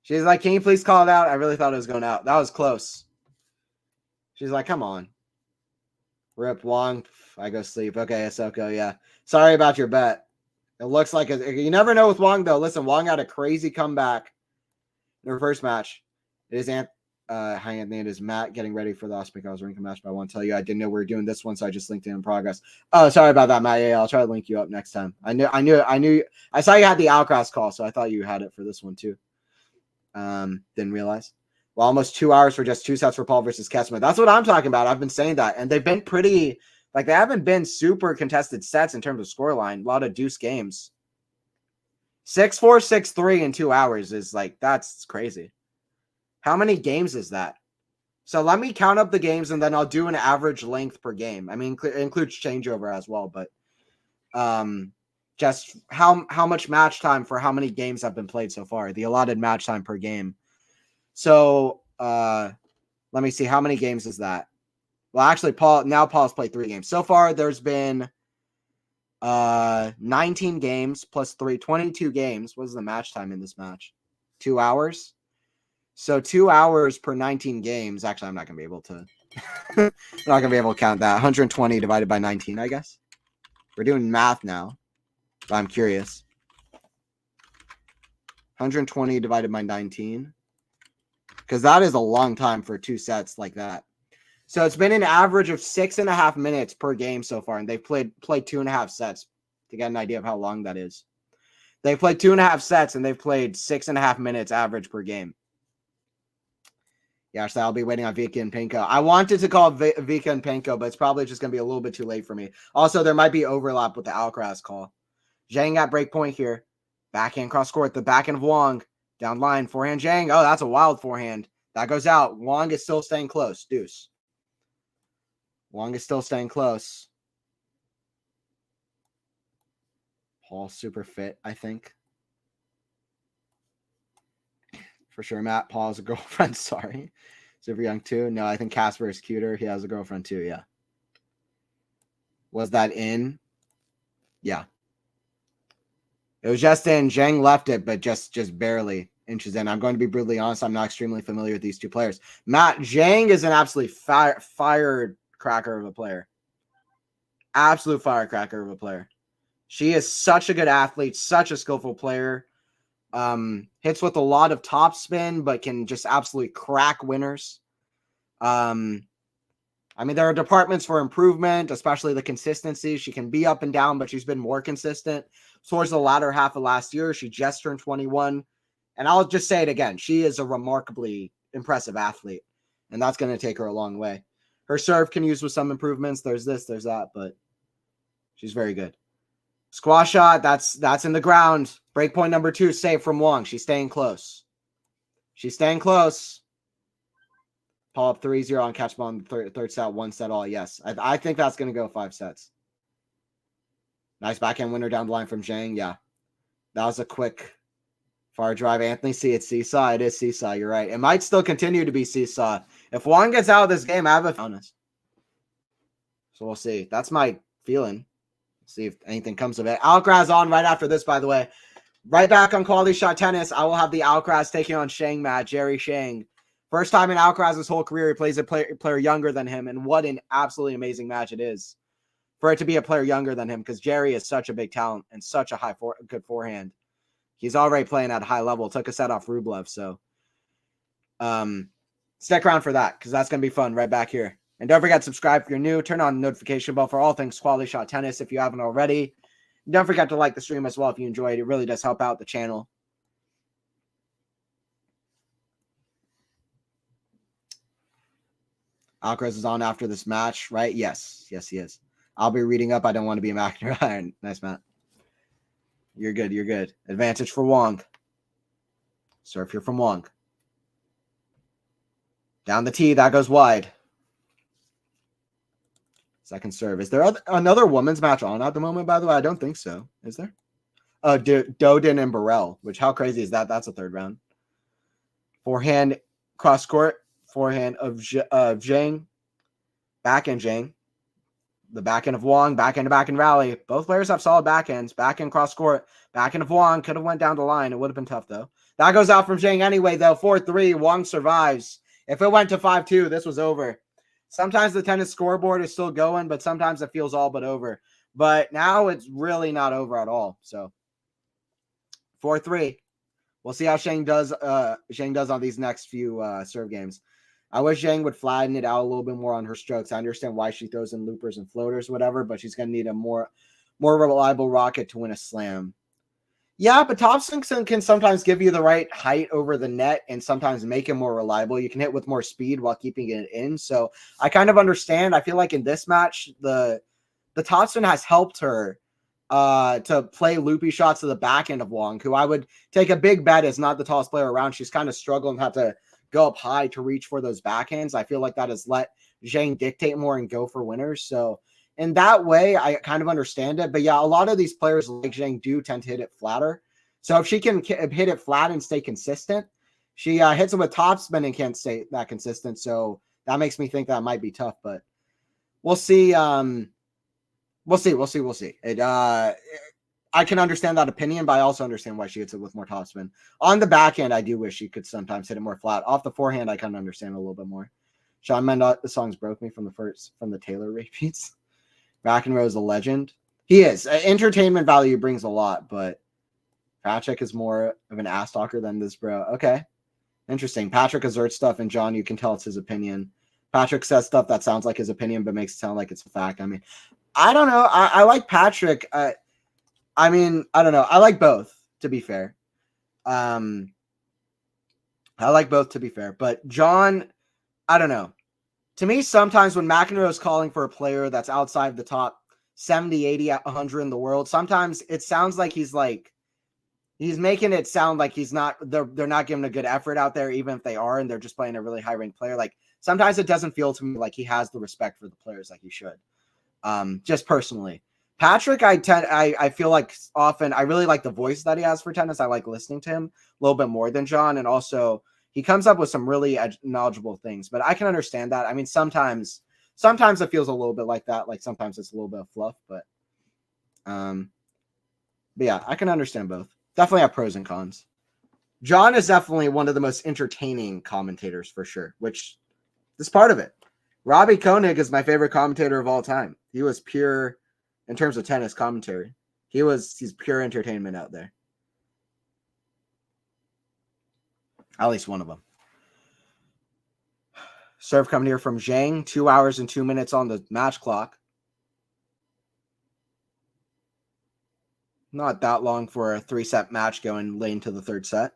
She's like, can you please call it out? I really thought it was going out. That was close. She's like, come on. Rip Wang. I go sleep. Okay, Ahsoka, yeah. Sorry about your bet. It looks like you never know with Wang, though. Listen, Wang had a crazy comeback in her first match. It is it is Matt getting ready for the Oscar Mikhail's ring match, but I want to tell you I didn't know we were doing this one, so I just linked it in progress. Oh, sorry about that, Matt. Yeah, I'll try to link you up next time. I saw you had the Outcross call, so I thought you had it for this one too. Didn't realize. Well, almost 2 hours for just 2 sets for Paul versus Kessman. That's what I'm talking about. I've been saying that. And they've been pretty, like, they haven't been super contested sets in terms of scoreline. A lot of deuce games. 6-4, 6-3 in 2 hours is like, that's crazy. How many games is that? So let me count up the games and then I'll do an average length per game. I mean, it includes changeover as well, but just how much match time for how many games have been played so far, the allotted match time per game. So let me see, how many games is that? Well, actually, Paul's played 3 games. So far, there's been 19 games plus 3, 22 games. What is the match time in this match? 2 hours? So 2 hours per 19 games. Actually, I'm not going to be able to I'm not going to be able to count that. 120 divided by 19, I guess. We're doing math now. But I'm curious. 120 divided by 19. Because that is a long time for 2 sets like that. So it's been an average of 6.5 minutes per game so far. And they've played 2.5 sets to get an idea of how long that is. They've played 2.5 sets and they've played 6.5 minutes average per game. Yeah, so I'll be waiting on Vika and Penko. I wanted to call Vika and Penko, but it's probably just going to be a little bit too late for me. Also, there might be overlap with the Alcaraz call. Zheng at break point here. Backhand cross court. The backhand of Wang. Down line. Forehand Zheng. Oh, that's a wild forehand. That goes out. Wang is still staying close. Deuce. Wang is still staying close. Paul super fit, I think. For sure, Matt. Paul has a girlfriend. Sorry. Super young too. No, I think Casper is cuter. He has a girlfriend too. Yeah. Was that in? Yeah. It was just in. Zheng left it, but just barely inches in. I'm going to be brutally honest. I'm not extremely familiar with these 2 players. Matt, Zheng is an absolutely firecracker of a player. Absolute firecracker of a player. She is such a good athlete, such a skillful player. Hits with a lot of top spin, but can just absolutely crack winners. I mean, there are departments for improvement, especially the consistency. She can be up and down, but she's been more consistent towards the latter half of last year. She just turned 21. And I'll just say it again. She is a remarkably impressive athlete, and that's going to take her a long way. Her serve can use with some improvements. There's this, there's that, but she's very good. Squash shot, that's in the ground. Break point number 2, save from Wang. She's staying close. She's staying close. Paul up 3-0 on catch ball in the third set, 1 set all. Yes, I think that's going to go 5 sets. Nice backhand winner down the line from Zheng. Yeah, that was a quick far drive. Anthony C, it's seesaw. It is seesaw. You're right. It might still continue to be seesaw. If Wang gets out of this game, I have a honest. So we'll see. That's my feeling. See if anything comes of it. Alcaraz on right after this, by the way. Right back on Quality Shot Tennis. I will have the Alcaraz taking on Zheng match. Jerry Zheng. First time in Alcaraz's whole career, he plays a player younger than him, and what an absolutely amazing match it is for it to be a player younger than him, because Jerry is such a big talent and such a good forehand. He's already playing at a high level. Took a set off Rublev, so stick around for that, because that's going to be fun right back here. And don't forget to subscribe if you're new. Turn on the notification bell for all things Quality Shot Tennis if you haven't already. And don't forget to like the stream as well if you enjoyed. It really does help out the channel. Alcaraz is on after this match, right? Yes. Yes, he is. I'll be reading up. I don't want to be a McIntyre. Nice, Matt. You're good. You're good. Advantage for Wang. Serve here from Wang. Down the tee. That goes wide. Second serve. Is there another women's match on at the moment, by the way? I don't think so. Is there? Doden and Burrell, which how crazy is that? That's a third round. Forehand cross court. Forehand of Zheng. Backhand Zheng. The backhand of Wang. Backhand to backhand rally. Both players have solid backhands. Backhand cross court. Backhand of Wang. Could have went down the line. It would have been tough, though. That goes out from Zheng anyway, though. 4-3. Wang survives. If it went to 5-2, this was over. Sometimes the tennis scoreboard is still going, but sometimes it feels all but over. But now it's really not over at all. So 4-3. We'll see how Zheng does on these next few serve games. I wish Zheng would flatten it out a little bit more on her strokes. I understand why she throws in loopers and floaters, whatever, but she's going to need a more reliable racket to win a slam. Yeah, but topspin can sometimes give you the right height over the net and sometimes make it more reliable. You can hit with more speed while keeping it in. So I kind of understand. I feel like in this match, the topspin has helped her to play loopy shots to the back end of Wang, who I would take a big bet is not the tallest player around. She's kind of struggling, have to go up high to reach for those backhands. I feel like that has let Zheng dictate more and go for winners. So in that way, I kind of understand it. But yeah, a lot of these players like Zheng do tend to hit it flatter. So if she can hit it flat and stay consistent, she hits it with topspin and can't stay that consistent. So that makes me think that might be tough. But we'll see. We'll see. I can understand that opinion, but I also understand why she hits it with more topspin. On the backhand, I do wish she could sometimes hit it more flat. Off the forehand, I kind of understand a little bit more. Sean Mendoza, the songs broke me from the Taylor repeats. McEnroe is a legend. He is. Entertainment value brings a lot, but Patrick is more of an ass talker than this bro. Okay. Interesting. Patrick asserts stuff, and John, you can tell it's his opinion. Patrick says stuff that sounds like his opinion, but makes it sound like it's a fact. I mean, I don't know. I like Patrick. I mean, I don't know. I like both, to be fair. I like both, to be fair. But John, I don't know. To me, sometimes when McEnroe is calling for a player that's outside the top 70, 80, 100 in the world, sometimes it sounds like he's making it sound like they're not giving a good effort out there, even if they are, and they're just playing a really high-ranked player. Like, sometimes it doesn't feel to me like he has the respect for the players like he should. Just personally. Patrick, I feel like often I really like the voice that he has for tennis. I like listening to him a little bit more than John, and also he comes up with some really knowledgeable things. But I can understand that. I mean, sometimes it feels a little bit like that. Like sometimes it's a little bit of fluff, but yeah, I can understand both. Definitely have pros and cons. John is definitely one of the most entertaining commentators for sure, which is part of it. Robbie Koenig is my favorite commentator of all time. He was pure. In terms of tennis commentary, he's pure entertainment out there. At least one of them. Serve coming here from Zheng. 2 hours and 2 minutes on the match clock. Not that long for a 3-set match going late into the third set.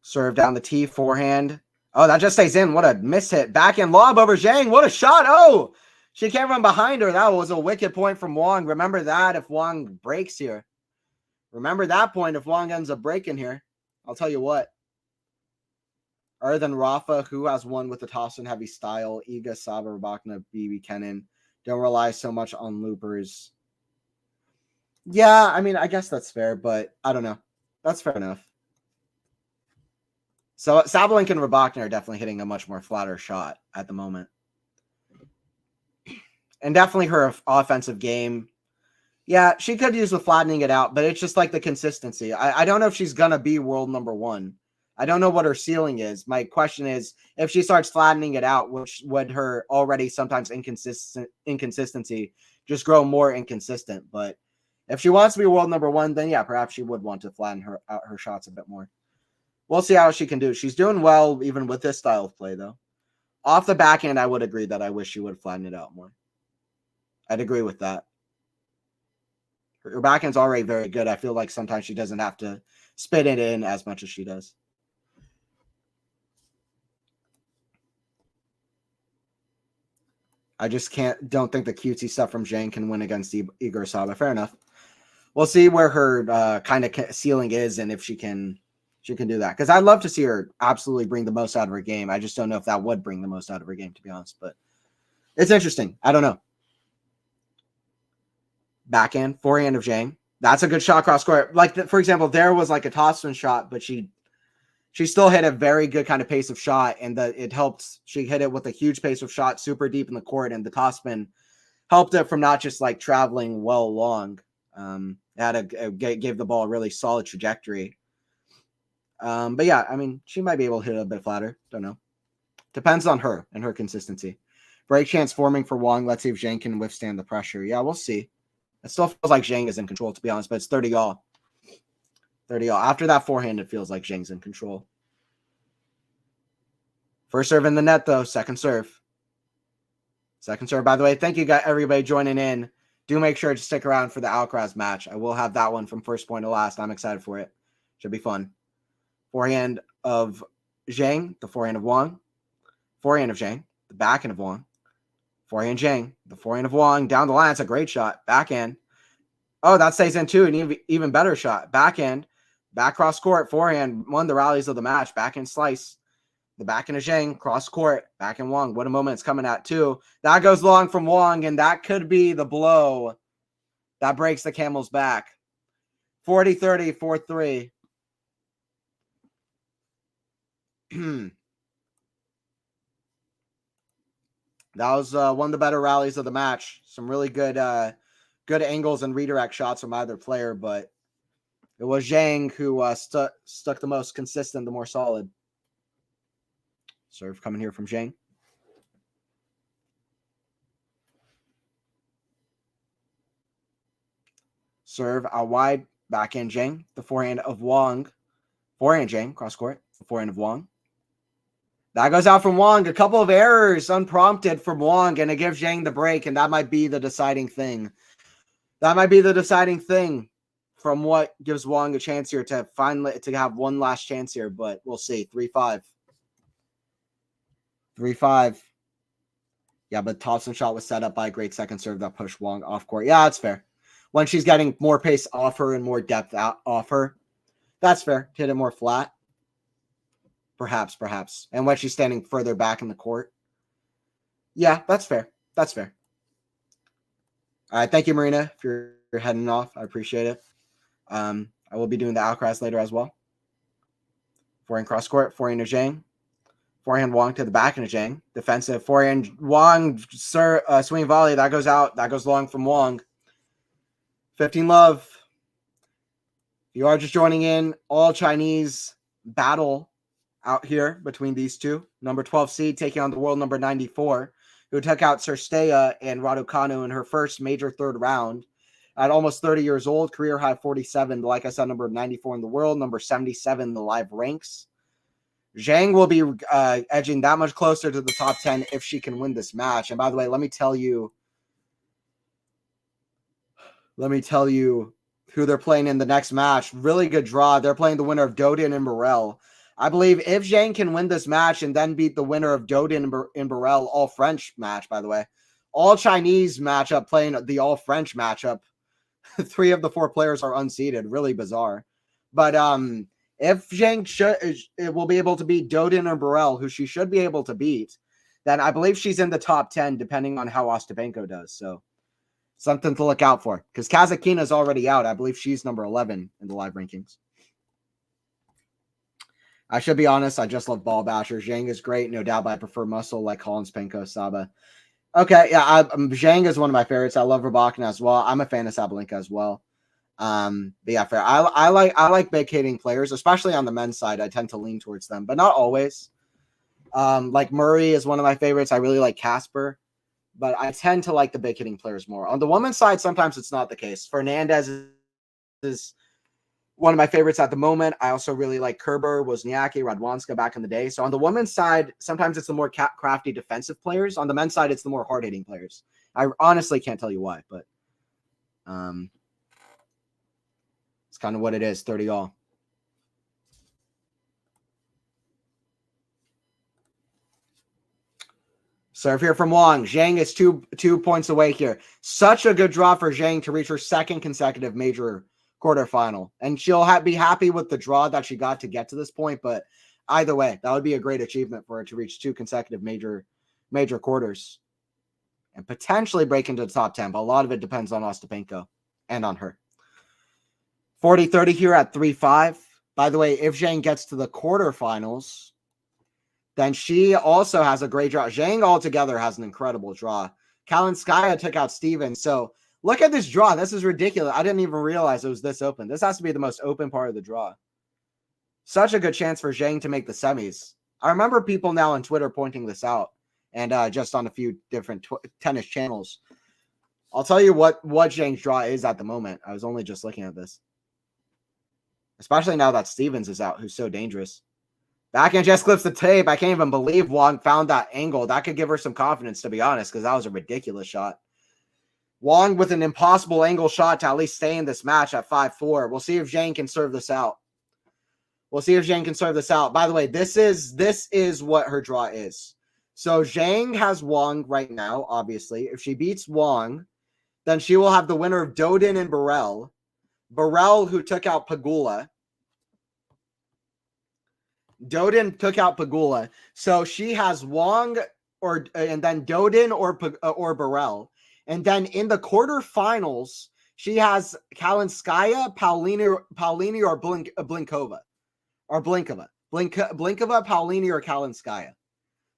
Serve down the tee, forehand. Oh, that just stays in. What a miss hit. Backhand lob over Zheng. What a shot. Oh! She can't run behind her. That was a wicked point from Wang. Remember that if Wang breaks here. Remember that point if Wang ends up breaking here. I'll tell you what. Other than Rafa, who has won with the toss and heavy style? Iga, Saba, Rabakina, BB, Kenin. Don't rely so much on loopers. Yeah, I mean, I guess that's fair, but I don't know. That's fair enough. So Sabalenka and Rabakina are definitely hitting a much more flatter shot at the moment. And definitely her offensive game. Yeah, she could use the flattening it out, but it's just like the consistency. I don't know if she's going to be world number one. I don't know what her ceiling is. My question is, if she starts flattening it out, which would her already sometimes inconsistency just grow more inconsistent. But if she wants to be world number one, then yeah, perhaps she would want to flatten out her shots a bit more. We'll see how she can do. She's doing well even with this style of play, though. Off the backhand, I would agree that I wish she would flatten it out more. I'd agree with that. Her backhand's already very good. I feel like sometimes she doesn't have to spit it in as much as she does. I just don't think the cutesy stuff from Zheng can win against Igor Saba. Fair enough. We'll see where her kind of ceiling is and if she can do that. Because I'd love to see her absolutely bring the most out of her game. I just don't know if that would bring the most out of her game, to be honest. But it's interesting. I don't know. Backhand, forehand of Zheng. That's a good shot cross court. Like, for example, there was like a topspin shot, but she still hit a very good kind of pace of shot, and it helped. She hit it with a huge pace of shot, super deep in the court, and the topspin helped it from not just like traveling well long. Gave the ball a really solid trajectory. But yeah, I mean, she might be able to hit it a bit flatter. Don't know. Depends on her and her consistency. Break chance forming for Wang. Let's see if Zheng can withstand the pressure. Yeah, we'll see. It still feels like Zheng is in control, to be honest, but it's 30-all. 30-all. After that forehand, it feels like Zheng's in control. First serve in the net, though. Second serve. Second serve, by the way. Thank you, guys, everybody joining in. Do make sure to stick around for the Alcaraz match. I will have that one from first point to last. I'm excited for it. Should be fun. Forehand of Zheng, the forehand of Wang. Forehand of Zheng, the backhand of Wang. Forehand Zheng, the forehand of Wang. Down the line, it's a great shot. Backhand. Oh, that stays in too. An even better shot. Backhand. Back cross court. Forehand. One of the rallies of the match. Backhand slice. The backhand of Zheng. Cross court. Backhand Wang. What a moment it's coming at too. That goes long from Wang, and that could be the blow that breaks the camel's back. 40-30, 4-3. That was one of the better rallies of the match. Some really good angles and redirect shots from either player, but it was Zheng who stuck the most consistent, the more solid. Serve coming here from Zheng. Serve out wide, backhand Zheng. The forehand of Wang. Forehand Zheng, cross court. The forehand of Wang. That goes out from Wang. A couple of errors unprompted from Wang, and it gives Zheng the break, and that might be the deciding thing. That might be the deciding thing from what gives Wang a chance here to finally have one last chance here, but we'll see. 3-5. 3-5. Yeah, but Thompson shot was set up by a great second serve that pushed Wang off court. Yeah, that's fair. When she's getting more pace off her and more depth off her, that's fair. Hit it more flat. Perhaps. And when she's standing further back in the court. Yeah, that's fair. That's fair. All right, thank you, Marina, if you're heading off. I appreciate it. I will be doing the Alcaraz later as well. Forehand cross court, forehand of Zheng. Forehand Wang to the back of Zheng. Defensive forehand Wang, swing volley. That goes out. That goes long from Wang. 15 love. You are just joining in. All Chinese battle out here between these two. Number 12 seed taking on the world number 94, who took out Cirstea and Raducanu in her first major third round at almost 30 years old. Career high 47. Like I said, number 94 in the world, number 77 in the live ranks. Zheng will be edging that much closer to the top 10 if she can win this match. And by the way, let me tell you who they're playing in the next match. Really good draw. They're playing the winner of Dodin and Burrell. I believe if Zheng can win this match and then beat the winner of Dodin and Burrell, all French match, by the way, all Chinese matchup playing the all French matchup, 3 of the 4 players are unseeded. Really bizarre. But If Zheng will be able to beat Dodin or Burrell, who she should be able to beat, then I believe she's in the top 10, depending on how Ostapenko does. So something to look out for, because Kazakhina is already out. I believe she's number 11 in the live rankings. I should be honest, I just love ball bashers. Zheng is great, no doubt, but I prefer muscle like Collins, Penko, Saba. Okay, yeah, Zheng is one of my favorites. I love Rybakina as well. I'm a fan of Sabalenka as well. But yeah, fair. I like big hitting players, especially on the men's side. I tend to lean towards them, but not always. Like Murray is one of my favorites. I really like Casper, but I tend to like the big hitting players more. On the women's side, sometimes it's not the case. Fernandez is one of my favorites at the moment. I also really like Kerber, Wozniacki, Radwanska back in the day. So on the women's side, sometimes it's the more crafty defensive players. On the men's side, it's the more hard-hitting players. I honestly can't tell you why, but it's kind of what it is, 30 all. Serve here from Wang. Zheng is two points away here. Such a good draw for Zheng to reach her second consecutive major quarterfinal. And she'll be happy with the draw that she got to get to this point. But either way, that would be a great achievement for her to reach 2 consecutive major quarters and potentially break into the top 10. But a lot of it depends on Ostapenko and on her. 40-30 here at 3-5. By the way, if Zheng gets to the quarterfinals, then she also has a great draw. Zheng altogether has an incredible draw. Kalinskaya took out Stevens. So look at this draw. This is ridiculous. I didn't even realize it was this open. This has to be the most open part of the draw. Such a good chance for Zheng to make the semis. I remember people now on Twitter pointing this out, and just on a few different tennis channels. I'll tell you what Zheng's draw is at the moment. I was only just looking at this. Especially now that Stevens is out, who's so dangerous. Backhand just clips the tape. I can't even believe Wang found that angle. That could give her some confidence, to be honest, because that was a ridiculous shot. Wang with an impossible angle shot to at least stay in this match at 5-4. We'll see if Zheng can serve this out. By the way, this is what her draw is. So Zheng has Wang right now, obviously. If she beats Wang, then she will have the winner of Dodin and Burrell. Burrell, who took out Pegula. Dodin took out Pegula. So she has Wang and then Dodin or Burrell. And then in the quarterfinals, she has Kalinskaya, Paulini or Blinkova. Blinkova, Paulini, or Kalinskaya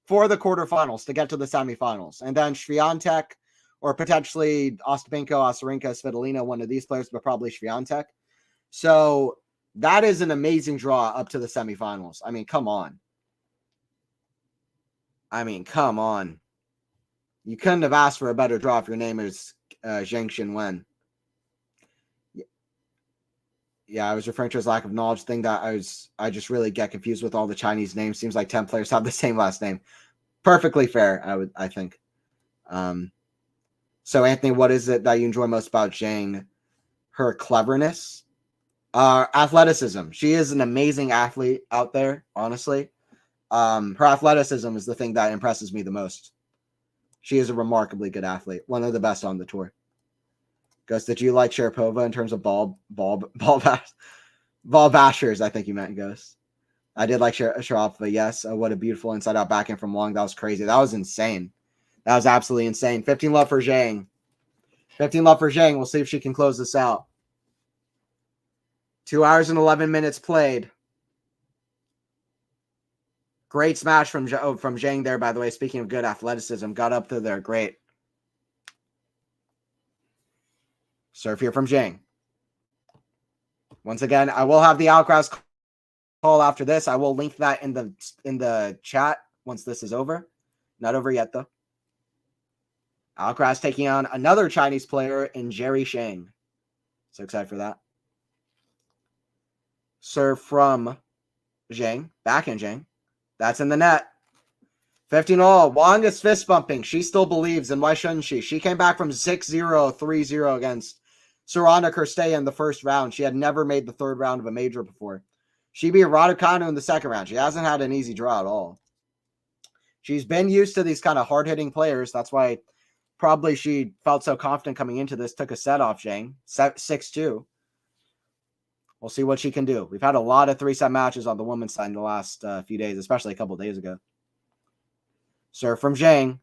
for the quarterfinals to get to the semifinals. And then Swiatek or potentially Ostapenko, Azarenka, Svitolina, one of these players, but probably Swiatek. So that is an amazing draw up to the semifinals. I mean, come on. You couldn't have asked for a better draw if your name is Zheng Qinwen. Yeah, I was referring to his lack of knowledge thing that I just really get confused with all the Chinese names. Seems like 10 players have the same last name. Perfectly fair, I think. So Anthony, what is it that you enjoy most about Zheng? Her cleverness, athleticism. She is an amazing athlete out there, honestly. Her athleticism is the thing that impresses me the most. She is a remarkably good athlete, one of the best on the tour. Ghost, did you like Sharapova in terms of ball bashers? I think you meant, Ghost. I did like Sharapova, yes. What a beautiful inside-out backhand from Wang. That was crazy. That was insane. That was absolutely insane. 15 love for Zheng. We'll see if she can close this out. 2 hours and 11 minutes played. Great smash from Zheng there, by the way. Speaking of good athleticism, got up to there. Great. Serve here from Zheng. Once again, I will have the Alcaraz call after this. I will link that in the chat once this is over. Not over yet, though. Alcaraz taking on another Chinese player in Jerry Shang. So excited for that. Serve from Zheng. Backhand Zheng. That's in the net. 15-all. Wang is fist bumping. She still believes, and why shouldn't she? She came back from 6-0, 3-0 against Sorana Kirstea in the first round. She had never made the third round of a major before. She beat Raducanu in the second round. She hasn't had an easy draw at all. She's been used to these kind of hard-hitting players. That's why probably she felt so confident coming into this. Took a set off Zheng. 6-2. We'll see what she can do. We've had a lot of 3-set matches on the women's side in the last few days, especially a couple days ago. Serve from Zheng.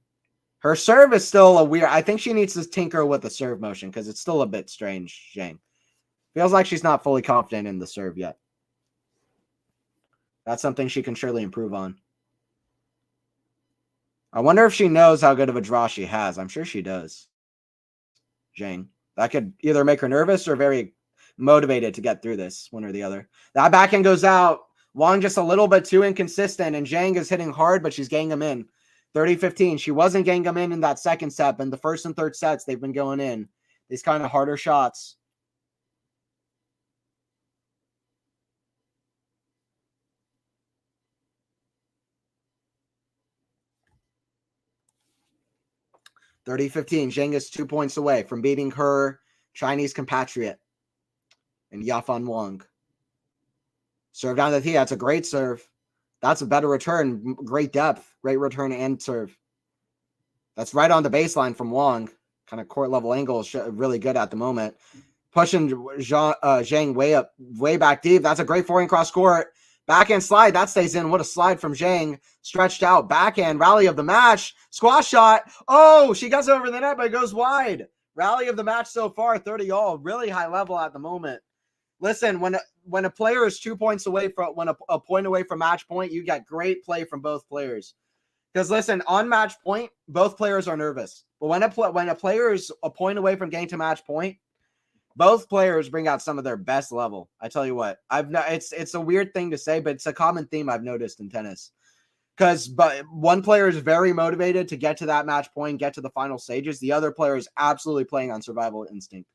Her serve is still a weird. I think she needs to tinker with the serve motion because it's still a bit strange, Zheng. Feels like she's not fully confident in the serve yet. That's something she can surely improve on. I wonder if she knows how good of a draw she has. I'm sure she does. Zheng. That could either make her nervous or very motivated to get through this, one or the other. That backhand goes out. Wang just a little bit too inconsistent, and Zheng is hitting hard, but she's getting him in. 30-15. She wasn't getting him in that second set, but in the first and third sets, they've been going in. These kind of harder shots. Zheng is 2 points away from beating her Chinese compatriot and Yafan Wang. Serve down the tee. That's a great serve. That's a better return. Great depth. Great return and serve. That's right on the baseline from Wang. Kind of court level angle. Really good at the moment. Pushing Zheng way back deep. That's a great forehand cross court. Backhand slide. That stays in. What a slide from Zheng. Stretched out. Backhand. Rally of the match. Squash shot. Oh, she gets over the net, but it goes wide. Rally of the match so far. 30-all. Really high level at the moment. Listen, when a player is 2 points away from a point away from match point, you get great play from both players. Because listen, on match point, both players are nervous. But when a player is a point away from getting to match point, both players bring out some of their best level. I tell you what, it's a weird thing to say, but it's a common theme I've noticed in tennis. But one player is very motivated to get to that match point, get to the final stages. The other player is absolutely playing on survival instinct.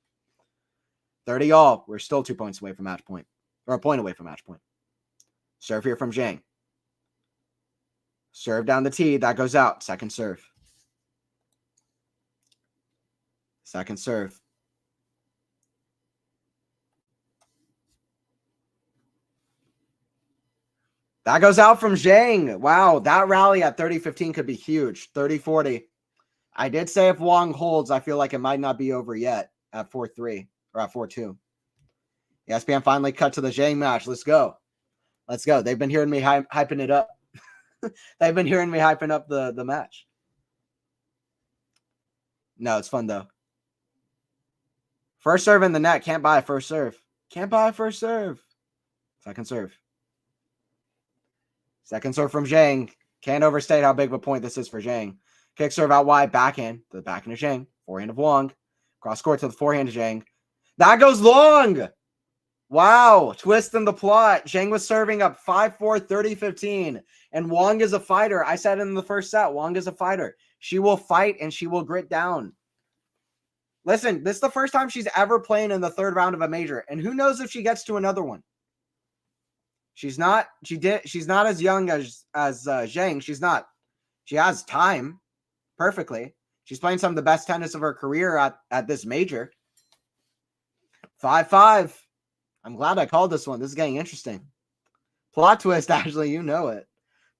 30-all. We're still 2 points away from match point, or a point away from match point. Serve here from Zheng. Serve down the tee. That goes out. Second serve. Second serve. That goes out from Zheng. Wow, that rally at 30-15 could be huge. 30-40. I did say if Wang holds, I feel like it might not be over yet at 4-3 or at 4-2. ESPN finally cut to the Zheng match. Let's go. Let's go. They've been hearing me hyping it up. They've been hearing me hyping up the match. No, it's fun, though. First serve in the net. Can't buy a first serve. Can't buy a first serve. Second serve. Second serve from Zheng. Can't overstate how big of a point this is for Zheng. Kick serve out wide. Backhand to the backhand of Zheng. Forehand of Wang. Cross court to the forehand of Zheng. That goes long. Wow. Twist in the plot. Zheng was serving up 5-4, 30-15. And Wang is a fighter. I said in the first set, Wang is a fighter. She will fight and she will grit down. Listen, this is the first time she's ever playing in the third round of a major. And who knows if she gets to another one. She's not as young as Zheng. She's not. She has time perfectly. She's playing some of the best tennis of her career at this major. 5-5. I'm glad I called this one. This is getting interesting. Plot twist, Ashley, you know it.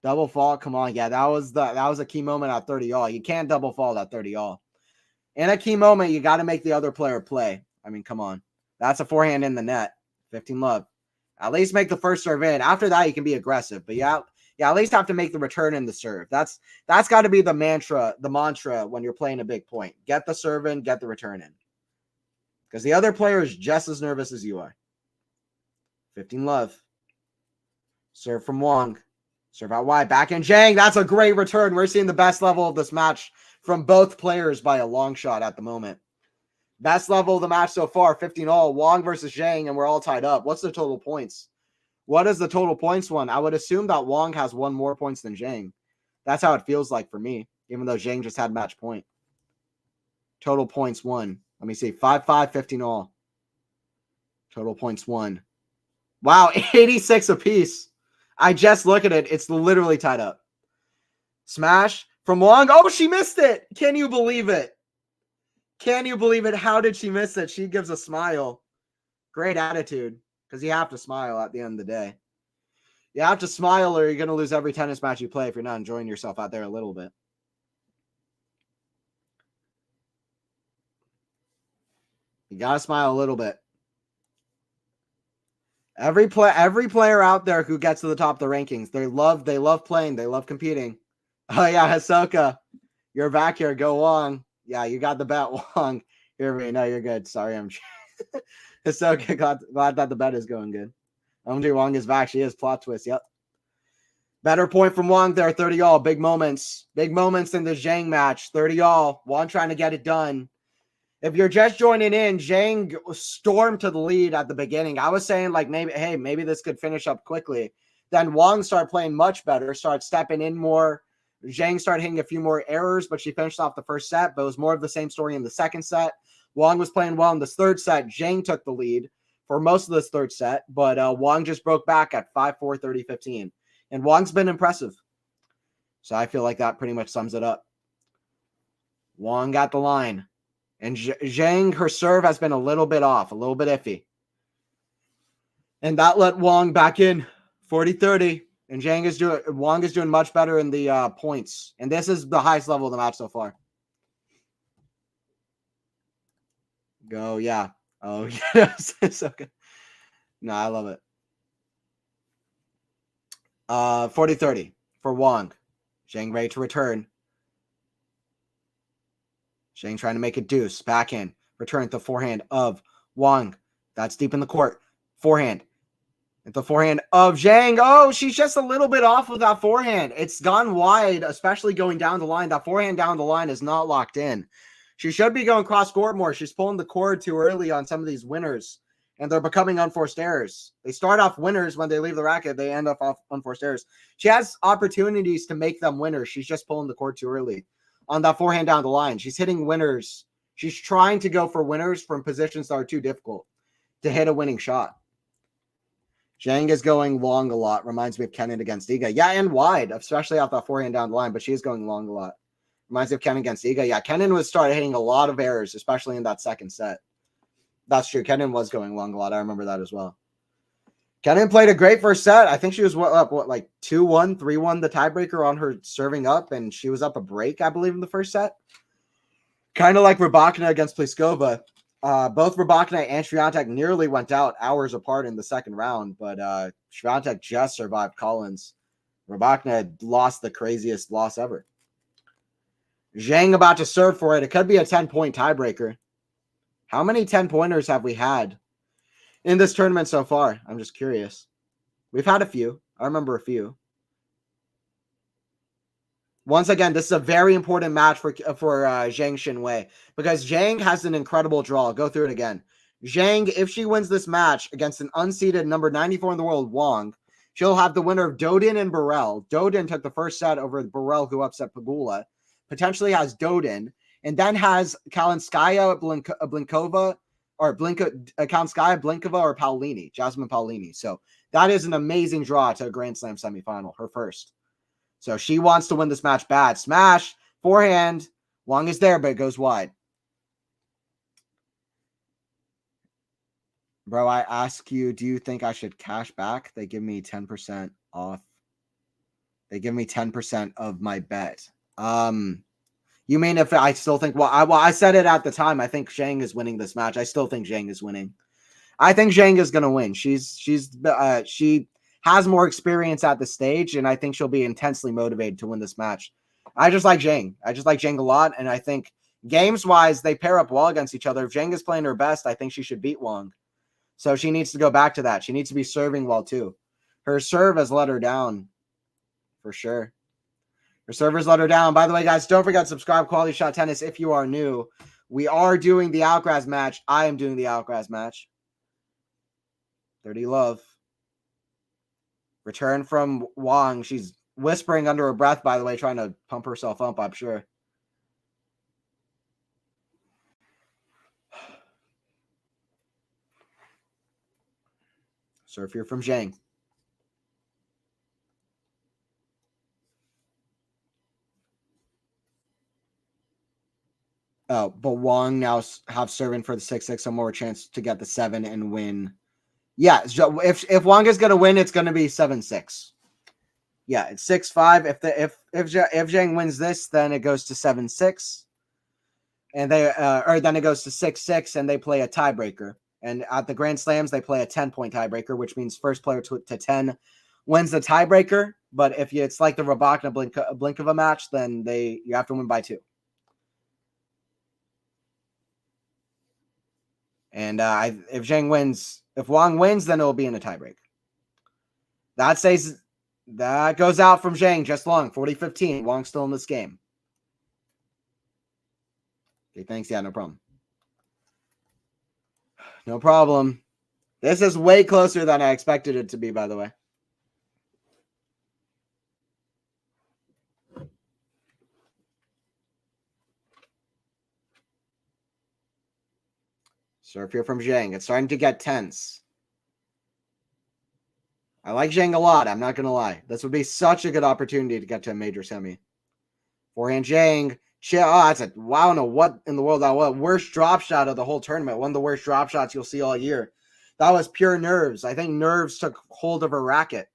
Double fault. Come on. Yeah, that was a key moment at 30-all. You can't double fault at 30-all. In a key moment, you got to make the other player play. I mean, come on. That's a forehand in the net. 15-love. At least make the first serve in. After that, you can be aggressive. But yeah, at least have to make the return in the serve. That's got to be the mantra when you're playing a big point. Get the serve in, get the return in. Because the other player is just as nervous as you are. 15-love. Serve from Wang. Serve out wide. Backhand Zheng. That's a great return. We're seeing the best level of this match from both players by a long shot at the moment. Best level of the match so far, 15-all. Wang versus Zheng, and we're all tied up. What's the total points? What is the total points one? I would assume that Wang has one more points than Zheng. That's how it feels like for me, even though Zheng just had match point. Total points one. Let me see. 5-5, 15-all. Total points one. Wow, 86 apiece. I just look at it. It's literally tied up. Smash from Wang. Oh, she missed it. Can you believe it? Can you believe it? How did she miss it? She gives a smile. Great attitude. Because you have to smile at the end of the day. You have to smile or you're going to lose every tennis match you play if you're not enjoying yourself out there a little bit. You got to smile a little bit. Every player out there who gets to the top of the rankings, they love playing, they love competing. Oh yeah, Hisoka, you're back here. Go Wang. Yeah, you got the bet, Wang. Here, no, you're good. Sorry, I'm Hisoka. Glad that the bet is going good. OMG Wang is back. She is plot twist. Yep. Better point from Wang there. 30 all. Big moments. Big moments in the Zheng match. 30 all. Wang trying to get it done. If you're just joining in, Zheng stormed to the lead at the beginning. I was saying, like, maybe this could finish up quickly. Then Wang started playing much better, started stepping in more. Zheng started hitting a few more errors, but she finished off the first set. But it was more of the same story in the second set. Wang was playing well in this third set. Zheng took the lead for most of this third set, but Wang just broke back at 5-4, 30-15. And Wang's been impressive. So I feel like that pretty much sums it up. Wang got the line. And Zheng, her serve has been a little bit off, a little bit iffy. And that let Wang back in 40-30. And Wang is doing much better in the points. And this is the highest level of the match so far. Go, yeah. Oh, yes. It's okay. No, I love it. 40-30 for Wang. Zheng ready to return. Zheng trying to make a deuce. Back in. Return the forehand of Wang. That's deep in the court. Forehand. At the forehand of Zheng. Oh, she's just a little bit off with that forehand. It's gone wide, especially going down the line. That forehand down the line is not locked in. She should be going cross-court more. She's pulling the cord too early on some of these winners, and they're becoming unforced errors. They start off winners when they leave the racket. They end up off unforced errors. She has opportunities to make them winners. She's just pulling the cord too early on that forehand down the line. She's hitting winners. She's trying to go for winners from positions that are too difficult to hit a winning shot. Zheng is going long a lot. Reminds me of Kenin against Iga. Yeah, and wide, especially off that forehand down the line, but she is going long a lot. Reminds me of Kenin against Iga. Yeah, Kenin was started hitting a lot of errors, especially in that second set. That's true. Kenin was going long a lot. I remember that as well. Kenin played a great first set. I think she was like 2-1, 3-1, the tiebreaker on her serving up, and she was up a break, I believe, in the first set. Kind of like Rybakina against Pliskova. Both Rybakina and Swiatek nearly went out hours apart in the second round, but Swiatek just survived Collins. Rybakina lost the craziest loss ever. Zheng about to serve for it. It could be a 10-point tiebreaker. How many 10-pointers have we had in this tournament so far? I'm just curious. We've had a few. I remember a few. Once again, this is a very important match for Zheng Qinwen because Zheng has an incredible draw. I'll go through it again. Zheng, if she wins this match against an unseeded number 94 in the world, Wang, she'll have the winner of Dodin and Burrell. Dodin took the first set over Burrell, who upset Pegula. Potentially has Dodin, and then has Kalinskaya, Blinkova, or Kalinskaya, Blinkova, or Paolini, Jasmine Paolini. So that is an amazing draw to a Grand Slam semifinal, her first. So she wants to win this match bad. Smash, forehand. Wang is there, but it goes wide. Bro, I ask you, do you think I should cash back? They give me 10% off. They give me 10% of my bet. You mean if I still think, I said it at the time. I think Zheng is winning this match. I still think Zheng is winning. I think Zheng is going to win. She has more experience at the stage, and I think she'll be intensely motivated to win this match. I just like Zheng. I just like Zheng a lot, and I think games-wise, they pair up well against each other. If Zheng is playing her best, I think she should beat Wang. So she needs to go back to that. She needs to be serving well, too. Her serve has let her down, for sure. Her servers let her down. By the way, guys, don't forget to subscribe Quality Shot Tennis if you are new. We are doing the Alcaraz match. I am doing the Alcaraz match. 30 love. Return from Wang. She's whispering under her breath, by the way, trying to pump herself up, I'm sure. Serve here from Zheng. Oh, but Wang now have serving for the 6-6, so more chance to get the 7 and win. Yeah, if Wang is going to win, it's going to be 7-6. Yeah, it's 6-5. If Zheng wins this, then it goes to 7-6, and then it goes to 6-6, and they play a tiebreaker. And at the Grand Slams, they play a 10-point tiebreaker, which means first player to 10 wins the tiebreaker. But if it's like the Rybakina blink of a match, then you have to win by 2. And if Zheng wins, if Wang wins, then it will be in a tiebreak. That goes out from Zheng just long, 40-15. Wang's still in this game. Okay, thanks. Yeah, no problem. No problem. This is way closer than I expected it to be, by the way. Serve here from Zheng. It's starting to get tense. I like Zheng a lot. I'm not going to lie. This would be such a good opportunity to get to a major semi. Forehand Zheng. That's a wow. I don't know what in the world that was. Worst drop shot of the whole tournament. One of the worst drop shots you'll see all year. That was pure nerves. I think nerves took hold of her racket.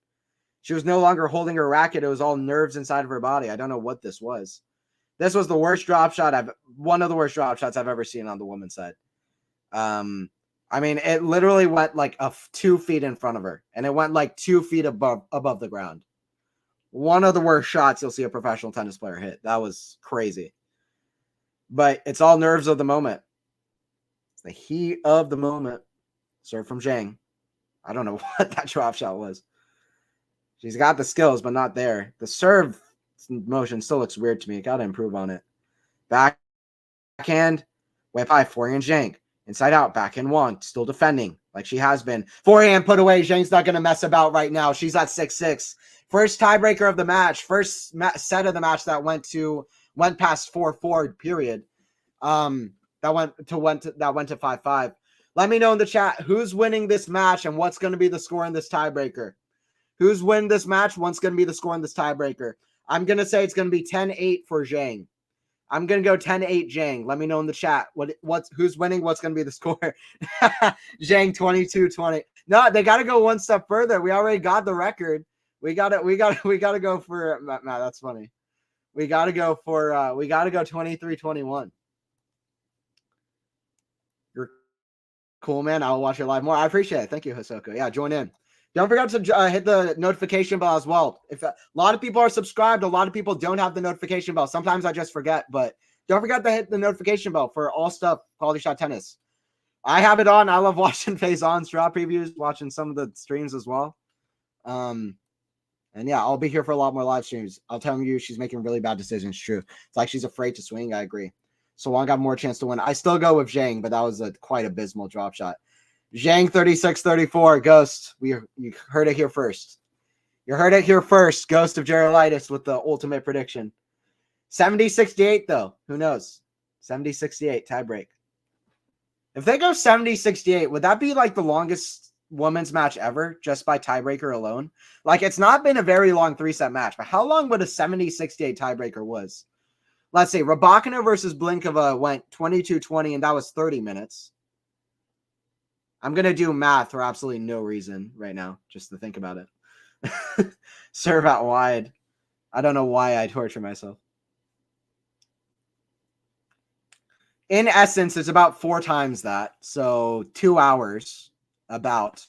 She was no longer holding her racket. It was all nerves inside of her body. I don't know what this was. This was the worst drop shot one of the worst drop shots I've ever seen on the women's side. I mean, it literally went like 2 feet in front of her, and it went like 2 feet above the ground. One of the worst shots you'll see a professional tennis player hit. That was crazy. But it's all nerves of the moment. It's the heat of the moment. Serve from Zheng. I don't know what that drop shot was. She's got the skills, but not there. The serve motion still looks weird to me. Got to improve on it. Backhand. Way high. Forehand Zheng. Inside out. Backhand Wang. Still defending like she has been. Forehand put away. Zheng's not going to mess about right now. She's at 6-6. First tiebreaker of the match. First set of the match that went past 4-4 period. That went to 5-5. Let me know in the chat who's winning this match and what's going to be the score in this tiebreaker. Who's winning this match? What's going to be the score in this tiebreaker? I'm going to say it's going to be 10-8 for Zheng. I'm going to go 10-8 Zheng. Let me know in the chat who's winning, what's going to be the score. Zheng 22-20. No, they got to go one step further. We already got the record. We got to go for Matt, that's funny. We got to go 23-21. You're cool, man. I'll watch it live more. I appreciate it. Thank you, Hisoko. Yeah, join in. Don't forget to hit the notification bell as well. If a lot of people are subscribed, a lot of people don't have the notification bell. Sometimes I just forget, but don't forget to hit the notification bell for all stuff QualityShot Tennis. I have it on. I love watching Faison's drop previews, watching some of the streams as well. And yeah, I'll be here for a lot more live streams. I'll tell you, she's making really bad decisions. True. It's like she's afraid to swing. I agree. So Wang got more chance to win. I still go with Zheng, but that was a quite abysmal drop shot. Zheng 36-34. Ghost. You heard it here first. You heard it here first. Ghost of Gerolitis with the ultimate prediction. 70-68 though. Who knows? 70-68 tiebreak. If they go 70-68, would that be like the longest women's match ever just by tiebreaker alone? Like, it's not been a very long 3-set match, but how long would a 70-68 tiebreaker was? Let's see. Rybakina versus Blinkova went 22-20, and that was 30 minutes. I'm going to do math for absolutely no reason right now, just to think about it. Serve out wide. I don't know why I torture myself. In essence, it's about 4 times that. So 2 hours about.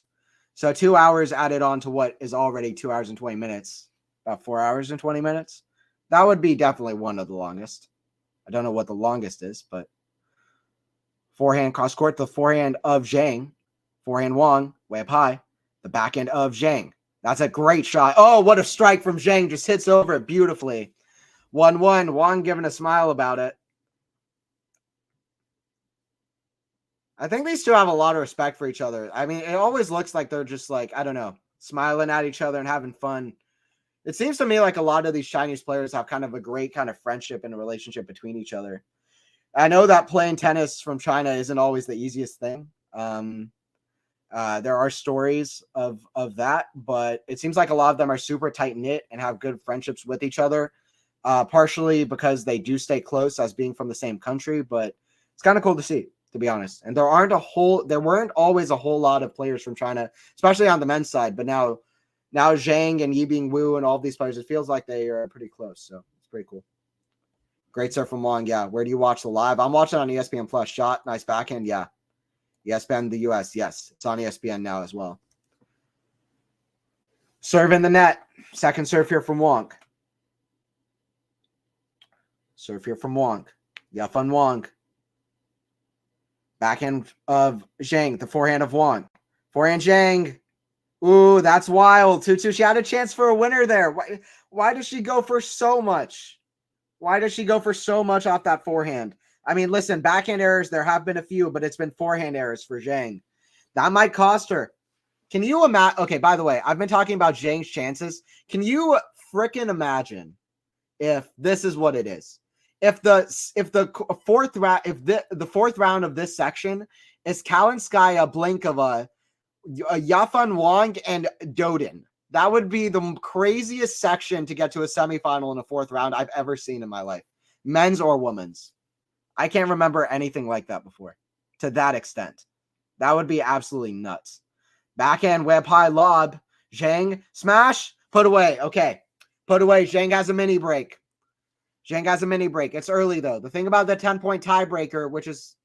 So 2 hours added on to what is already 2 hours and 20 minutes. About 4 hours and 20 minutes. That would be definitely one of the longest. I don't know what the longest is, but forehand cross court, the forehand of Zheng. Forehand Wang, way up high. The backhand of Zheng. That's a great shot. Oh, what a strike from Zheng. Just hits over it beautifully. 1-1. Wang giving a smile about it. I think these two have a lot of respect for each other. I mean, it always looks like they're just like, I don't know, smiling at each other and having fun. It seems to me like a lot of these Chinese players have kind of a great kind of friendship and a relationship between each other. I know that playing tennis from China isn't always the easiest thing. There are stories of that, but it seems like a lot of them are super tight-knit and have good friendships with each other, partially because they do stay close as being from the same country, but it's kind of cool to see, to be honest. And there weren't always a whole lot of players from China, especially on the men's side, but now Zhang and Yibing Wu and all of these players, it feels like they are pretty close, so it's pretty cool. Great serve from Wang, yeah. Where do you watch the live? I'm watching on ESPN Plus. Shot, nice backhand, yeah. ESPN the US, yes. It's on ESPN now as well. Serve in the net. Second serve here from Wang. Serve here from Wang. Yafan Wang. Backhand of Zheng. The forehand of Wang. Forehand Zheng. Ooh, that's wild. 2-2. She had a chance for a winner there. Why does she go for so much? Why does she go for so much off that forehand? I mean, listen, backhand errors, there have been a few, but it's been forehand errors for Zheng. That might cost her. Can you imagine? Okay, by the way, I've been talking about Zheng's chances. Can you freaking imagine if this is what it is? If the fourth round of this section is Kalinskaya, Blinkova, Yafan Wang, and Doden. That would be the craziest section to get to a semifinal in a fourth round I've ever seen in my life, men's or women's. I can't remember anything like that before, to that extent. That would be absolutely nuts. Backhand, web high lob. Zheng, smash, put away. Okay, put away. Zheng has a mini break. Zheng has a mini break. It's early, though. The thing about the 10-point tiebreaker, which is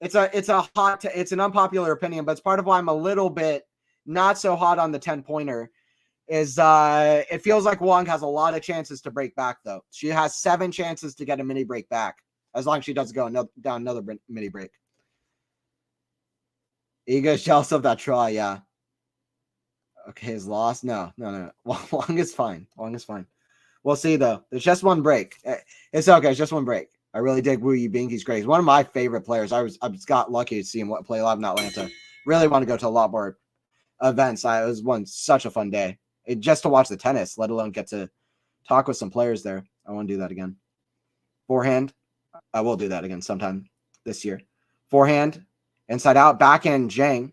it's an unpopular opinion, but it's part of why I'm a little bit not so hot on the 10-pointer, is it feels like Wang has a lot of chances to break back, though. She has 7 chances to get a mini break back, as long as she doesn't go down another mini break. Iga's jealous of that try, yeah. Okay, his loss? No. Wang is fine. Wang is fine. We'll see, though. There's just one break. It's okay. It's just one break. I really dig Wu Yibing. He's great. He's one of my favorite players. I just got lucky to see him play live in Atlanta. Really want to go to a lot more events. It was such a fun day. Just to watch the tennis, let alone get to talk with some players there. I want to do that again. Forehand. I will do that again sometime this year. Forehand. Inside out. Backhand Zheng.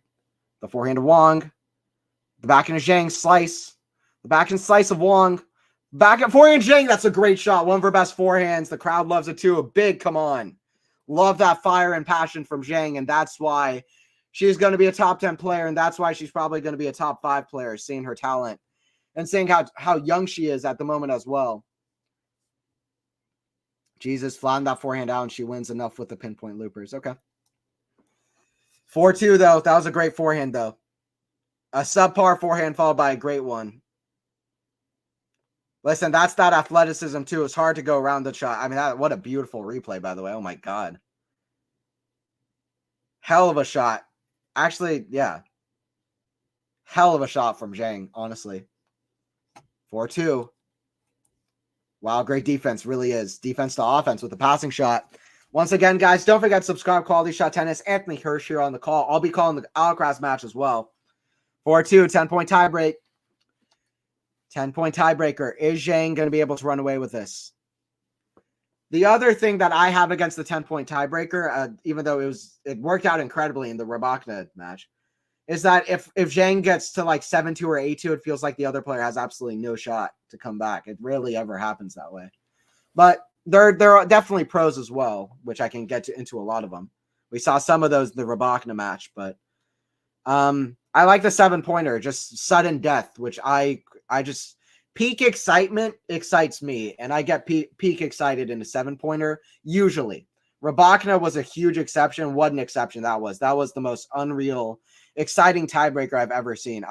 The forehand of Wang. The backhand of Zheng. Slice. The backhand slice of Wang. Back at forehand Zheng. That's a great shot. One of her best forehands. The crowd loves it too. A big come on. Love that fire and passion from Zheng, and that's why she's going to be a top 10 player, and that's why she's probably going to be a top 5 player, seeing her talent and seeing how young she is at the moment as well. Jesus, flattened that forehand out, and she wins enough with the pinpoint loopers. Okay. 4-2, though. That was a great forehand, though. A subpar forehand followed by a great one. Listen, that's that athleticism, too. It's hard to go around the shot. I mean, what a beautiful replay, by the way. Oh, my God. Hell of a shot. Actually, yeah. Hell of a shot from Zheng, honestly. 4-2. Wow, great defense. Really is. Defense to offense with the passing shot. Once again, guys, don't forget to subscribe. Quality Shot Tennis. Anthony Hirsch here on the call. I'll be calling the Alcaraz match as well. 4-2, 10-point tiebreak. 10-point tiebreaker. Is Zheng going to be able to run away with this? The other thing that I have against the 10-point tiebreaker, even though it worked out incredibly in the Rybakina match, is that if Zheng gets to like 7-2 or 8-2, it feels like the other player has absolutely no shot to come back. It rarely ever happens that way. But there are definitely pros as well, which I can get into a lot of them. We saw some of those in the Rybakina match, but I like the 7-pointer, just sudden death, which I just peak excitement excites me, and I get peak excited in a 7-pointer usually. Rybakina was a huge exception. What an exception that was! That was the most unreal, exciting tiebreaker I've ever seen.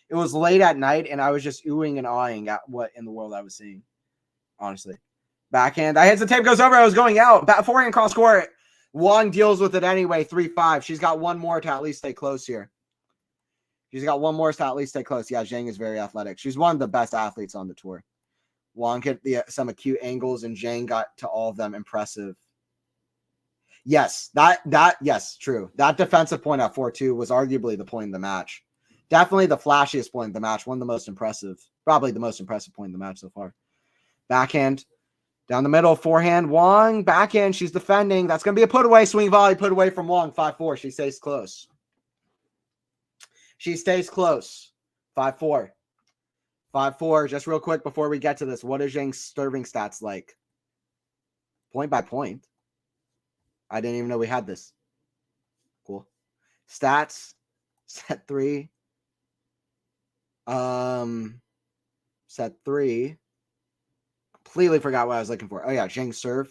It was late at night, and I was just oohing and awing at what in the world I was seeing. Honestly, backhand. I hit the tape, goes over. I was going out. Forehand cross court. Wang deals with it anyway. 3-5. She's got one more to at least stay close here. She's got one more to at least stay close. Yeah, Zheng is very athletic. She's one of the best athletes on the tour. Wang hit some acute angles, and Zheng got to all of them. Impressive. Yes, yes, true. That defensive point at 4-2 was arguably the point of the match. Definitely the flashiest point of the match. One of the most impressive, probably the most impressive point of the match so far. Backhand. Down the middle, forehand. Wang, backhand. She's defending. That's going to be a put away. Swing volley, put away from Wang. 5-4. She stays close. She stays close. 5-4. 5-4. Just real quick before we get to this, what is Zheng's serving stats like? Point by point. I didn't even know we had this. Cool. Stats. Set 3. Set 3. Completely forgot what I was looking for. Oh, yeah. Zheng serve.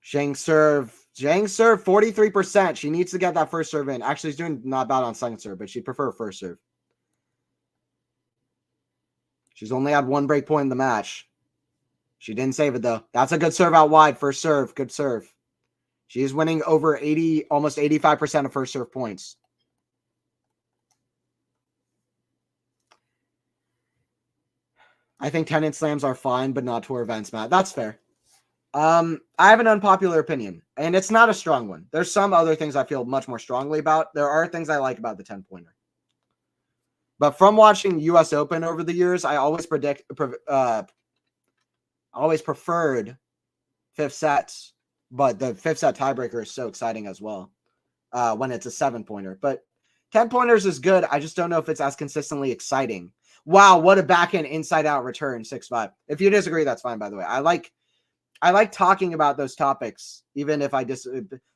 Zheng serve. Zheng serve 43%. She needs to get that first serve in. Actually, she's doing not bad on second serve, but she'd prefer first serve. She's only had one break point in the match. She didn't save it, though. That's a good serve out wide. First serve. Good serve. She's winning over 80, almost 85% of first serve points. I think 10-inch slams are fine, but not tour events, Matt. That's fair. I have an unpopular opinion, and it's not a strong one. There's some other things I feel much more strongly about. There are things I like about the 10-pointer. But from watching U.S. Open over the years, I always preferred fifth sets. But the fifth set tiebreaker is so exciting as well when it's a 7-pointer. But 10-pointers is good. I just don't know if it's as consistently exciting. Wow, what a backhand inside-out return, 6-5. If you disagree, that's fine, by the way. I like talking about those topics, even if I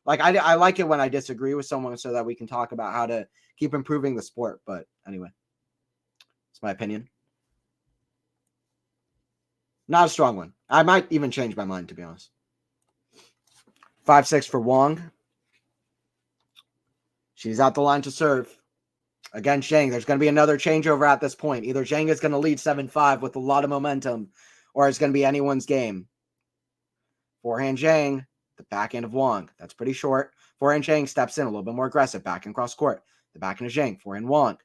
I like it when I disagree with someone so that we can talk about how to keep improving the sport. But anyway, it's my opinion. Not a strong one. I might even change my mind, to be honest. 5-6 for Wang. She's out the line to serve. Again, Zheng. There's going to be another changeover at this point. Either Zheng is going to lead 7-5 with a lot of momentum, or it's going to be anyone's game. Forehand Zheng, the backhand of Wang. That's pretty short. Forehand Zheng steps in a little bit more aggressive. Backhand cross court. The backhand of Zheng. Forehand Wang.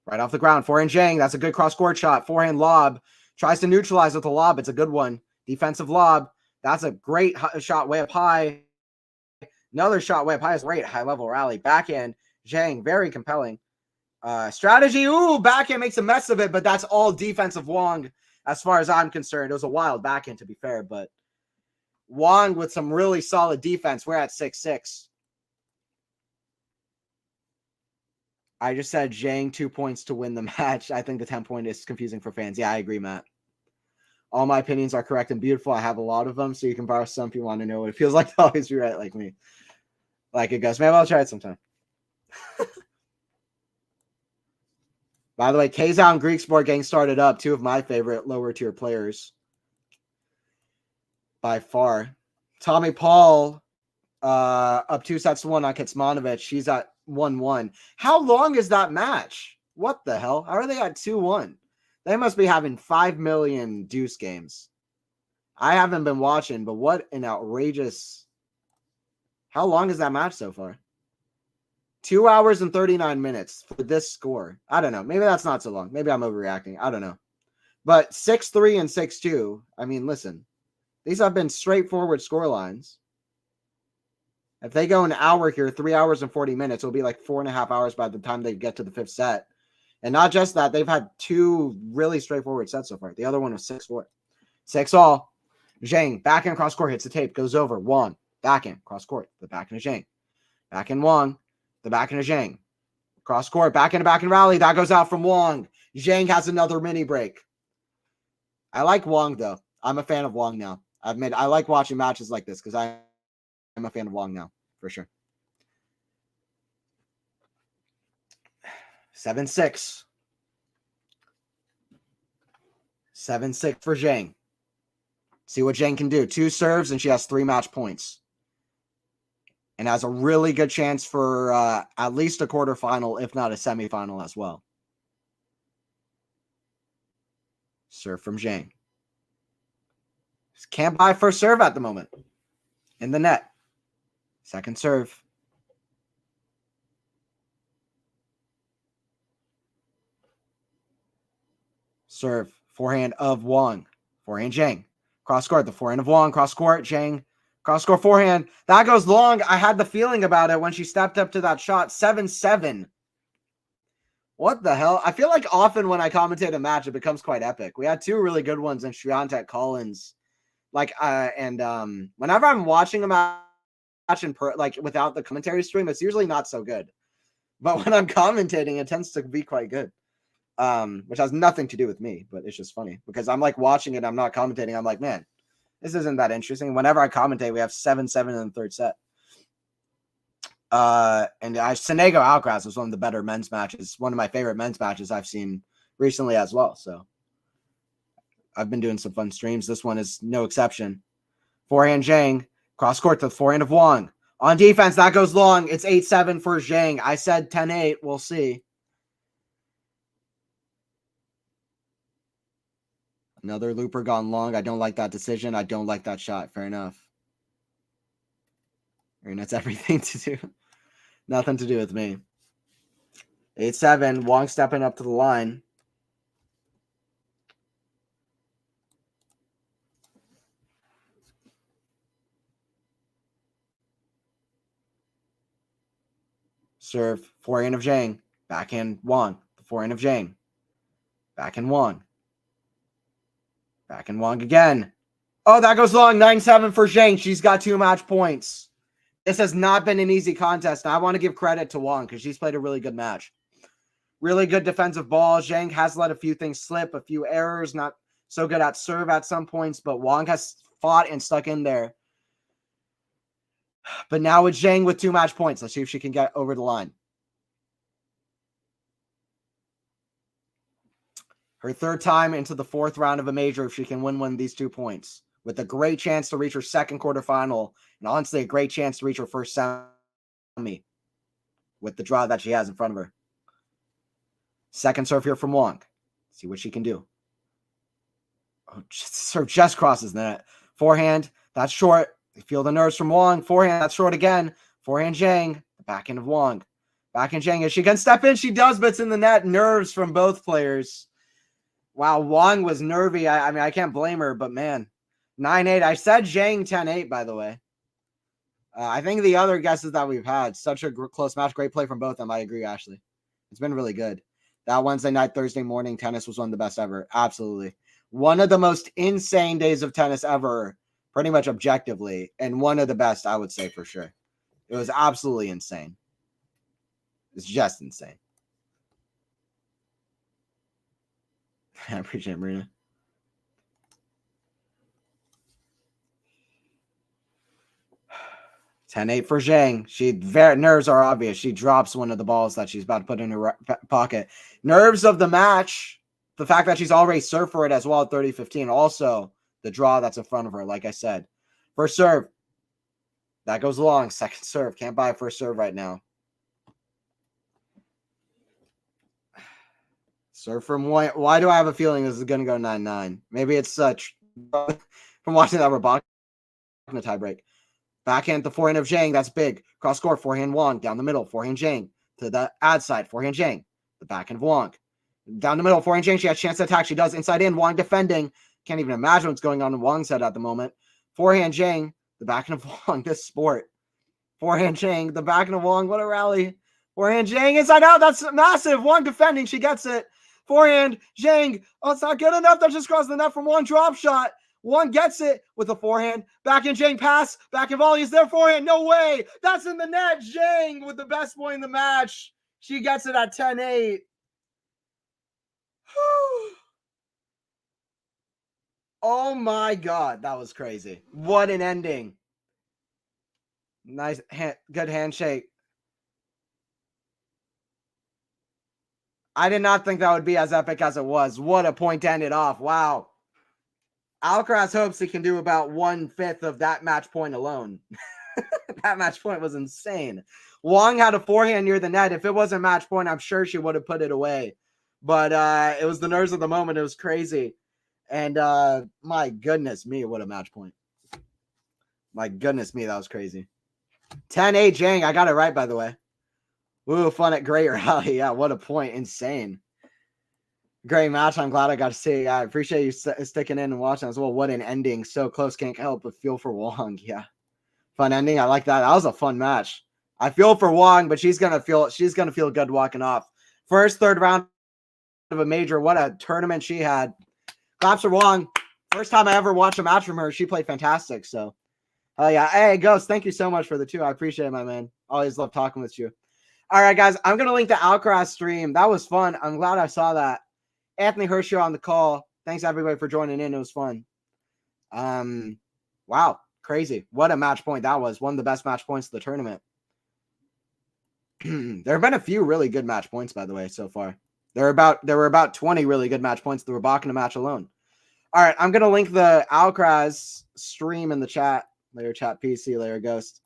Right off the ground. Forehand Zheng. That's a good cross court shot. Forehand lob. Tries to neutralize with the lob. It's a good one. Defensive lob. That's a great shot way up high. Another shot way up high is great. High level rally. Backhand Zheng. Very compelling. Strategy. Ooh, backhand makes a mess of it, but that's all defensive Wang as far as I'm concerned. It was a wild backhand, to be fair, but Wang with some really solid defense. We're at 6-6. I just said Zheng 2 points to win the match. I think the 10-point is confusing for fans. Yeah, I agree, Matt. All my opinions are correct and beautiful. I have a lot of them, so you can borrow some if you want to know what it feels like to always be right like me. Like it goes. Maybe I'll try it sometime. By the way, Kazao and Greek Sport getting started up. Two of my favorite lower tier players. By far. Tommy Paul up 2-1 on Kecmanovic. She's at 1-1. How long is that match? What the hell? How are they at 2-1? They must be having 5 million deuce games. I haven't been watching, but what an outrageous... How long is that match so far? 2 hours and 39 minutes for this score. I don't know. Maybe that's not so long. Maybe I'm overreacting. I don't know. But 6-3 and 6-2. I mean, listen. These have been straightforward score lines. If they go an hour here, 3 hours and 40 minutes, it'll be like 4.5 hours by the time they get to the fifth set. And not just that, they've had two really straightforward sets so far. The other one was 6-4. 6-all. Zheng, backhand cross court, hits the tape, goes over. Wang, backhand, cross court, the backhand of Zheng. Backhand Wang, the backhand of Zheng. Cross court, backhand rally. That goes out from Wang. Zheng has another mini break. I like Wang, though. I'm a fan of Wang now. I like watching matches like this because I'm a fan of Wang now, for sure. 7-6. 7-6 for Zheng. See what Zheng can do. 2 serves, and she has 3 match points. And has a really good chance for at least a quarterfinal, if not a semifinal as well. Serve from Zheng. Can't buy first serve at the moment. In the net. Second serve. Serve. Forehand of Wang. Forehand Zheng. Cross court. The forehand of Wang. Cross court. Zheng. Cross court forehand. That goes long. I had the feeling about it when she stepped up to that shot. 7-7. What the hell? I feel like often when I commentate a match, it becomes quite epic. We had 2 really good ones in Sriantek Collins. Whenever I'm watching a match without the commentary stream, it's usually not so good. But when I'm commentating, it tends to be quite good. Which has nothing to do with me, but it's just funny because I'm like watching it, I'm not commentating. I'm like, man, this isn't that interesting. Whenever I commentate, we have 7-7 in the third set. Senego Alcaraz was one of the better men's matches, one of my favorite men's matches I've seen recently as well. So I've been doing some fun streams. This one is no exception. Forehand Zheng, cross court to the forehand of Wang. On defense, that goes long. It's 8-7 for Zheng. I said 10-8. We'll see. Another looper gone long. I don't like that decision. I don't like that shot. Fair enough. And that's everything to do. Nothing to do with me. 8-7. Wang stepping up to the line. Serve. Forehand of Zheng. Backhand Wang. The forehand of Zheng. Backhand Wang. Backhand Wang again. Oh, that goes long. 9-7 for Zheng. She's got 2 match points. This has not been an easy contest. And I want to give credit to Wang because she's played a really good match. Really good defensive ball. Zheng has let a few things slip, a few errors, not so good at serve at some points, but Wang has fought and stuck in there. But now it's Zheng with 2 match points. Let's see if she can get over the line. Her 3rd time into the 4th round of a major if she can win one of these 2 points. With a great chance to reach her 2nd quarterfinal. And honestly, a great chance to reach her 1st semi. With the draw that she has in front of her. 2nd serve here from Wang. See what she can do. Oh, serve just crosses the net. Forehand, that's short. They feel the nerves from Wang. Forehand, that's short again. Forehand Zheng. The backhand of Wang. Backhand Zheng. If she can step in, she does, but it's in the net. Nerves from both players. Wow, Wang was nervy. I mean, I can't blame her, but man. 9-8. I said Zheng 10-8, by the way. I think the other guesses that we've had, such a close match. Great play from both of them. I agree, Ashley. It's been really good. That Wednesday night, Thursday morning tennis was one of the best ever. Absolutely. One of the most insane days of tennis ever, pretty much objectively, and one of the best, I would say, for sure. It was absolutely insane. It's just insane. I appreciate it, Marina. $10-8 for Zheng. Nerves are obvious. She drops one of the balls that she's about to put in her pocket. Nerves of the match. The fact that she's already served for it as well at 30-15. Also, the draw that's in front of her, like I said. First serve. That goes long. 2nd serve. Can't buy a 1st serve right now. Serve from White. Why do I have a feeling this is going to go 9-9? Maybe it's such. From watching that, we're blocking the tiebreak. Backhand, the forehand of Zheng. That's big. Cross court. Forehand Wang. Down the middle. Forehand Zheng. To the ad side. Forehand Zheng. The backhand of Wang. Down the middle. Forehand Zheng. She has a chance to attack. She does. Inside in. Wang defending. Can't even imagine what's going on in Wang's head at the moment. Forehand Zheng. The backhand of Wang. This sport. Forehand Zheng. The backhand of Wang. What a rally. Forehand Zheng. Inside out. That's massive. Wang defending. She gets it. Forehand Zheng. Oh, it's not good enough. That just crossed the net from Wang. Drop shot. One gets it with a forehand. Backhand Zheng pass. Backhand volley is there. Forehand. No way. That's in the net. Zheng with the best point in the match. She gets it at 10-8. Oh my God. That was crazy. What an ending. Nice. Good handshake. I did not think that would be as epic as it was. What a point to end it off. Wow. Alcaraz hopes he can do about 1/5 of that match point alone. That match point was insane. Wang had a forehand near the net. If it wasn't match point, I'm sure she would have put it away. But it was the nerves of the moment. It was crazy. And my goodness me, what a match point. My goodness me, that was crazy. 10-8 Zheng. I got it right, by the way. Woo, fun at Great Rally. Yeah, what a point. Insane. Great match. I'm glad I got to see. I appreciate you sticking in and watching as well. What an ending. So close. Can't help but feel for Wang. Yeah. Fun ending. I like that. That was a fun match. I feel for Wang, but she's gonna feel good walking off. First, 3rd round of a major. What a tournament she had. Claps for Wang. First time I ever watched a match from her. She played fantastic. So, yeah. Hey, Ghost, thank you so much for the 2. I appreciate it, my man. Always love talking with you. All right, guys. I'm gonna link the Alcaraz stream. That was fun. I'm glad I saw that. Anthony Hershey on the call. Thanks everybody for joining in. It was fun. Wow, crazy. What a match point that was. One of the best match points of the tournament. There have been a few really good match points, by the way, so far. There were about 20 really good match points. The Rybakina match alone. All right, I'm gonna link the Alcaraz stream in the chat. Layer chat PC, layer ghost.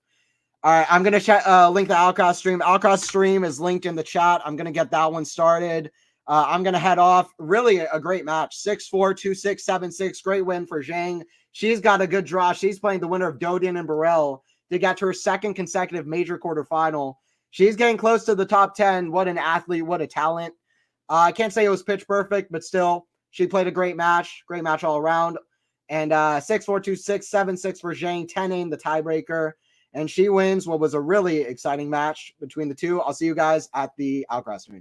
All right, I'm gonna link the Outcross stream. Outcross stream is linked in the chat. I'm gonna get that one started. I'm gonna head off. Really a great match. 6-4, 2-6, 7-6. Great win for Zheng. She's got a good draw. She's playing the winner of Dodin and Burrell to get to her second consecutive major quarterfinal. She's getting close to the top 10. What an athlete! What a talent! I can't say it was pitch perfect, but still, she played a great match. Great match all around. And 6-4, 2-6, 7-6 for Zheng. 10-8 the tiebreaker. And she wins what was a really exciting match between the two. I'll see you guys at the Outcross stream.